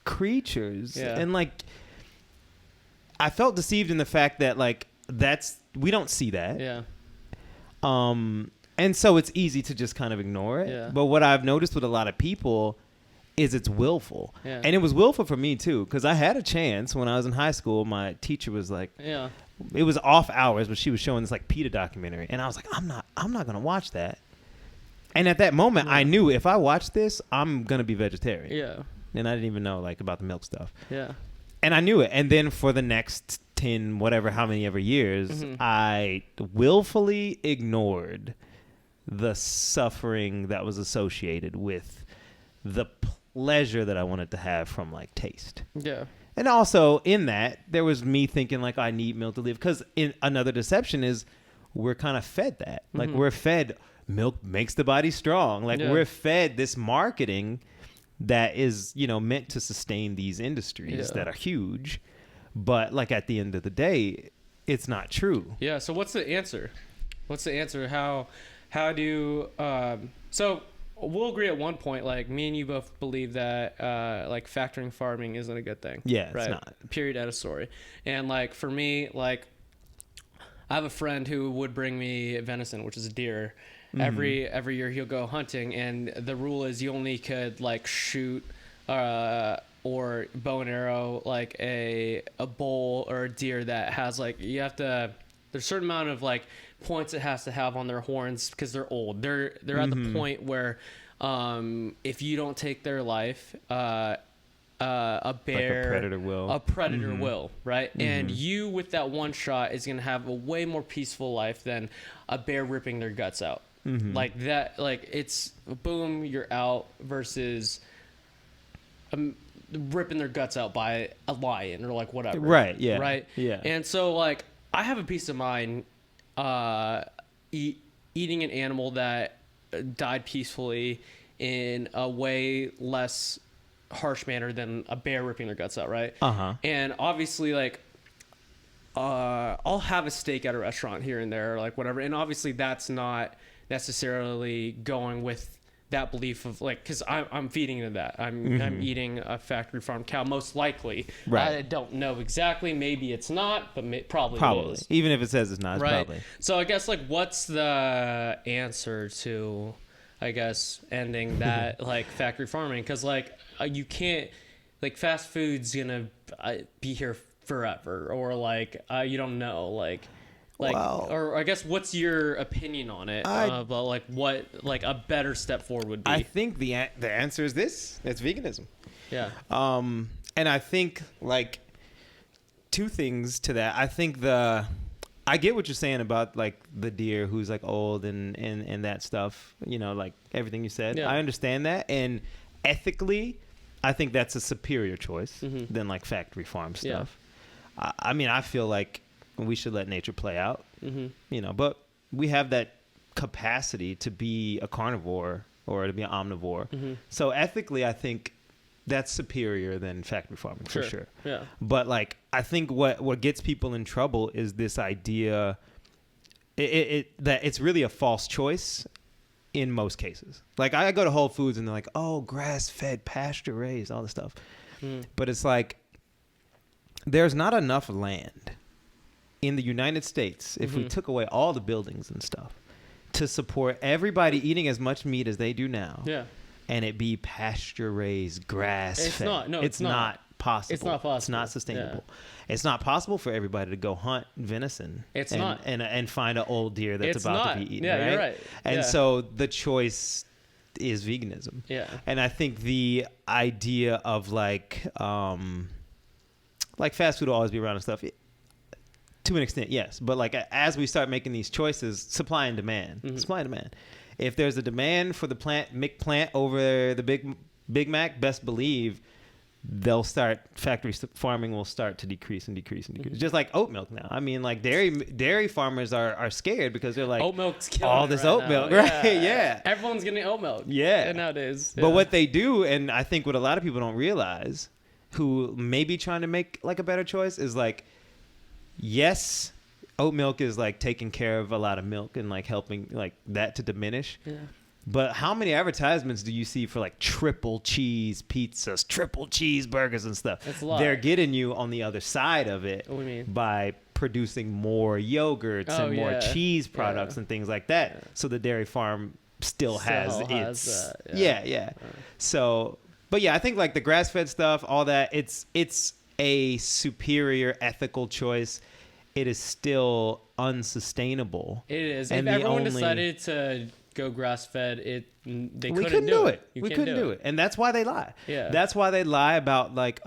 creatures. And like, I felt deceived in the fact that like, we don't see that. And so it's easy to just kind of ignore it. But what I've noticed with a lot of people is it's willful. And it was willful for me too, because I had a chance when I was in high school. My teacher was like, it was off hours, but she was showing this like PETA documentary, and I was like, I'm not gonna watch that. And at that moment, I knew if I watch this, I'm gonna be vegetarian. And I didn't even know like about the milk stuff. And I knew it. And then for the next 10, whatever, how many ever years, I willfully ignored the suffering that was associated with the pleasure that I wanted to have from like taste. And also in that, there was me thinking like, I need milk to live. Because in another deception is we're kind of fed that. Like, we're fed milk makes the body strong. Like, we're fed this marketing that is, meant to sustain these industries that are huge. But like, at the end of the day, it's not true. So what's the answer? How do so we'll agree at one point, like, me and you both believe that like factoring farming isn't a good thing. It's not. Period, end of story. And like, for me, like, I have a friend who would bring me venison, which is a deer. Every year he'll go hunting, and the rule is you only could like shoot or bow and arrow like a bull or a deer that has like, you have to, there's a certain amount of like points it has to have on their horns, because they're old. They're at the point where if you don't take their life, a bear, like a predator will, right? And you, with that one shot, is gonna have a way more peaceful life than a bear ripping their guts out. Like that, like, it's boom, you're out, versus ripping their guts out by a lion or like whatever. Right. And so like, I have a peace of mind eating an animal that died peacefully in a way less harsh manner than a bear ripping their guts out, right? And obviously, like, I'll have a steak at a restaurant here and there, or like whatever, and obviously that's not necessarily going with that belief of like, because I'm feeding into that. I'm eating a factory farm cow, most likely. Right. I don't know exactly. Maybe it's not, but probably it is. Even if it says it's not, it's right. probably. So I guess, like, what's the answer to, I guess, ending that like factory farming? Because like you can't, like, fast food's gonna be here forever, or like you don't know, like. Wow. Or I guess, what's your opinion on it about like what like a better step forward would be? I think the answer is this. It's veganism. Yeah. And I think like two things to that. I think I get what you're saying about like the deer who's like old and that stuff, you know, like everything you said. Yeah. I understand that, and ethically I think that's a superior choice than like factory farm stuff. Yeah. I mean, I feel like we should let nature play out, you know, but we have that capacity to be a carnivore or to be an omnivore. So ethically, I think that's superior than factory farming for sure. Yeah. But like, I think what gets people in trouble is this idea that it's really a false choice in most cases. Like, I go to Whole Foods and they're like, oh, grass-fed, pasture-raised, all this stuff. But it's like, there's not enough land in the United States, if we took away all the buildings and stuff, to support everybody eating as much meat as they do now, and it be pasture-raised, grass-fed. It's not possible. It's not possible. It's not sustainable. Yeah. It's not possible for everybody to go hunt venison. And find an old deer that's about to be eaten. Yeah, right? You're right. And so the choice is veganism. Yeah. And I think the idea of like fast food will always be around and stuff. To an extent, yes. But like, as we start making these choices, supply and demand. Supply and demand. If there's a demand for the McPlant over the Big Mac, best believe factory farming will start to decrease and decrease and decrease. Just like oat milk now. I mean, like dairy farmers are scared because they're like, oat milk's killing all this oat milk, right? Yeah. Everyone's getting oat milk. Yeah. Nowadays. But what they do, and I think what a lot of people don't realize, who may be trying to make like a better choice, is like, yes, oat milk is like taking care of a lot of milk and like helping like that to diminish. Yeah. But how many advertisements do you see for like triple cheese pizzas, triple cheeseburgers and stuff? That's a lot. They're getting you on the other side of it by producing more yogurts and more cheese products and things like that. Yeah. So the dairy farm still has its that. So, but yeah, I think like the grass-fed stuff, all that, it's a superior ethical choice. It is still unsustainable. It is. And if everyone decided to go grass-fed, they couldn't do it. We couldn't do it. And that's why they lie. Yeah. That's why they lie about like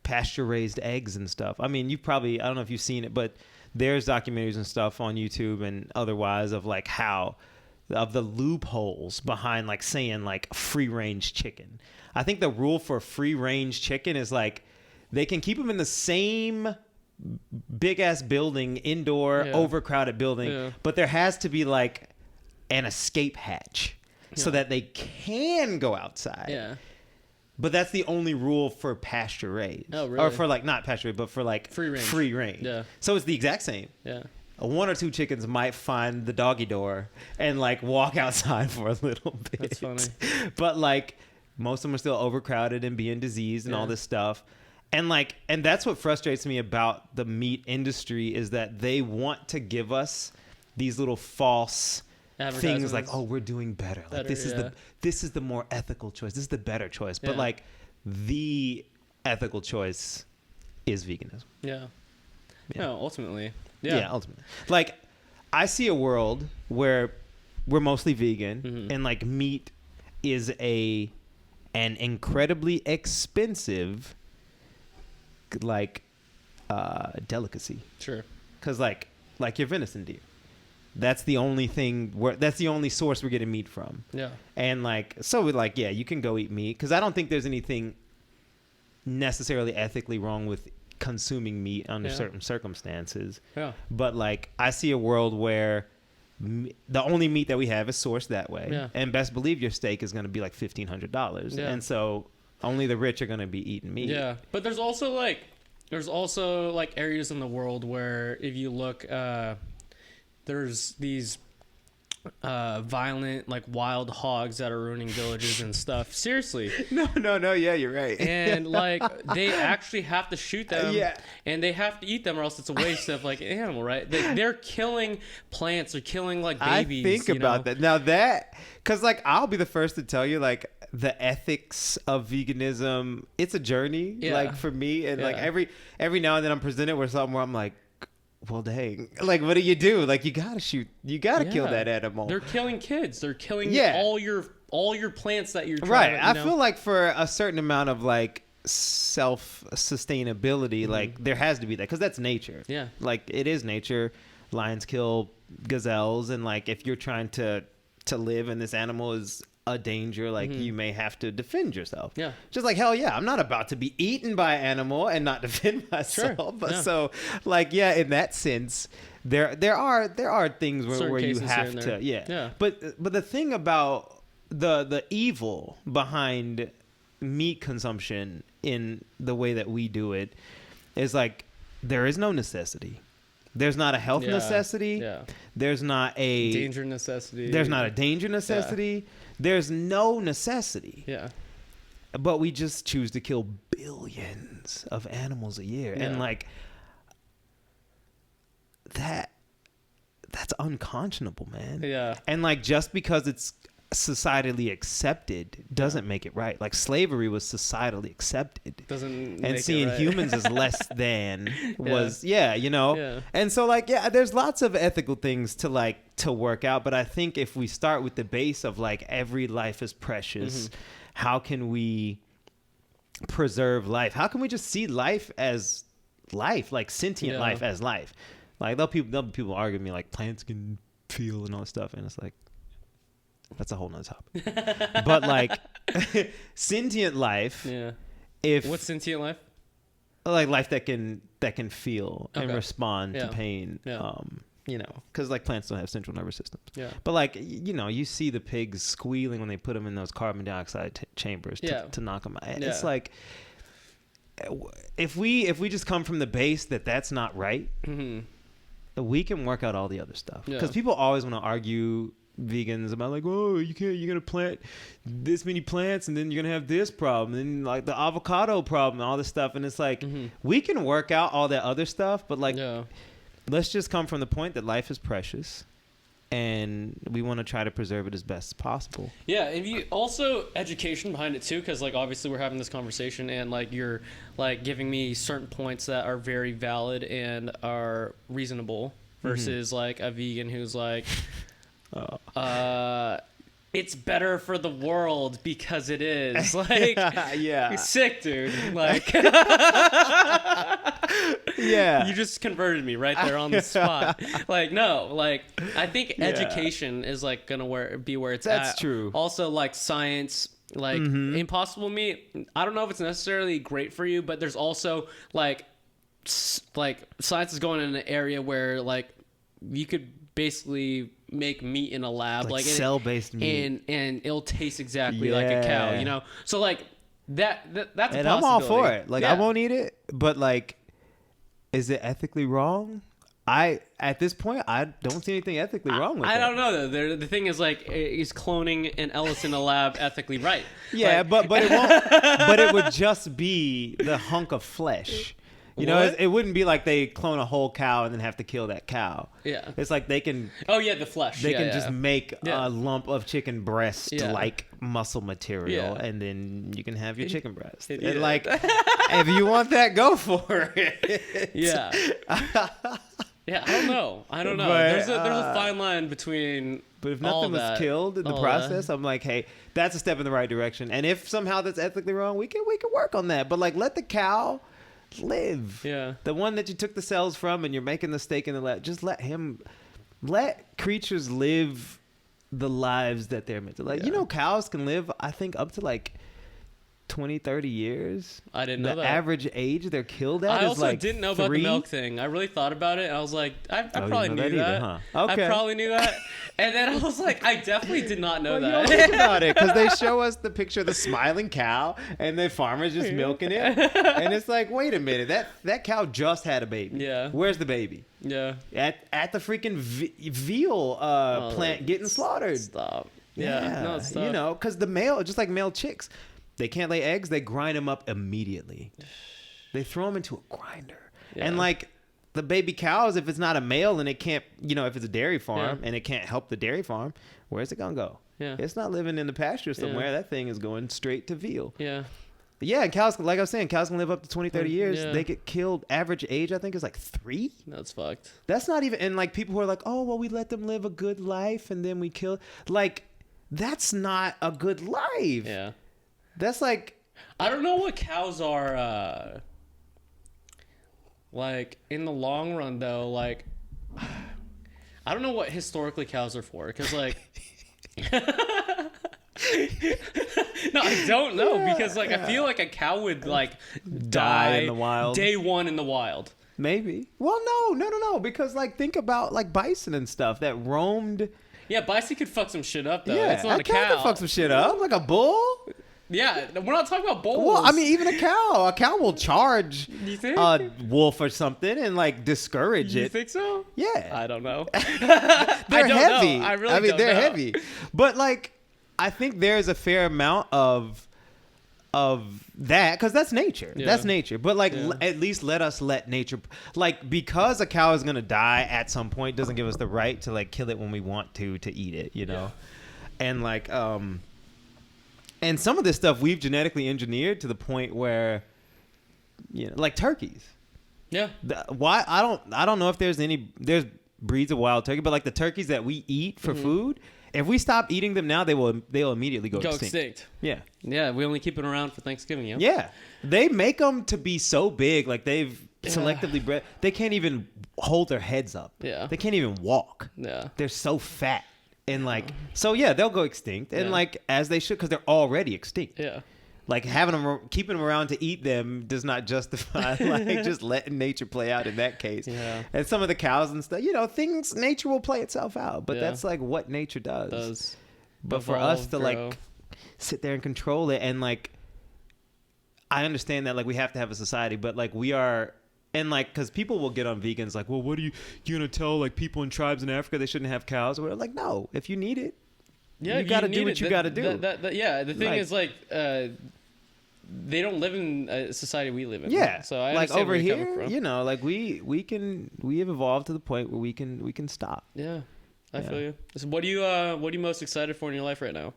pasture-raised eggs and stuff. I mean, I don't know if you've seen it, but there's documentaries and stuff on YouTube and otherwise of like of the loopholes behind like saying like free-range chicken. I think the rule for free-range chicken is like, they can keep them in the same big ass building, indoor, overcrowded building, but there has to be like an escape hatch so that they can go outside. Yeah. But that's the only rule for pasture raised. Oh, really? Or for like, not pasture raised, but for like free range. Yeah. So it's the exact same. Yeah. One or two chickens might find the doggy door and like walk outside for a little bit. That's funny. But like, most of them are still overcrowded and being diseased and all this stuff. And that's what frustrates me about the meat industry, is that they want to give us these little false things like, oh, we're doing better. Like this is the more ethical choice. This is the better choice. But like, the ethical choice is veganism. Yeah. No, ultimately. Yeah, ultimately. Like, I see a world where we're mostly vegan and like meat is an incredibly expensive like delicacy. Sure. Because like your venison deer, that's the only source we're getting meat from. Yeah. And like, so like, yeah, you can go eat meat, because I don't think there's anything necessarily ethically wrong with consuming meat under certain circumstances. Yeah. But like, I see a world where the only meat that we have is sourced that way. Yeah. And best believe your steak is going to be like $1,500. Yeah. And so only the rich are going to be eating meat. Yeah. But there's also like areas in the world where if you look, there's these violent like wild hogs that are ruining villages and stuff. Seriously. No. Yeah, you're right. And like they actually have to shoot them. Yeah. And they have to eat them or else it's a waste of like an animal, right? They're killing plants. They're killing like babies. I think about that. Now because like I'll be the first to tell you like the ethics of veganism, it's a journey like for me. And like every now and then I'm presented with something where I'm like, well, dang, like, what do you do? Like, you gotta kill that animal. They're killing kids. They're killing all your plants that you're trying right. to, I feel like for a certain amount of like self-sustainability, like there has to be that because that's nature. Yeah. Like it is nature. Lions kill gazelles, and like if you're trying to live and this animal is a danger, like you may have to defend yourself. Yeah. Just like, hell yeah, I'm not about to be eaten by an animal and not defend myself. Sure. But so like, in that sense, there are things where you have to, But the thing about the evil behind meat consumption in the way that we do it is like, there is no necessity. There's not a health necessity. Yeah. There's not a danger necessity. There's not a danger necessity. Yeah. There's no necessity. Yeah. But we just choose to kill billions of animals a year. Yeah. And like that's unconscionable, man. Yeah. And like just because it's societally accepted doesn't make it right. Like slavery was societally accepted. Doesn't and make seeing it right. humans as less than was And so like there's lots of ethical things to work out, but I think if we start with the base of like every life is precious, how can we preserve life? How can we just see life as life, like sentient life as life? Like there'll be people arguing me like plants can feel and all this stuff, and it's like that's a whole nother topic. But like sentient life. Yeah. What's sentient life? Like life that can feel and respond to pain. Yeah. Because like plants don't have central nervous systems. Yeah. But like you see the pigs squealing when they put them in those carbon dioxide chambers to knock them out. It's like if we just come from the base that that's not right, we can work out all the other stuff. Because people always want to argue vegans about like, oh, you're gonna plant this many plants and then you're gonna have this problem and like the avocado problem and all this stuff, and it's like we can work out all that other stuff, but like let's just come from the point that life is precious and we want to try to preserve it as best as possible. Yeah, and you also education behind it too, because like obviously we're having this conversation and like you're like giving me certain points that are very valid and are reasonable versus like a vegan who's like it's better for the world because it is. Like, you're sick, dude. Like, you just converted me right there on the spot. Like, no, like, I think education is like gonna be where it's at. That's true. Also, like science, like Impossible Meat. I don't know if it's necessarily great for you, but there's also like science is going in an area where like you could basically make meat in a lab, like cell-based meat, and it'll taste exactly like a cow, so like that's a and I'm all for it. Like I won't eat it, but like, is it ethically wrong? At this point I don't see anything ethically wrong with it. I don't know though. The thing is like, is cloning an Ellis in a lab ethically right? Yeah, like, but it won't. But it would just be the hunk of flesh. It wouldn't be like they clone a whole cow and then have to kill that cow. Yeah. It's like they can... Oh, yeah, the flesh. They can just make a lump of chicken breast like muscle material, and then you can have your chicken breast. And like, if you want that, go for it. Yeah. Yeah, I don't know. But, there's a fine line between... But if nothing was killed in the process, I'm like, hey, that's a step in the right direction. And if somehow that's ethically wrong, we can work on that. But like, let the cow... live. Yeah. The one that you took the cells from and you're making the steak in the lab, just let creatures live the lives that they're meant to. Like, cows can live, I think, up to like 20, 30 years. I didn't know that. The average age they're killed at I is also like didn't know 3? about the milk thing. I really thought about it. I was like, I probably knew that. Either, huh? Okay. I probably knew that. And then I was like, I definitely did not know that. You don't think about it, because they show us the picture of the smiling cow and the farmer's just milking it, and it's like, wait a minute, that cow just had a baby. Yeah. Where's the baby? Yeah. At the freaking veal plant getting slaughtered. Stop. Yeah. No, stop. You know, because the male, just like male chicks, they can't lay eggs. They grind them up immediately. They throw them into a grinder. Yeah. And like the baby cows, if it's not a male and it can't, you know, if it's a dairy farm and it can't help the dairy farm, where's it gonna go? Yeah. It's not living in the pasture somewhere. That thing is going straight to veal. Yeah. Yeah, and cows, like I was saying, cows can live up to 20, 30 years. Yeah. They get killed. Average age, I think, is like 3. That's fucked. That's not even, and like people who are like, oh, well, we let them live a good life and then we kill. Like, that's not a good life. Yeah. That's like, I don't know what cows are, like, in the long run, though. Like, I don't know what historically cows are for, because, like... No, I don't know, because like I feel like a cow would like die in the wild. Day one in the wild. Maybe. Well, no, because like think about like bison and stuff that roamed. Yeah, bison could fuck some shit up though. Yeah, it's not a cow can fuck some shit up, like a bull. Yeah, we're not talking about bulls. Well, I mean, even a cow will charge you think? a wolf or something and like discourage it. You think so? Yeah, I don't know. They're heavy. I really don't they're know. heavy, but like. I think there's a fair amount of that, because that's nature. Yeah. That's nature. But like at least let nature, like, because a cow is gonna die at some point doesn't give us the right to like kill it when we want to eat it, you know. Yeah. And like and some of this stuff we've genetically engineered to the point where, you know, like turkeys. Yeah. Why I don't know if there's breeds of wild turkey, but like the turkeys that we eat for food. If we stop eating them now, they'll immediately go extinct. Yeah. Yeah, we only keep it around for Thanksgiving, yeah? Yeah. They make them to be so big, like they've selectively bred. They can't even hold their heads up. Yeah. They can't even walk. Yeah. They're so fat. And like, so yeah, they'll go extinct. And like, as they should, because they're already extinct. Yeah. Like keeping them around to eat them does not justify like just letting nature play out in that case. Yeah. And some of the cows and stuff, you know, nature will play itself out, but that's like what nature does. But for us to like sit there and control it, and like, I understand that like we have to have a society, but like we are, and like, because people will get on vegans like, well, what are you gonna tell like people in tribes in Africa they shouldn't have cows? Or whatever. Like, no, if you need it. Yeah, you got to do what you got to do. Yeah, the thing is like they don't live in a society we live in. Yeah, so I like over here, from. you know, like we have evolved to the point where we can stop. Yeah, I feel you. So what are you most excited for in your life right now?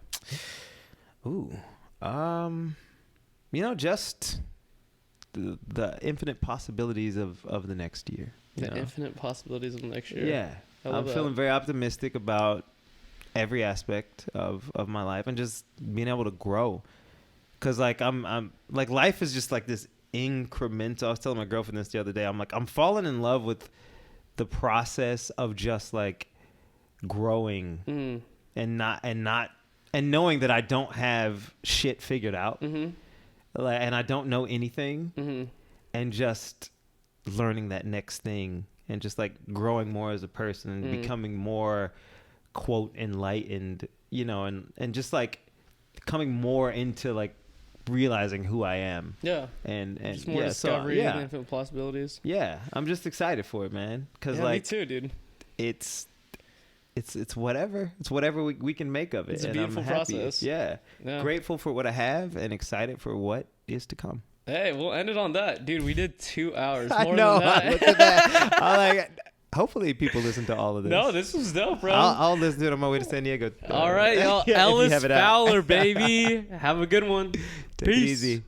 Ooh, you know, just the infinite possibilities of the next year. Infinite possibilities of the next year. Yeah, I'm feeling very optimistic about every aspect of my life and just being able to grow. Cause like I'm like, life is just like this incremental. I was telling my girlfriend this the other day. I'm like, I'm falling in love with the process of just like growing and knowing that I don't have shit figured out. Like, and I don't know anything, and just learning that next thing and just like growing more as a person and becoming more quote enlightened, you know, and just like coming more into like realizing who I am. Yeah. And just more discovery and infinite possibilities. Yeah. I'm just excited for it, man. Cause like, me too, dude. It's whatever. It's whatever we can make of it. It's a beautiful process. Yeah. Grateful for what I have and excited for what is to come. Hey, we'll end it on that. Dude, we did 2 hours. I more know. Than that. Look at that. I like. Hopefully people listen to all of this. No, this was dope, bro. I'll listen to it on my way to San Diego. All right, y'all. Ellis Fowler, baby. Have a good one. Take it easy.